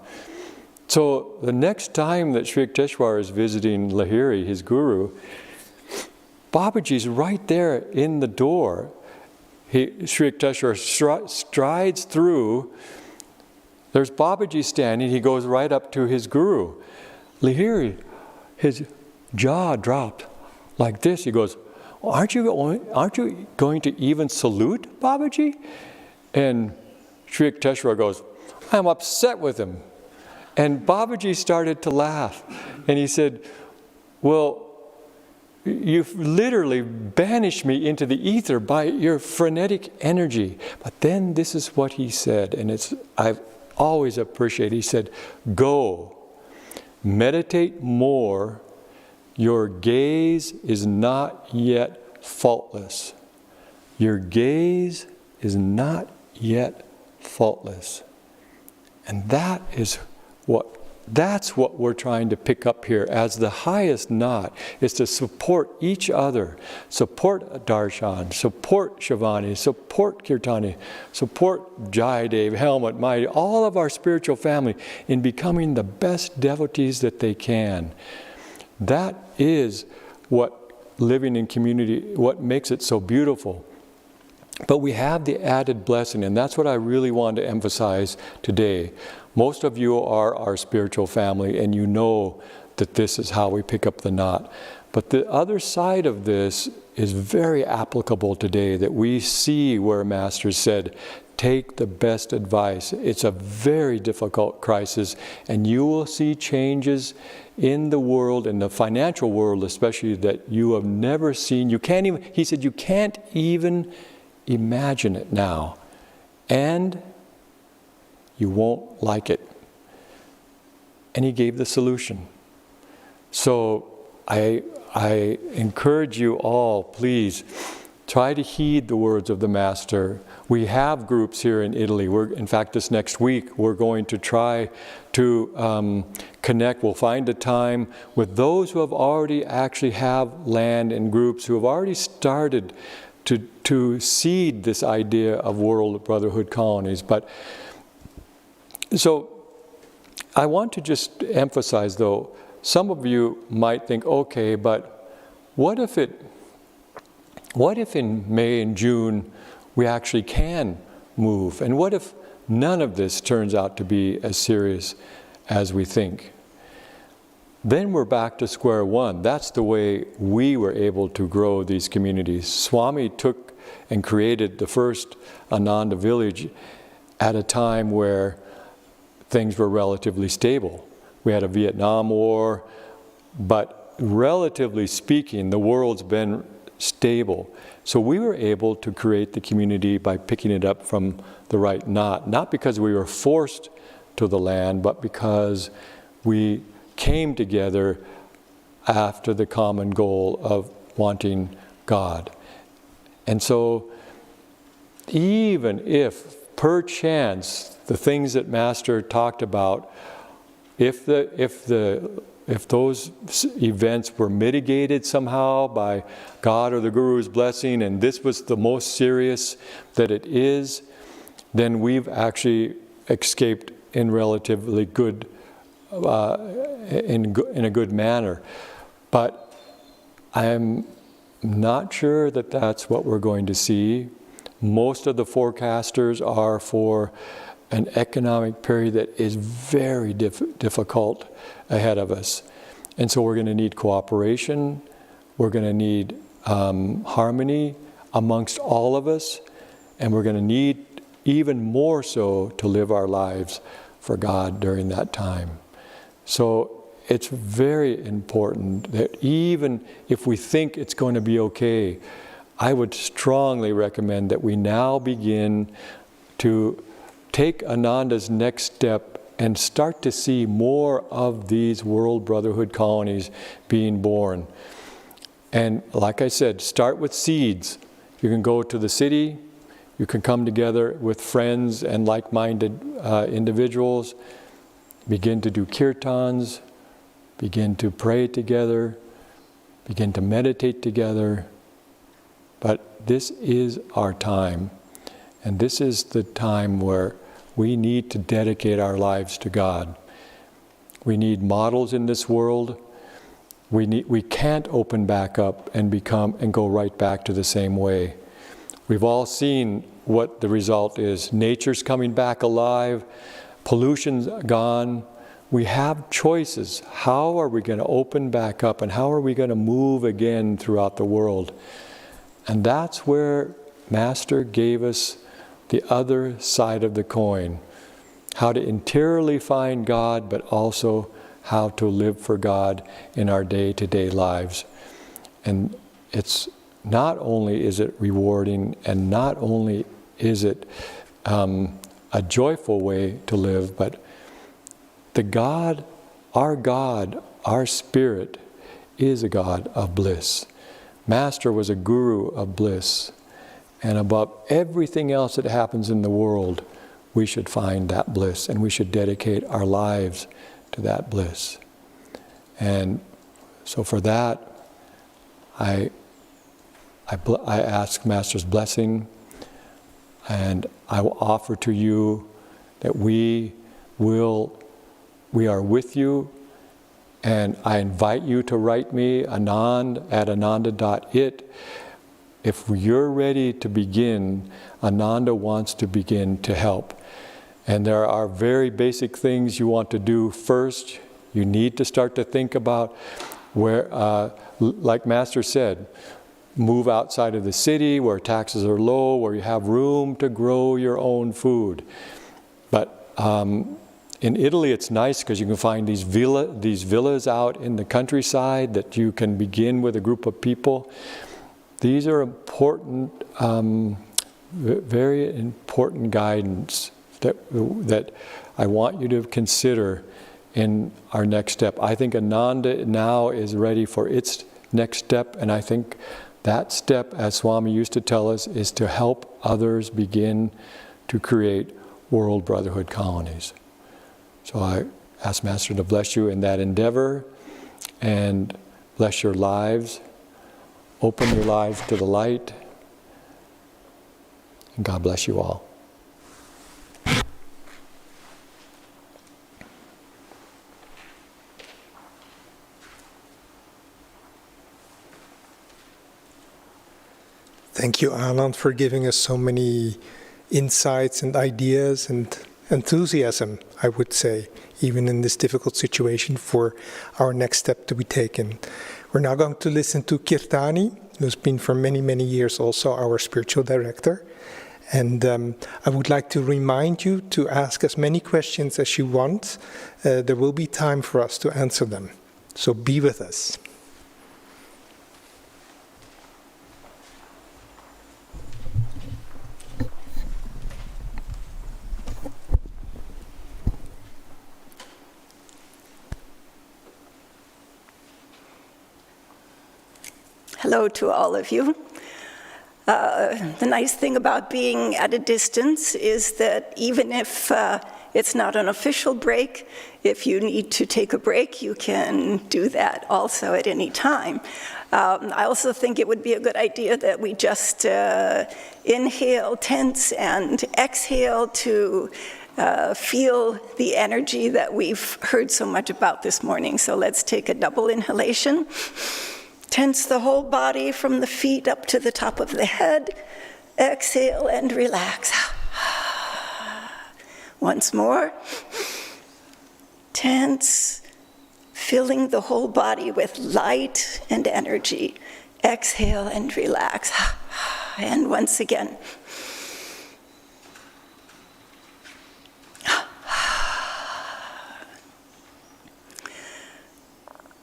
So the next time that Sri Yukteswar is visiting Lahiri, his guru, Babaji's right there in the door. Sri Yukteswar strides through. There's Babaji standing. He goes right up to his guru. Lahiri, his jaw dropped like this. He goes, aren't you going to even salute Babaji? And Sri Yukteswar goes, I'm upset with him. And Babaji started to laugh. And he said, well, you've literally banished me into the ether by your frenetic energy. But then this is what he said, and I've always appreciated. He said, go, meditate more. Your gaze is not yet faultless. Your gaze is not yet faultless. And that's what we're trying to pick up here as the highest knot, is to support each other, support Darshan, support Shivani, support Kirtani, support Jayadev, Helmut, Mighty, all of our spiritual family in becoming the best devotees that they can. That is what living in community, what makes it so beautiful. But we have the added blessing, and that's what I really want to emphasize today. Most of you are our spiritual family, and you know that this is how we pick up the knot. But the other side of this is very applicable today, that we see where Master said, take the best advice. It's a very difficult crisis, and you will see changes in the world, in the financial world especially, that you have never seen. You can't even, he said, you can't even imagine it now, and you won't like it. And he gave the solution. So I encourage you all, please, try to heed the words of the Master. We have groups here in Italy. In fact, this next week, we're going to try to connect. We'll find a time with those who have already actually have land in groups, who have already started to seed this idea of world brotherhood colonies. But so I want to just emphasize, though, some of you might think, okay, but what if in May and June we actually can move? And what if none of this turns out to be as serious as we think? Then we're back to square one. That's the way we were able to grow these communities. Swami took and created the first Ananda village at a time where things were relatively stable. We had a Vietnam War, but relatively speaking, the world's been stable. So we were able to create the community by picking it up from the right knot, not because we were forced to the land, but because we came together after the common goal of wanting God. And so even if, perchance, the things that Master talked about, if those events were mitigated somehow by God or the Guru's blessing, and this was the most serious that it is, then we've actually escaped in relatively good, in a good manner. But I'm not sure that that's what we're going to see. Most of the forecasters are for an economic period that is very difficult ahead of us. And so we're going to need cooperation, we're going to need harmony amongst all of us, and we're going to need even more so to live our lives for God during that time. So it's very important that even if we think it's going to be okay, I would strongly recommend that we now begin to take Ananda's next step and start to see more of these world brotherhood colonies being born. And like I said, start with seeds. You can go to the city, you can come together with friends and like-minded individuals, begin to do kirtans, begin to pray together, begin to meditate together. But this is our time, and this is the time where we need to dedicate our lives to God. We need models in this world. We can't open back up and go right back to the same way. We've all seen what the result is. Nature's coming back alive, pollution's gone. We have choices. How are we going to open back up, and how are we going to move again throughout the world? And that's where Master gave us the other side of the coin. How to interiorly find God, but also how to live for God in our day-to-day lives. And it's not only is it rewarding, and not only is it a joyful way to live, but God, our Spirit, is a God of bliss. Master was a guru of bliss. And above everything else that happens in the world, we should find that bliss, and we should dedicate our lives to that bliss. And so for that, I ask Master's blessing, and I will offer to you that we are with you, and I invite you to write me, Anand at ananda.it. if you're ready to begin, Ananda wants to begin to help. And there are very basic things you want to do first. You need to start to think about where, like Master said, move outside of the city where taxes are low, where you have room to grow your own food. But in Italy, it's nice because you can find these villas out in the countryside that you can begin with a group of people. These are important, very important guidance that I want you to consider in our next step. I think Ananda now is ready for its next step, and I think that step, as Swami used to tell us, is to help others begin to create world brotherhood colonies. So I ask Master to bless you in that endeavor and bless your lives. Open your lives to the light. And God bless you all. Thank you, Anand, for giving us so many insights and ideas and enthusiasm, I would say, even in this difficult situation for our next step to be taken. We're now going to listen to Kirtani, who's been for many, many years also our spiritual director. And I would like to remind you to ask as many questions as you want. There will be time for us to answer them. So be with us. Hello to all of you. The nice thing about being at a distance is that even if it's not an official break, if you need to take a break, you can do that also at any time. I also think it would be a good idea that we just inhale, tense, and exhale to feel the energy that we've heard so much about this morning. So let's take a double inhalation. Tense the whole body from the feet up to the top of the head. Exhale and relax. Once more. Tense, filling the whole body with light and energy. Exhale and relax. And once again.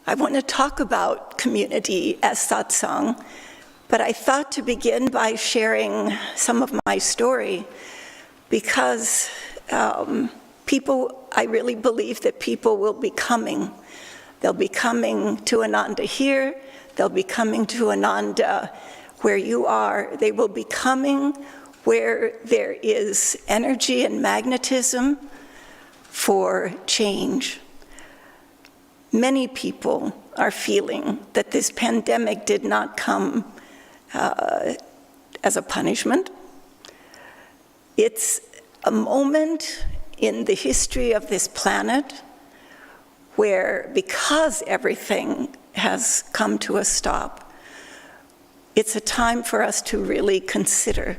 I want to talk about community as satsang, but I thought to begin by sharing some of my story because I really believe that people will be coming. They'll be coming to Ananda here, they'll be coming to Ananda where you are. They will be coming where there is energy and magnetism for change. Many people are feeling that this pandemic did not come as a punishment. It's a moment in the history of this planet where, because everything has come to a stop, it's a time for us to really consider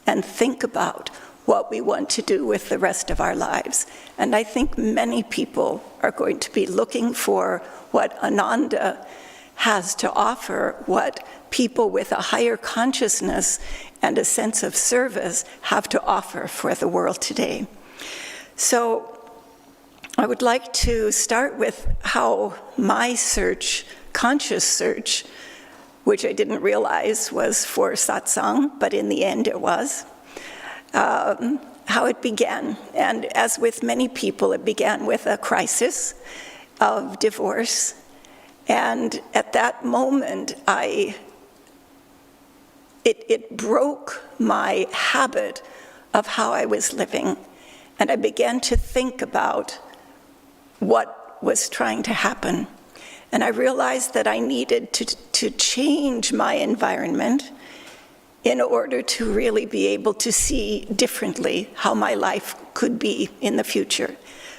and think about what we want to do with the rest of our lives. And I think many people are going to be looking for what Ananda has to offer, what people with a higher consciousness and a sense of service have to offer for the world today. So I would like to start with how my search, conscious search, which I didn't realize was for satsang, but in the end it was, how it began. And as with many people, it began with a crisis of divorce. And at that moment, it broke my habit of how I was living. And I began to think about what was trying to happen. And I realized that I needed to change my environment in order to really be able to see differently how my life could be in the future.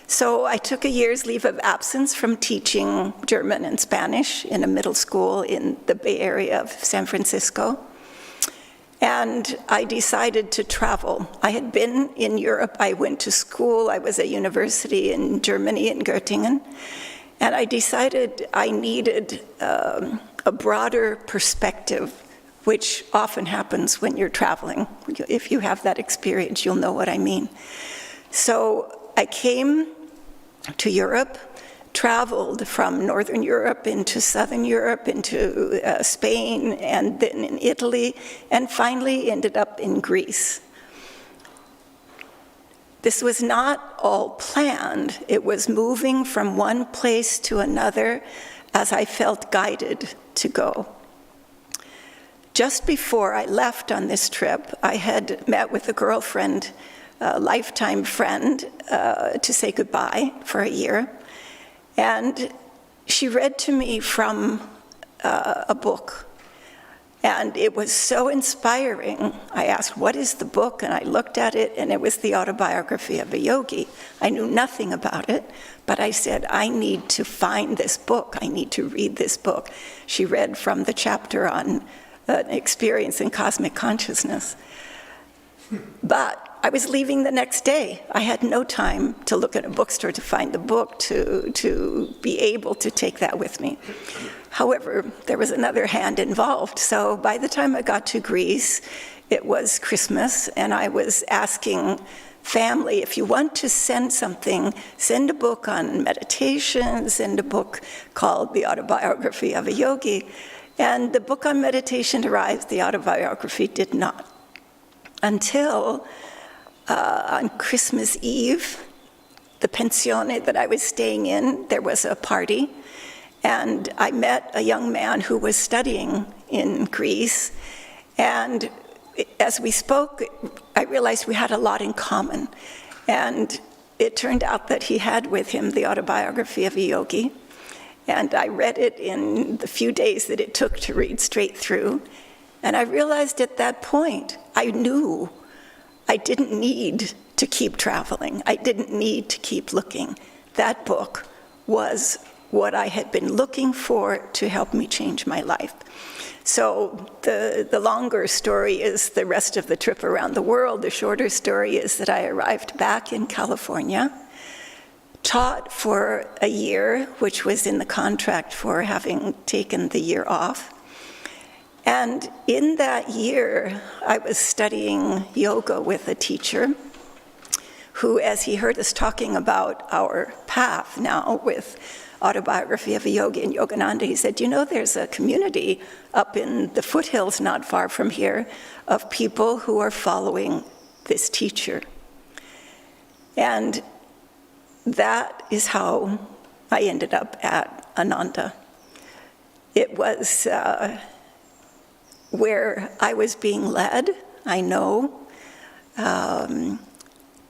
So I took a year's leave of absence from teaching German and Spanish in a middle school in the Bay Area of San Francisco. And I decided to travel. I had been in Europe. I went to school. I was at university in Germany, in Göttingen. And I decided I needed a broader perspective, which often happens when you're traveling. If you have that experience, you'll know what I mean. So I came to Europe, traveled from Northern Europe into Southern Europe, into Spain, and then in Italy, and finally ended up in Greece. This was not all planned. It was moving from one place to another as I felt guided to go. Just before I left on this trip, I had met with a girlfriend, a lifetime friend, to say goodbye for a year. And she read to me from a book. And it was so inspiring. I asked, what is the book? And I looked at it, and it was the autobiography of a yogi. I knew nothing about it, but I said, I need to find this book. I need to read this book. She read from the chapter on an experience in cosmic consciousness. But I was leaving the next day. I had no time to look at a bookstore to find the book, to be able to take that with me. However, there was another hand involved. So by the time I got to Greece, it was Christmas, and I was asking family, if you want to send something, send a book on meditation, send a book called The Autobiography of a Yogi. And the book on meditation arrived, the autobiography did not. Until on Christmas Eve, the pensione that I was staying in, there was a party, and I met a young man who was studying in Greece, and as we spoke, I realized we had a lot in common, and it turned out that he had with him the autobiography of a yogi, and I read it in the few days that it took to read straight through, and I realized at that point, I knew I didn't need to keep traveling. I didn't need to keep looking. That book was what I had been looking for to help me change my life. So the longer story is the rest of the trip around the world. The shorter story is that I arrived back in California, taught for a year, which was in the contract for having taken the year off. And in that year, I was studying yoga with a teacher who, as he heard us talking about our path now with Autobiography of a Yogi and Yogananda, he said, you know, there's a community up in the foothills not far from here of people who are following this teacher. And that is how I ended up at Ananda. It was where I was being led, I know,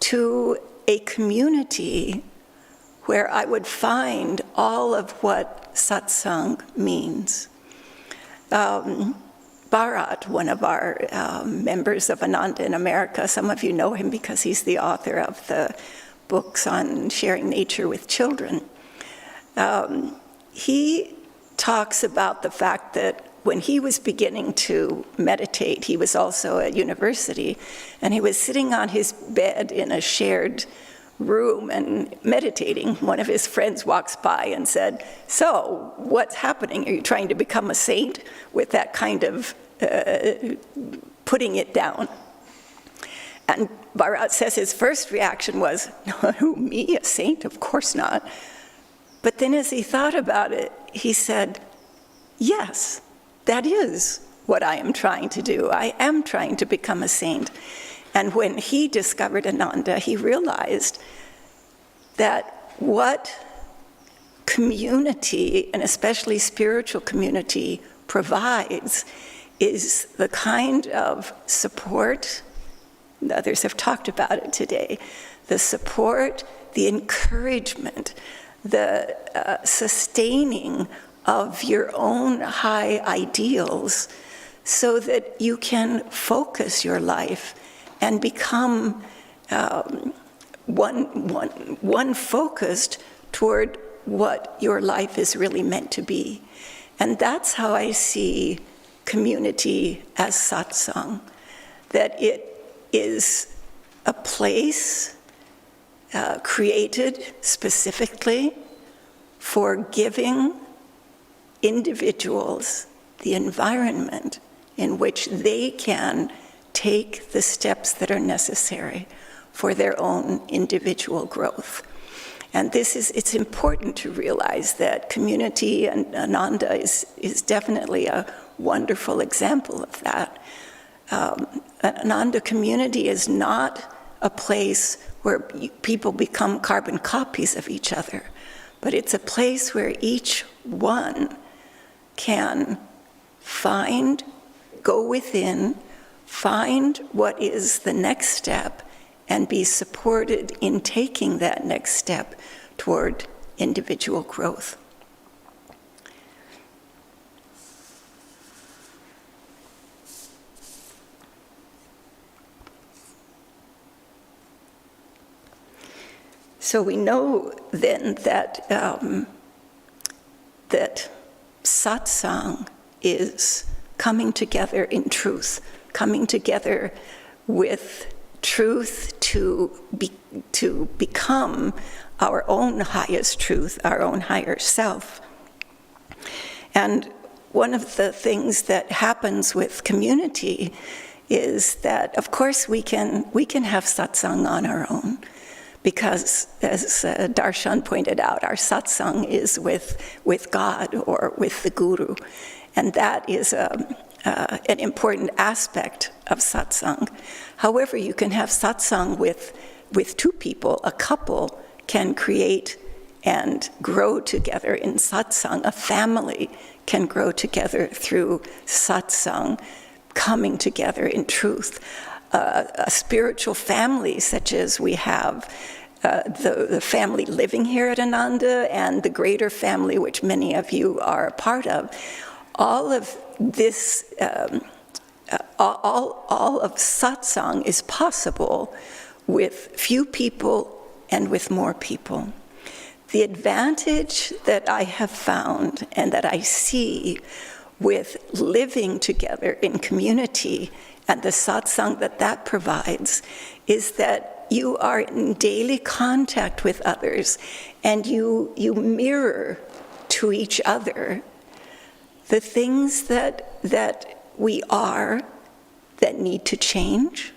to a community where I would find all of what satsang means. Bharat, one of our members of Ananda in America, some of you know him because he's the author of the books on sharing nature with children. He talks about the fact that when he was beginning to meditate, he was also at university, and he was sitting on his bed in a shared room and meditating. One of his friends walks by and said, so, what's happening? Are you trying to become a saint? With that kind of putting it down. And Bharat says his first reaction was, no, me, a saint? Of course not. But then as he thought about it, he said, yes, that is what I am trying to do. I am trying to become a saint. And when he discovered Ananda, he realized that what community, and especially spiritual community, provides is the kind of support, and others have talked about it today, the support, the encouragement, the sustaining of your own high ideals so that you can focus your life and become one focused toward what your life is really meant to be. And that's how I see community as satsang. that it is a place created specifically for giving individuals the environment in which they can take the steps that are necessary for their own individual growth. And it's important to realize that community and Ananda is definitely a wonderful example of that. Ananda community is not a place where people become carbon copies of each other, but it's a place where each one can go within, find what is the next step, and be supported in taking that next step toward individual growth. So we know then that that satsang is coming together in truth, coming together with truth to become our own highest truth, our own higher self. And one of the things that happens with community is that, of course, we can have satsang on our own, because, as Darshan pointed out, our satsang is with God or with the Guru, and that is an important aspect of satsang. However, you can have satsang with two people. A couple can create and grow together in satsang. A family can grow together through satsang, coming together in truth. A spiritual family, such as we have the family living here at Ananda and the greater family, which many of you are a part of, all of this, all of satsang is possible with few people and with more people. The advantage that I have found and that I see with living together in community and the satsang that provides is that you are in daily contact with others and you mirror to each other the things that we are that need to change,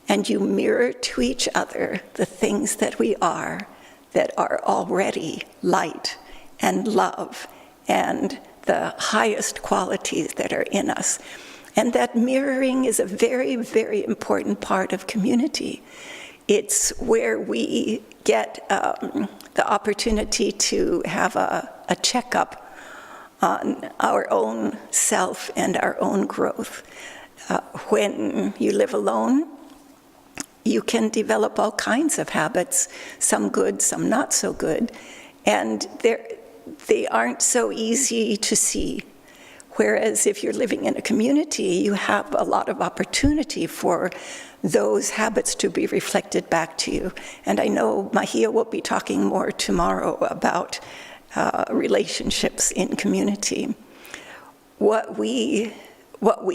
and you mirror to each other the things that we are that are already light and love and the highest qualities that are in us. And that mirroring is a very, very important part of community. It's where we get the opportunity to have a checkup on our own self and our own growth. When you live alone, you can develop all kinds of habits, some good, some not so good, and they aren't so easy to see. Whereas if you're living in a community, you have a lot of opportunity for those habits to be reflected back to you. And I know Mahia will be talking more tomorrow about relationships in community. What we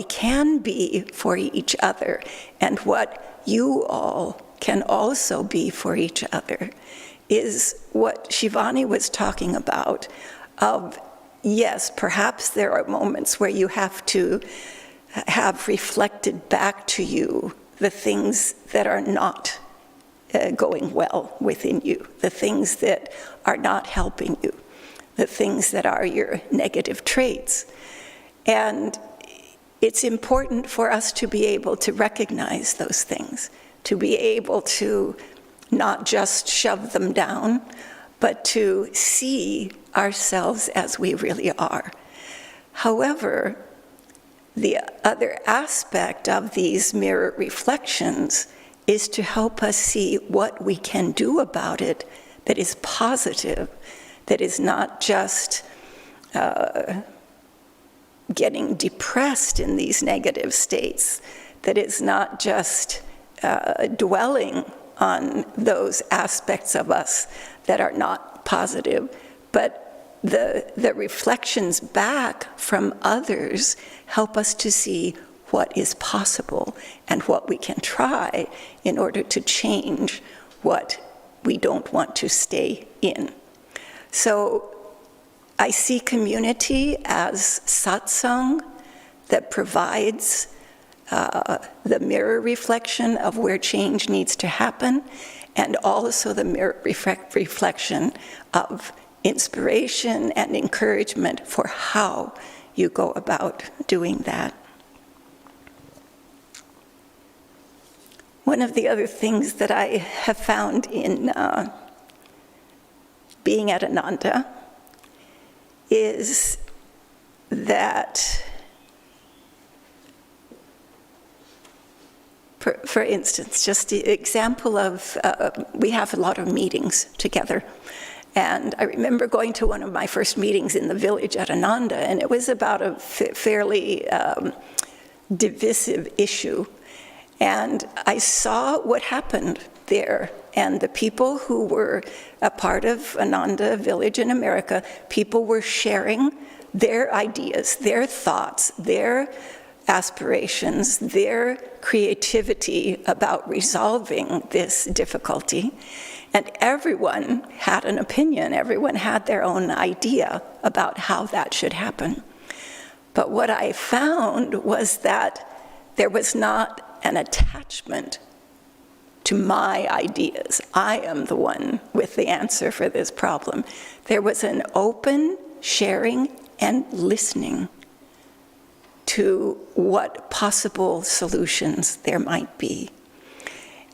can be for each other and what you all can also be for each other is what Shivani was talking about of, yes, perhaps there are moments where you have to have reflected back to you the things that are not going well within you, the things that are not helping you, the things that are your negative traits. And it's important for us to be able to recognize those things, to be able to not just shove them down, but to see ourselves as we really are. However, the other aspect of these mirror reflections is to help us see what we can do about it that is positive, that is not just getting depressed in these negative states, that is not just dwelling on those aspects of us that are not positive, but the reflections back from others help us to see what is possible and what we can try in order to change what we don't want to stay in. So I see community as satsang that provides the mirror reflection of where change needs to happen, and also the mirror reflection of inspiration and encouragement for how you go about doing that. One of the other things that I have found in being at Ananda is that, for instance, just the example of, we have a lot of meetings together. And I remember going to one of my first meetings in the village at Ananda, and it was about a fairly divisive issue. And I saw what happened there. And the people who were a part of Ananda village in America, people were sharing their ideas, their thoughts, their aspirations, their creativity about resolving this difficulty. And everyone had an opinion, everyone had their own idea about how that should happen. But what I found was that there was not an attachment to my ideas. I am the one with the answer for this problem. There was an open sharing and listening to what possible solutions there might be.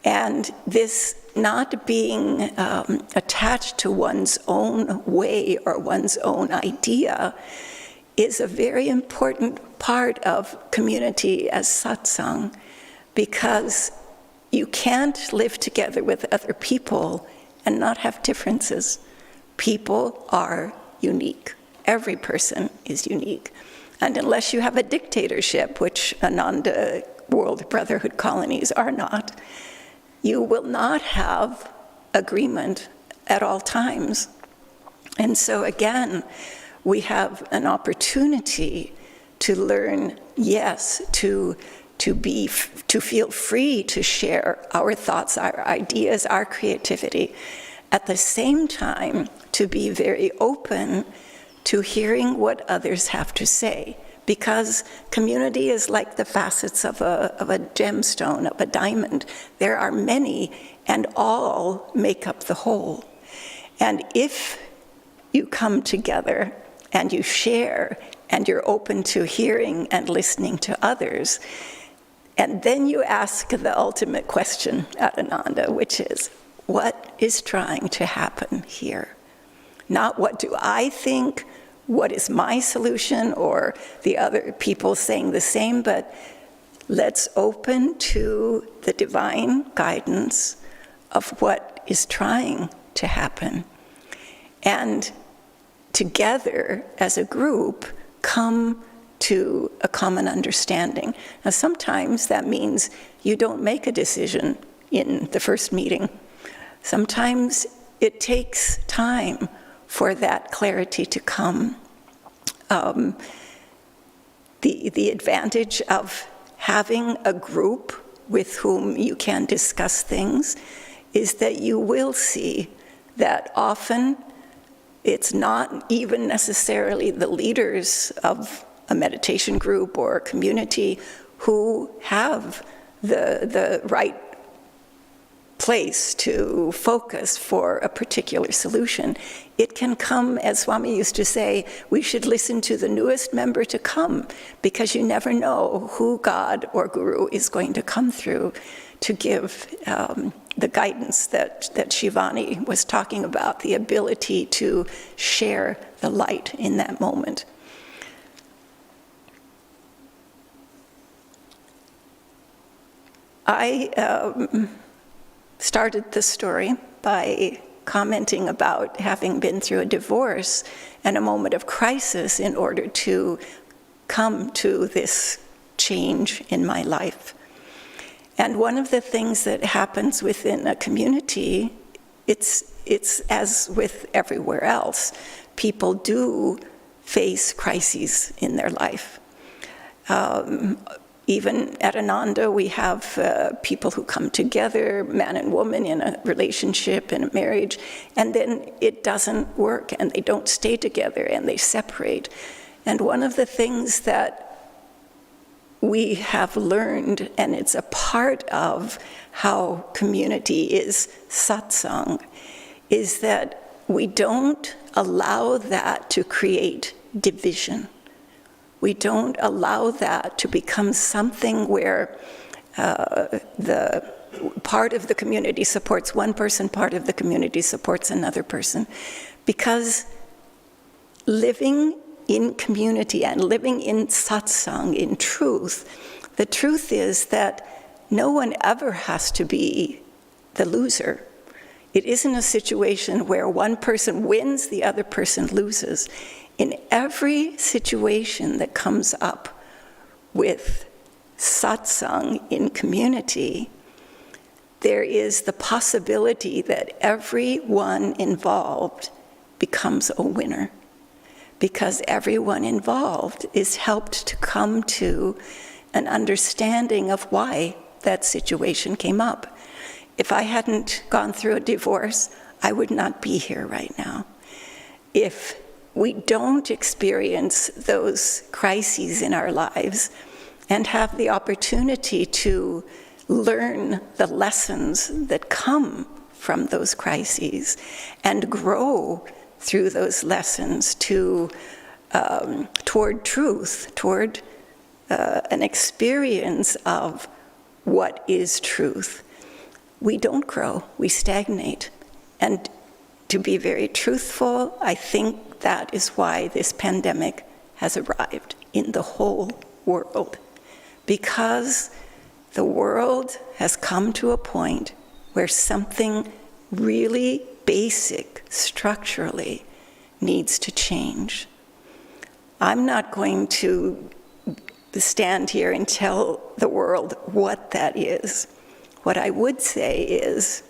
And this not being attached to one's own way or one's own idea is a very important part of community as satsang, because you can't live together with other people and not have differences. People are unique. Every person is unique. And unless you have a dictatorship, which Ananda World Brotherhood colonies are not, you will not have agreement at all times. And so again, we have an opportunity to learn, yes, to feel free to share our thoughts, our ideas, our creativity. At the same time, to be very open to hearing what others have to say, because community is like the facets of a gemstone, of a diamond. There are many, and all make up the whole. And if you come together and you share, and you're open to hearing and listening to others, and then you ask the ultimate question at Ananda, which is, what is trying to happen here? Not what do I think, what is my solution, or the other people saying the same, but let's open to the divine guidance of what is trying to happen. And together, as a group, come to a common understanding. Now, sometimes that means you don't make a decision in the first meeting. Sometimes it takes time for that clarity to come. The advantage of having a group with whom you can discuss things is that you will see that often it's not even necessarily the leaders of a meditation group or a community who have the right place to focus for a particular solution. It can come, as Swami used to say, we should listen to the newest member to come, because you never know who God or Guru is going to come through to give the guidance that Shivani was talking about, the ability to share the light in that moment. I started the story by commenting about having been through a divorce and a moment of crisis in order to come to this change in my life. And one of the things that happens within a community, it's as with everywhere else. People do face crises in their life. Even at Ananda, we have people who come together, man and woman in a relationship, in a marriage, and then it doesn't work, and they don't stay together, and they separate. And one of the things that we have learned, and it's a part of how community is satsang, is that we don't allow that to create division. We don't allow that to become something where the part of the community supports one person, part of the community supports another person. Because living in community and living in satsang, in truth, the truth is that no one ever has to be the loser. It isn't a situation where one person wins, the other person loses. In every situation that comes up with satsang in community, there is the possibility that everyone involved becomes a winner, because everyone involved is helped to come to an understanding of why that situation came up. If I hadn't gone through a divorce, I would not be here right now. If we don't experience those crises in our lives and have the opportunity to learn the lessons that come from those crises and grow through those lessons toward truth, toward an experience of what is truth, we don't grow, we stagnate. And to be very truthful, I think that is why this pandemic has arrived in the whole world. Because the world has come to a point where something really basic, structurally, needs to change. I'm not going to stand here and tell the world what that is. What I would say is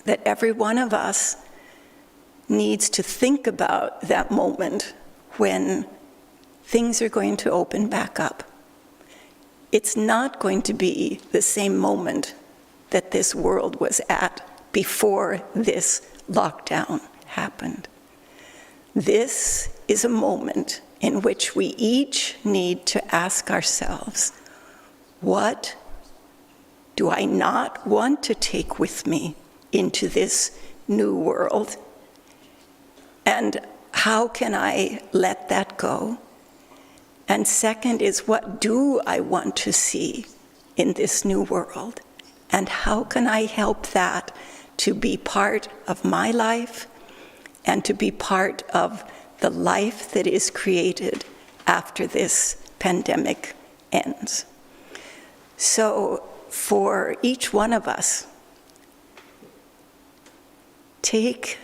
that every one of us needs to think about that moment when things are going to open back up. It's not going to be the same moment that this world was at before this lockdown happened. This is a moment in which we each need to ask ourselves, what do I not want to take with me into this new world? And how can I let that go? And second is, what do I want to see in this new world? And how can I help that to be part of my life and to be part of the life that is created after this pandemic ends? So for each one of us, take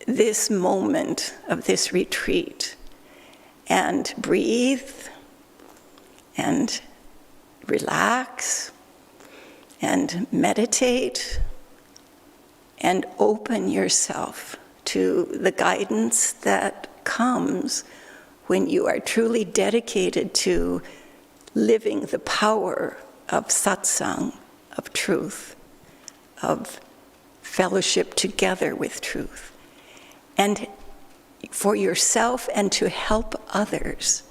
this moment of this retreat and breathe and relax and meditate and open yourself to the guidance that comes when you are truly dedicated to living the power of satsang, of truth, of fellowship together with truth. And for yourself and to help others,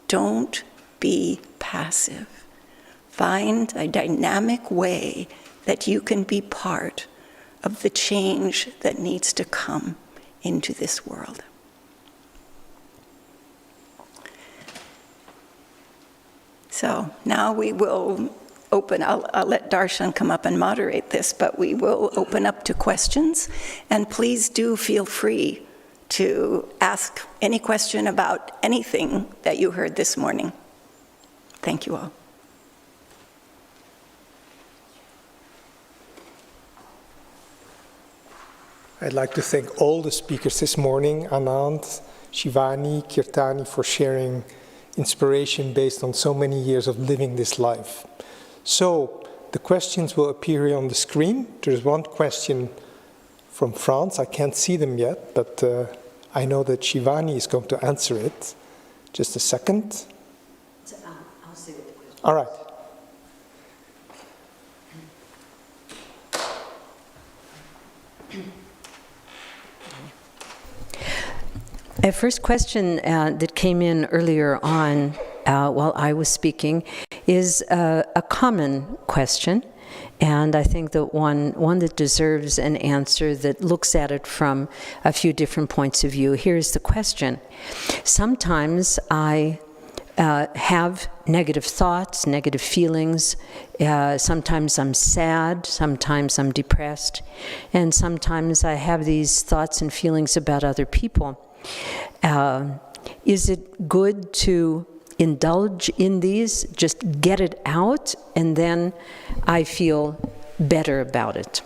don't be passive. Find a dynamic way that you can be part of the change that needs to come into this world. So now we will open, I'll let Darshan come up and moderate this, but we will open up to questions. And please do feel free to ask any question about anything that you heard this morning. Thank you all. I'd like to thank all the speakers this morning, Anand, Shivani, Kirtani, for sharing inspiration based on so many years of living this life. So the questions will appear here on the screen. There's one question from France. I can't see them yet, but I know that Shivani is going to answer it. Just a second. I'll say what the question All right. A first question that came in earlier on while I was speaking is a common question, and I think that one that deserves an answer that looks at it from a few different points of view. Here's the question. Sometimes I have negative thoughts, negative feelings. Sometimes I'm sad, sometimes I'm depressed, and sometimes I have these thoughts and feelings about other people. Is it good to indulge in these, just get it out, and then I feel better about it?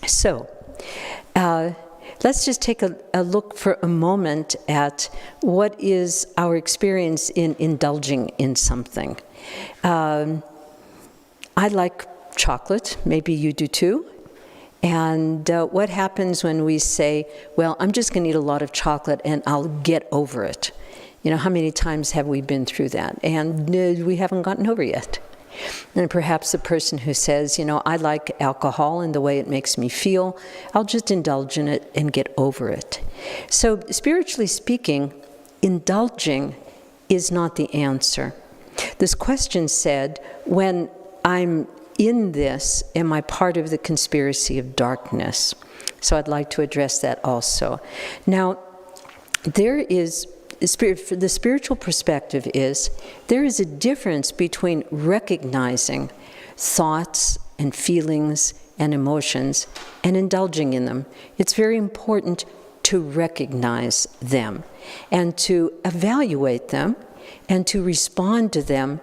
So, let's just take a look for a moment at what is our experience in indulging in something. I like chocolate, maybe you do too. And what happens when we say, well, I'm just going to eat a lot of chocolate and I'll get over it? You know, how many times have we been through that? And we haven't gotten over yet. And perhaps the person who says, you know, I like alcohol and the way it makes me feel, I'll just indulge in it and get over it. So spiritually speaking, indulging is not the answer. This question said, when I'm in this, am I part of the conspiracy of darkness? So I'd like to address that also. Now, there is, the spiritual perspective is, there is a difference between recognizing thoughts and feelings and emotions and indulging in them. It's very important to recognize them and to evaluate them and to respond to them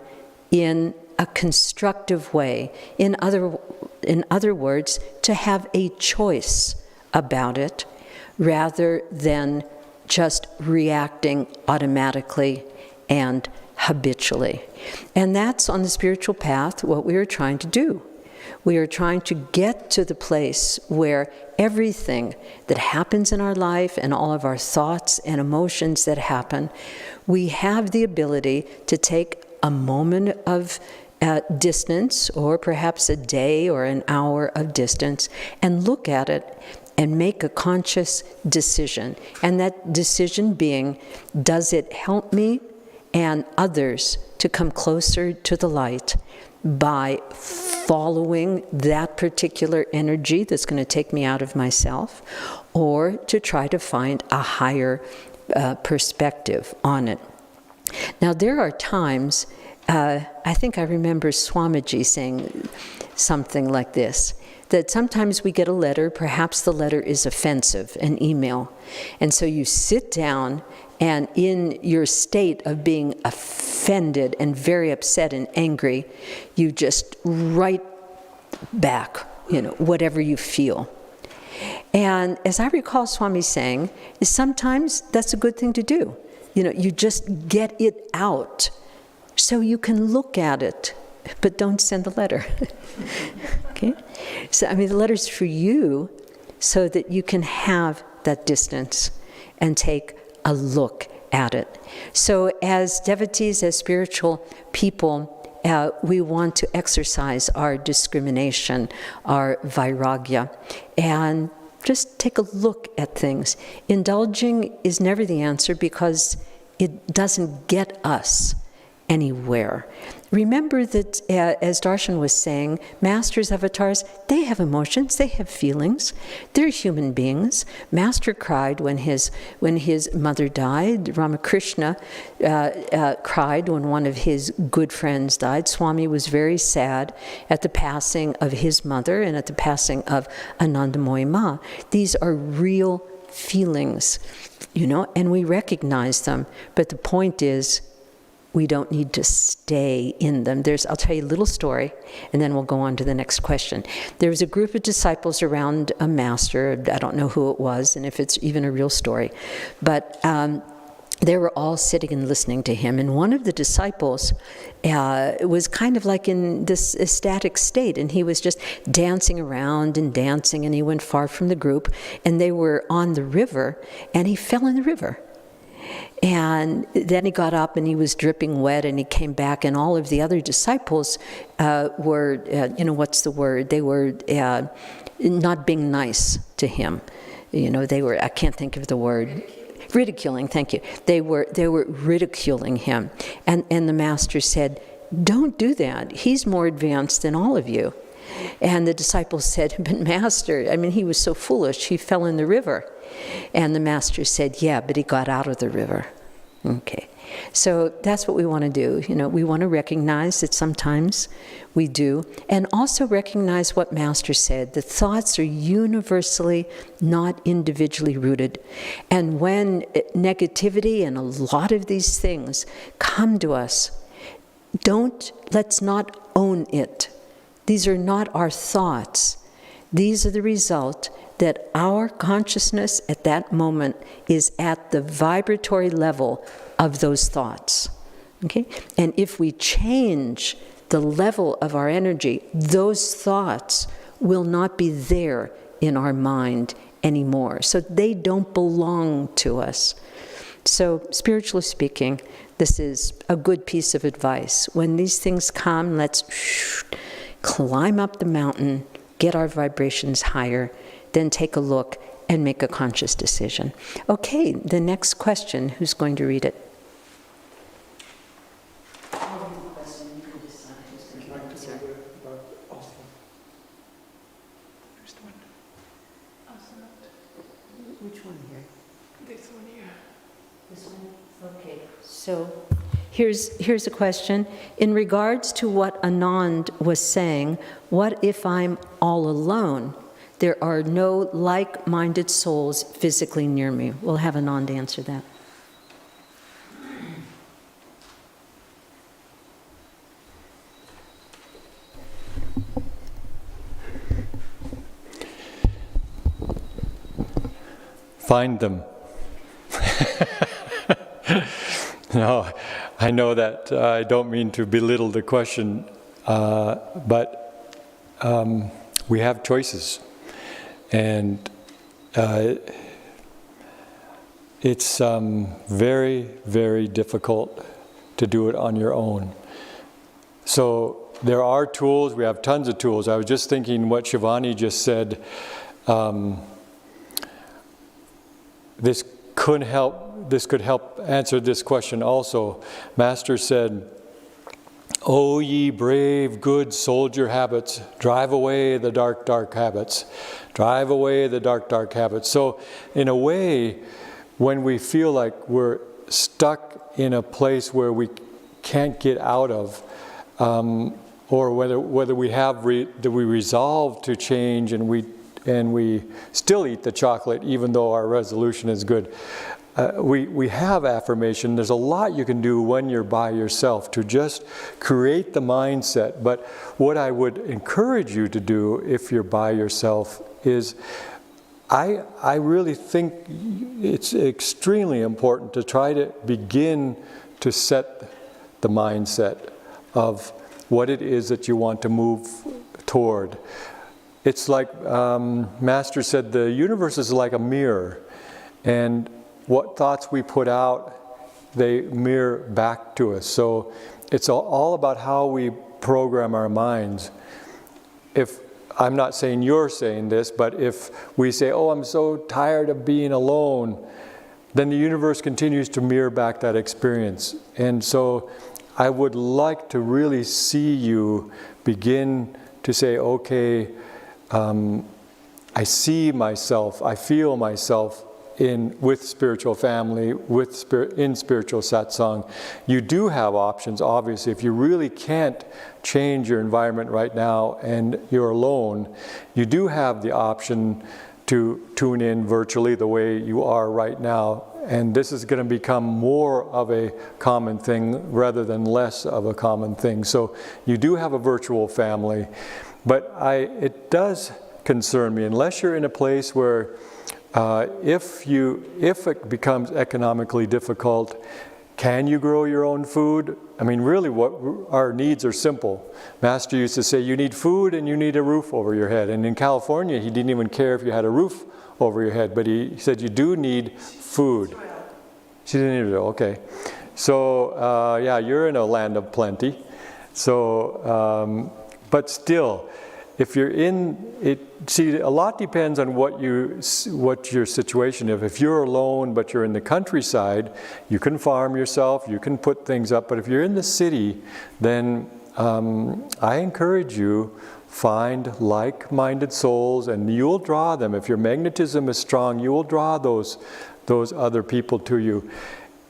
in a constructive way. In other words, to have a choice about it rather than just reacting automatically and habitually. And that's on the spiritual path what we are trying to do. We are trying to get to the place where everything that happens in our life and all of our thoughts and emotions that happen, we have the ability to take a moment of distance, or perhaps a day or an hour of distance, and look at it and make a conscious decision. And that decision being, does it help me and others to come closer to the light by following that particular energy that's going to take me out of myself, or to try to find a higher perspective on it? Now, there are times, I think I remember Swamiji saying something like this, that sometimes we get a letter, perhaps the letter is offensive, an email, and so you sit down and in your state of being offended and very upset and angry, you just write back, you know, whatever you feel. And as I recall Swami saying, sometimes that's a good thing to do. You know, you just get it out so you can look at it, but don't send the letter. Okay? So, I mean, the letter's for you so that you can have that distance and take a look at it. So as devotees, as spiritual people, we want to exercise our discrimination, our vairagya, and just take a look at things. Indulging is never the answer because it doesn't get us anywhere. Remember that, as Darshan was saying, masters, avatars, they have emotions, they have feelings. They're human beings. Master cried when his mother died. Ramakrishna cried when one of his good friends died. Swami was very sad at the passing of his mother and at the passing of Anandamoyi Ma. These are real feelings, you know, and we recognize them. But the point is, we don't need to stay in them. I'll tell you a little story, and then we'll go on to the next question. There was a group of disciples around a master. I don't know who it was, and if it's even a real story. But they were all sitting and listening to him, and one of the disciples was kind of like in this ecstatic state, and he was just dancing around and dancing, and he went far from the group, and they were on the river, and he fell in the river. And then he got up and he was dripping wet, and he came back, and all of the other disciples were, what's the word? They were not being nice to him. They were, I can't think of the word. Ridiculing, thank you. They were ridiculing him. And the master said, "Don't do that. He's more advanced than all of you." And the disciples said, "But master, he was so foolish, he fell in the river." And the master said, "Yeah, but he got out of the river." Okay. So that's what we want to do. We want to recognize that sometimes we do, and also recognize what Master said. The thoughts are universally, not individually rooted. And when negativity and a lot of these things come to us, let's not own it. These are not our thoughts. These are the result that our consciousness at that moment is at the vibratory level of those thoughts. Okay? And if we change the level of our energy, those thoughts will not be there in our mind anymore. So they don't belong to us. So spiritually speaking, this is a good piece of advice. When these things come, let's climb up the mountain, get our vibrations higher, then take a look and make a conscious decision. Okay, the next question, who's going to read it? Which one here? This one here. This one? Okay. So here's a question. In regards to what Anand was saying, what if I'm all alone? There are no like-minded souls physically near me. We'll have Anand answer that. Find them. No, I know that I don't mean to belittle the question, but we have choices. And it's very, very difficult to do it on your own. So there are tools, we have tons of tools. I was just thinking what Shivani just said. This could help answer this question also. Master said, "O ye brave, good soldier habits, drive away the dark, dark habits. Drive away the dark, dark habits." So in a way, when we feel like we're stuck in a place where we can't get out of, or whether we resolve to change and we still eat the chocolate even though our resolution is good. We have affirmation. There's a lot you can do when you're by yourself to just create the mindset. But what I would encourage you to do if you're by yourself is, I really think it's extremely important to try to begin to set the mindset of what it is that you want to move toward. It's like Master said, the universe is like a mirror, and what thoughts we put out, they mirror back to us. So it's all about how we program our minds. If I'm not saying you're saying this, but if we say, "Oh, I'm so tired of being alone," then the universe continues to mirror back that experience. And so I would like to really see you begin to say, "Okay, I see myself, I feel myself with spiritual family, in spiritual satsang." You do have options, obviously. If you really can't change your environment right now and you're alone, you do have the option to tune in virtually the way you are right now. And this is going to become more of a common thing rather than less of a common thing. So you do have a virtual family. But it does concern me, unless you're in a place where if it becomes economically difficult, can you grow your own food? I mean, really, what our needs are simple. Master used to say, you need food and you need a roof over your head. And in California, he didn't even care if you had a roof over your head, but he said you do need food. She's in Israel, okay. So, yeah, you're in a land of plenty. So, but still, if you're in it, see, a lot depends on what your situation is. If you're alone, but you're in the countryside, you can farm yourself, you can put things up. But if you're in the city, then I encourage you, find like-minded souls, and you'll draw them. If your magnetism is strong, you will draw those other people to you.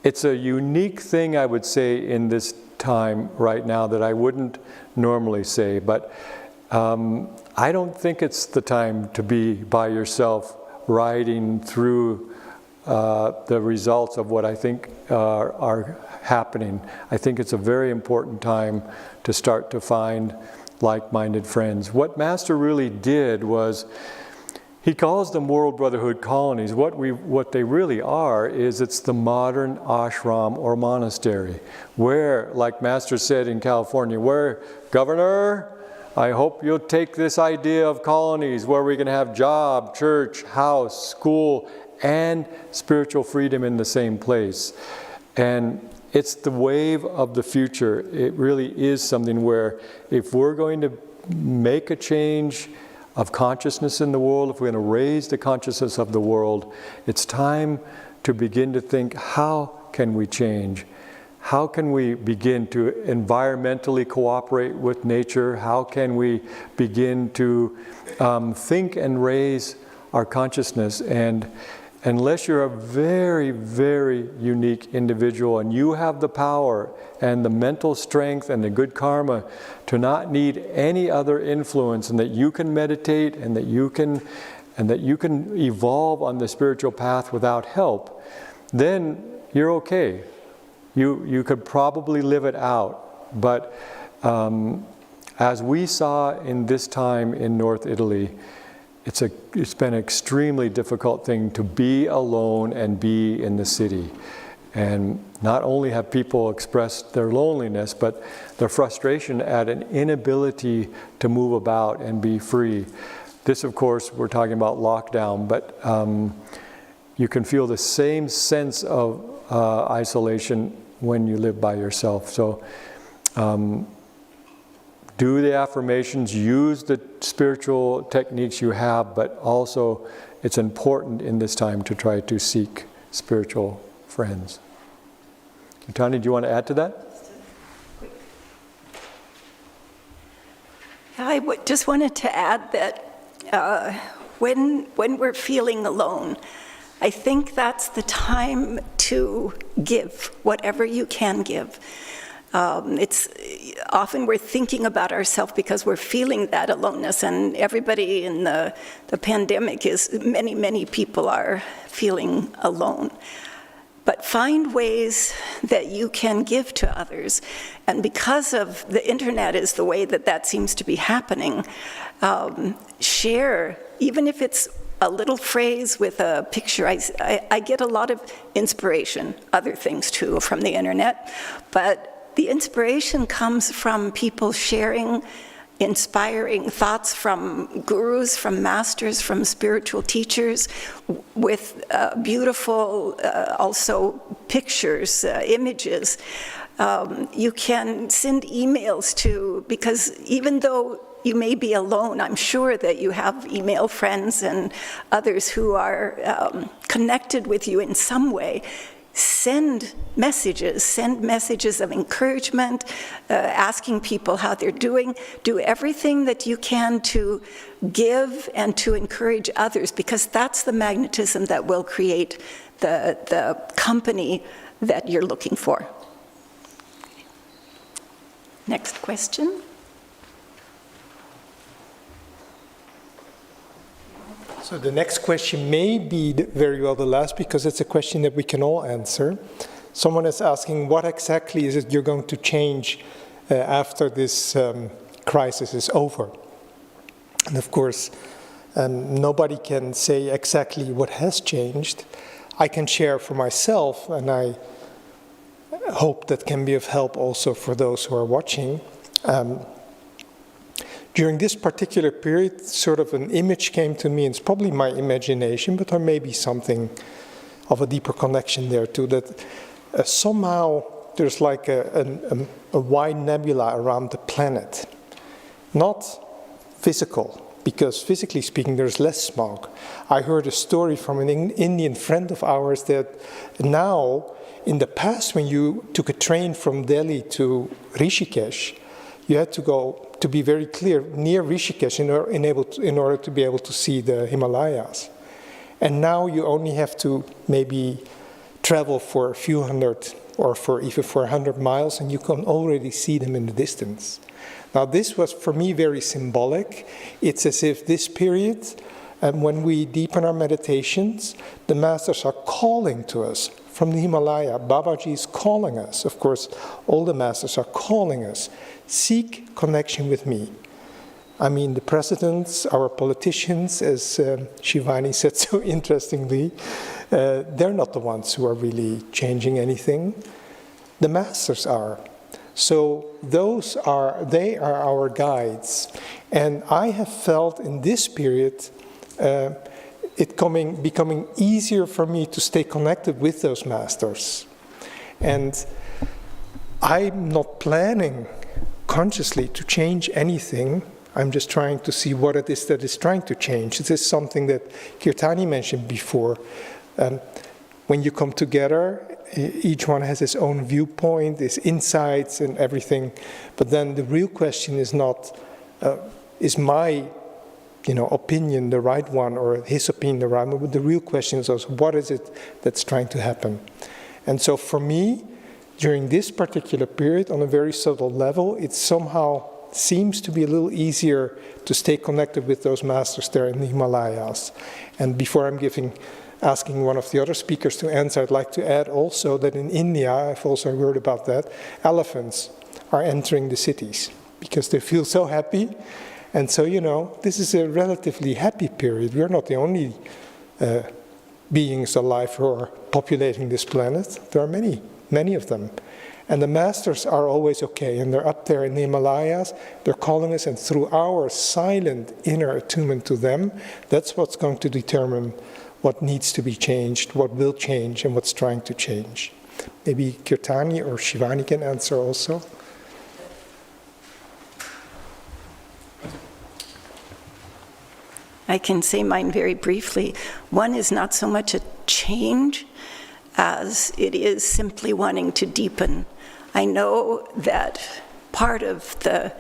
It's a unique thing, I would say, in this time right now that I wouldn't normally say, but I don't think it's the time to be by yourself riding through the results of what I think are happening. I think it's a very important time to start to find like-minded friends. What Master really did was, he calls them World Brotherhood colonies. What they really are is it's the modern ashram or monastery, where, like Master said in California, where, Governor, I hope you'll take this idea of colonies where we can have job, church, house, school, and spiritual freedom in the same place. And it's the wave of the future. It really is something where if we're going to make a change of consciousness in the world, if we're going to raise the consciousness of the world, it's time to begin to think, how can we change? How can we begin to environmentally cooperate with nature? How can we begin to think and raise our consciousness? And unless you're a very, very unique individual and you have the power and the mental strength and the good karma to not need any other influence, and that you can meditate and that you can evolve on the spiritual path without help, then you're okay. You could probably live it out. But as we saw in this time in North Italy, it's been an extremely difficult thing to be alone and be in the city. And not only have people expressed their loneliness, but their frustration at an inability to move about and be free. This, of course, we're talking about lockdown, but you can feel the same sense of isolation when you live by yourself. So do the affirmations, use the spiritual techniques you have, but also it's important in this time to try to seek spiritual friends. Tani, do you want to add to that? I just wanted to add that when we're feeling alone, I think that's the time to give whatever you can give. It's often we're thinking about ourselves because we're feeling that aloneness, and everybody in the pandemic many people are feeling alone. But find ways that you can give to others. And because of the internet is the way that seems to be happening, share, even if it's a little phrase with a picture. I get a lot of inspiration, other things too, from the internet, but the inspiration comes from people sharing inspiring thoughts from gurus, from masters, from spiritual teachers, with beautiful also pictures, images. You can send emails to, because even though you may be alone, I'm sure that you have email friends and others who are connected with you in some way. Send messages of encouragement, asking people how they're doing. Do everything that you can to give and to encourage others, because that's the magnetism that will create the company that you're looking for. Next question. So the next question may be very well the last, because it's a question that we can all answer. Someone is asking, what exactly is it you're going to change after this crisis is over? And of course, nobody can say exactly what has changed. I can share for myself, and I hope that can be of help also for those who are watching. During this particular period, sort of an image came to me, and it's probably my imagination, but there may be something of a deeper connection there too, that somehow there's like a wide nebula around the planet. Not physical, because physically speaking there's less smog. I heard a story from an Indian friend of ours that now, in the past when you took a train from Delhi to Rishikesh, you had to go, to be very clear, near Rishikesh in order to be able to see the Himalayas. And now you only have to maybe travel for a few hundred or even for 100 miles, and you can already see them in the distance. Now this was for me very symbolic. It's as if this period, and when we deepen our meditations, the masters are calling to us from the Himalaya. Babaji is calling us. Of course, all the masters are calling us. Seek connection with me. I mean, the presidents, our politicians, as Shivani said so interestingly, they're not the ones who are really changing anything. The masters are. So they are our guides. And I have felt in this period it becoming easier for me to stay connected with those masters. And I'm not planning consciously to change anything. I'm just trying to see what it is that is trying to change. This is something that Kirtani mentioned before. When you come together, each one has his own viewpoint, his insights and everything. But then the real question is not, is my opinion the right one or his opinion the right one? But the real question is also, what is it that's trying to happen? And so for me, during this particular period, on a very subtle level, it somehow seems to be a little easier to stay connected with those masters there in the Himalayas. And before I'm asking one of the other speakers to answer, I'd like to add also that in India, I've also heard about that, elephants are entering the cities because they feel so happy. And so, this is a relatively happy period. We're not the only beings alive who are populating this planet. There are many of them. And the masters are always okay, and they're up there in the Himalayas, they're calling us, and through our silent inner attunement to them, that's what's going to determine what needs to be changed, what will change, and what's trying to change. Maybe Kirtani or Shivani can answer also. I can say mine very briefly. One is not so much a change as it is simply wanting to deepen. I know that part of the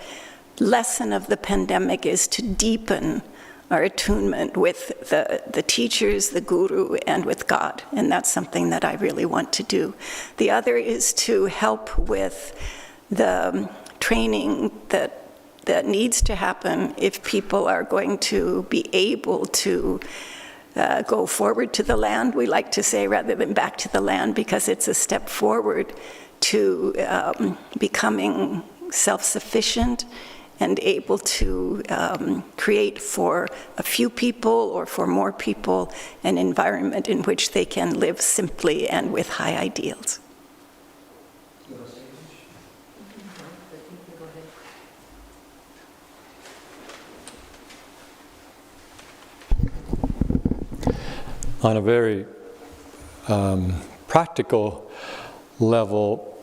lesson of the pandemic is to deepen our attunement with the teachers, the guru, and with God. And that's something that I really want to do. The other is to help with the training that needs to happen if people are going to be able to go forward to the land, we like to say, rather than back to the land, because it's a step forward to becoming self-sufficient and able to create for a few people or for more people an environment in which they can live simply and with high ideals. On a very practical level,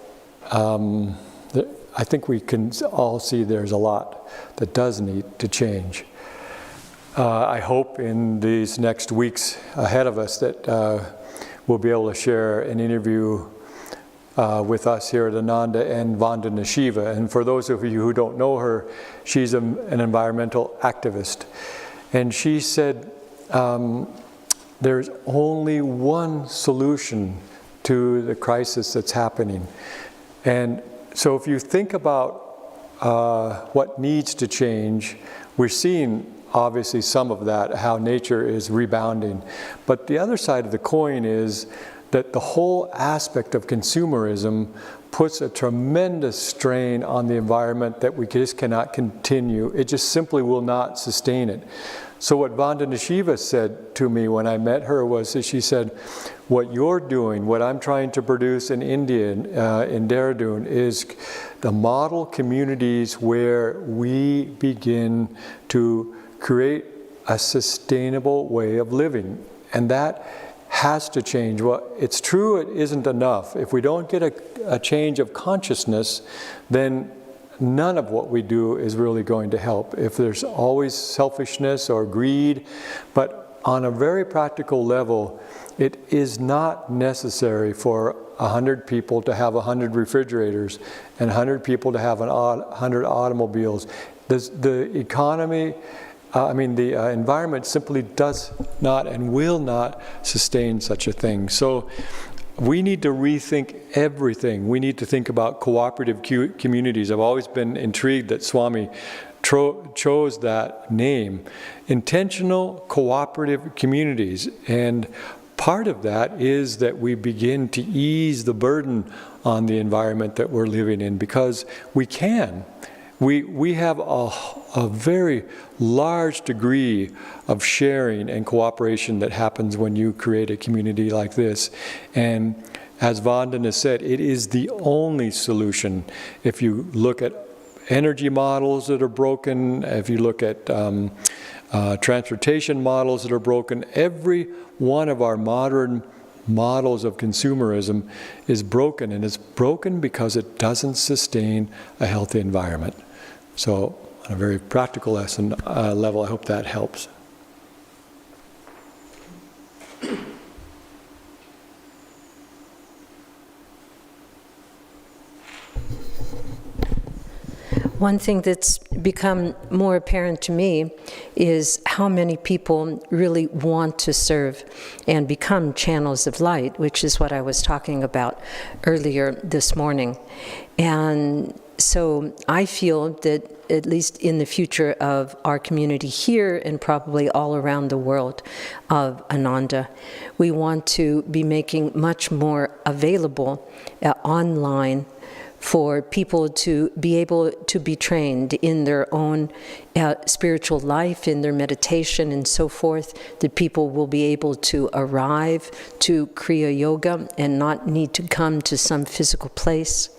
I think we can all see there's a lot that does need to change. I hope in these next weeks ahead of us that we'll be able to share an interview with us here at Ananda and Vandana Shiva. And for those of you who don't know her, she's an environmental activist. And she said, there's only one solution to the crisis that's happening. And so if you think about what needs to change, we're seeing obviously some of that, how nature is rebounding. But the other side of the coin is that the whole aspect of consumerism puts a tremendous strain on the environment that we just cannot continue. It just simply will not sustain it. So what Vandana Shiva said to me when I met her was that she said, what you're doing, what I'm trying to produce in India, in Dehradun, is the model communities where we begin to create a sustainable way of living. And that has to change. Well, it's true it isn't enough. If we don't get a change of consciousness, then none of what we do is really going to help. If there's always selfishness or greed, but on a very practical level, it is not necessary for 100 people to have 100 refrigerators and 100 people to have 100 automobiles. The economy, the environment simply does not and will not sustain such a thing. So we need to rethink everything. We need to think about cooperative communities. I've always been intrigued that Swami chose that name. Intentional cooperative communities. And part of that is that we begin to ease the burden on the environment that we're living in, because we can. We have a very large degree of sharing and cooperation that happens when you create a community like this. And as Vandana said, it is the only solution. If you look at energy models that are broken, if you look at transportation models that are broken, every one of our modern models of consumerism is broken, and it's broken because it doesn't sustain a healthy environment. So on a very practical lesson level, I hope that helps. One thing that's become more apparent to me is how many people really want to serve and become channels of light, which is what I was talking about earlier this morning. And so I feel that at least in the future of our community here and probably all around the world of Ananda, we want to be making much more available online for people to be able to be trained in their own spiritual life, in their meditation and so forth, that people will be able to arrive to Kriya Yoga and not need to come to some physical place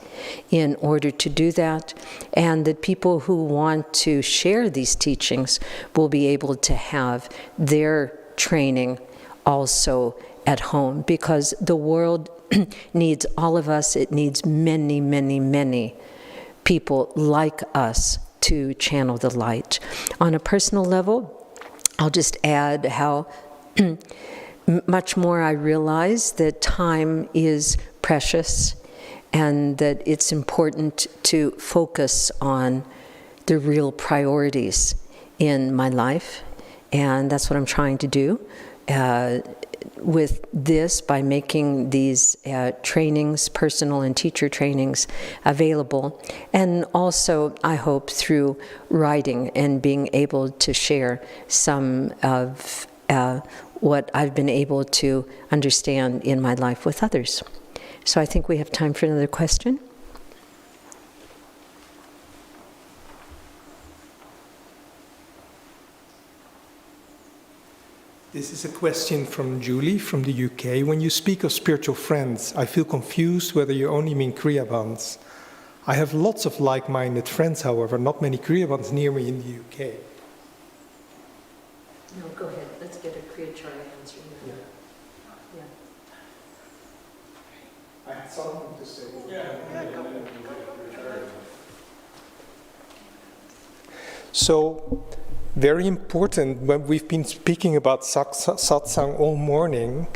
in order to do that, and that people who want to share these teachings will be able to have their training also at home, because the world needs all of us. It needs many, many, many people like us to channel the light. On a personal level, I'll just add how much more I realize that time is precious and that it's important to focus on the real priorities in my life. And that's what I'm trying to do with this, by making these trainings, personal and teacher trainings, available. And also, I hope, through writing and being able to share some of what I've been able to understand in my life with others. So I think we have time for another question. This is a question from Julie from the UK. When you speak of spiritual friends, I feel confused whether you only mean Kriyavans. I have lots of like-minded friends, however, not many Kriyavans near me in the UK. No, go ahead. Let's get a Kriyacharya answer. Yeah. Yeah. I had something to say. So, very important, when we've been speaking about satsang all morning,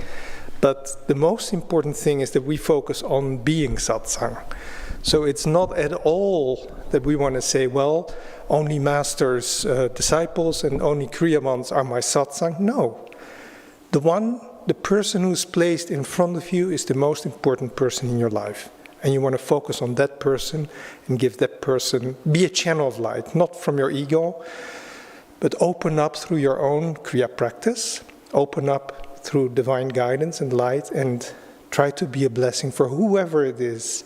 but the most important thing is that we focus on being satsang. So it's not at all that we want to say, well, only masters, disciples, and only Kriyavans are my satsang. No. The person who's placed in front of you is the most important person in your life. And you want to focus on that person and give that person, be a channel of light, not from your ego, but open up through your own Kriya practice, open up through divine guidance and light, and try to be a blessing for whoever it is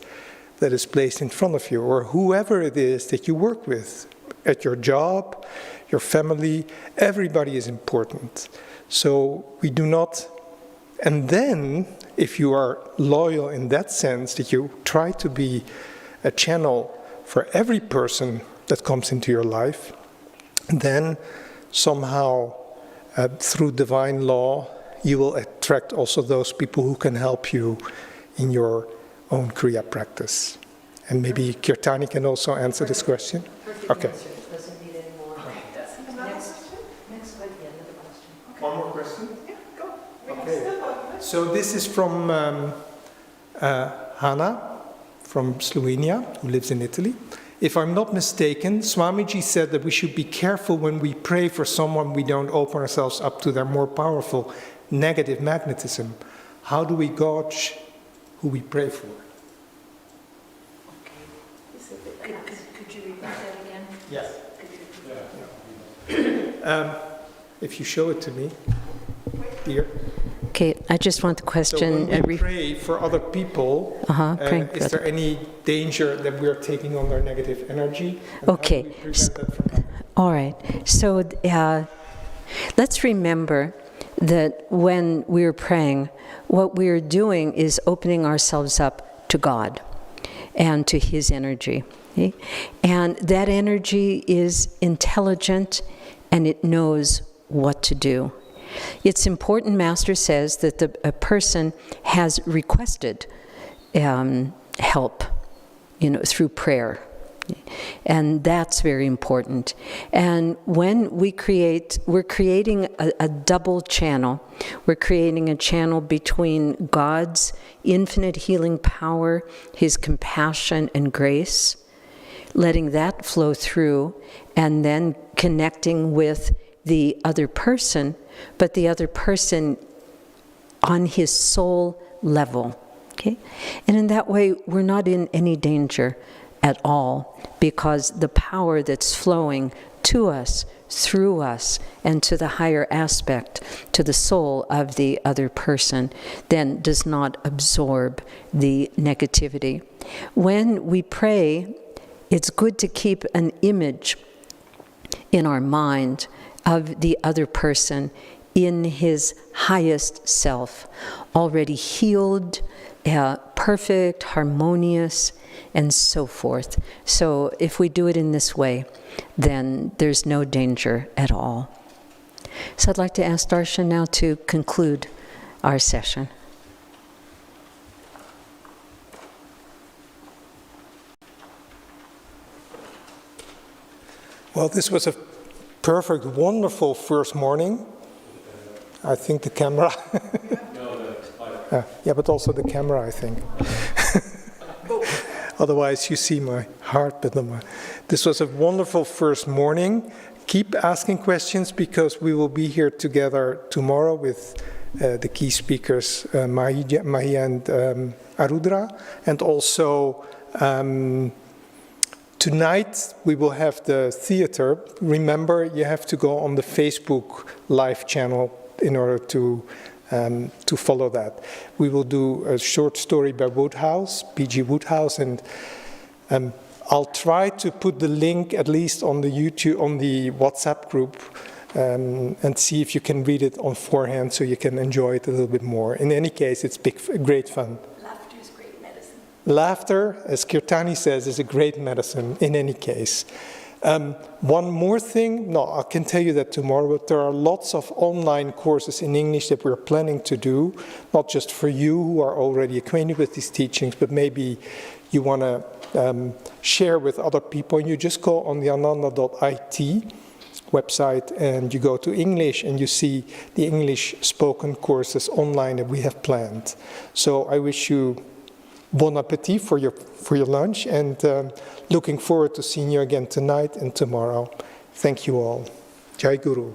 that is placed in front of you, or whoever it is that you work with, at your job, your family. Everybody is important. So we do not, and then if you are loyal in that sense, that you try to be a channel for every person that comes into your life, then somehow through divine law you will attract also those people who can help you in your own Kriya practice. And maybe Kirtani can also answer this question. Okay. One more question? Yeah, go. Okay. So this is from Hannah from Slovenia, who lives in Italy. If I'm not mistaken, Swamiji said that we should be careful when we pray for someone we don't open ourselves up to their more powerful negative magnetism. How do we gauge who we pray for? Could you repeat that again? Yes. If you show it to me, dear. Okay, I just want the question. So when we pray for other people, is there any danger that we are taking on their negative energy? And okay. how do we prevent that from happening? All right. So let's remember that when we're praying, what we're doing is opening ourselves up to God and to His energy. Okay? And that energy is intelligent and it knows what to do. It's important, Master says, that a person has requested help, through prayer. And that's very important. And when we're creating a double channel. We're creating a channel between God's infinite healing power, His compassion and grace, letting that flow through, and then connecting with the other person, but the other person on his soul level. Okay? And in that way, we're not in any danger at all, because the power that's flowing to us, through us, and to the higher aspect, to the soul of the other person, then does not absorb the negativity. When we pray, it's good to keep an image in our mind of the other person in his highest self, already healed, perfect, harmonious, and so forth. So if we do it in this way, then there's no danger at all. So I'd like to ask Darshan now to conclude our session. Well, this was a perfect, wonderful first morning. I think the camera. Yeah, but also the camera, I think. Otherwise, you see my heart. But this was a wonderful first morning. Keep asking questions, because we will be here together tomorrow with the key speakers, Mahi and Arudra. And also, tonight we will have the theater. Remember, you have to go on the Facebook live channel in order to follow that. We will do a short story by Woodhouse, P.G. Woodhouse, and I'll try to put the link at least on the YouTube, on the WhatsApp group, and see if you can read it on forehand so you can enjoy it a little bit more. In any case, it's great fun. Laughter is great medicine. Laughter, as Kirtani says, is a great medicine in any case. One more thing, I can tell you that tomorrow, but there are lots of online courses in English that we're planning to do, not just for you who are already acquainted with these teachings, but maybe you want to share with other people. And you just go on the ananda.it website and you go to English and you see the English spoken courses online that we have planned. So I wish you bon appetit for your lunch, and looking forward to seeing you again tonight and tomorrow. Thank you all. Jai Guru.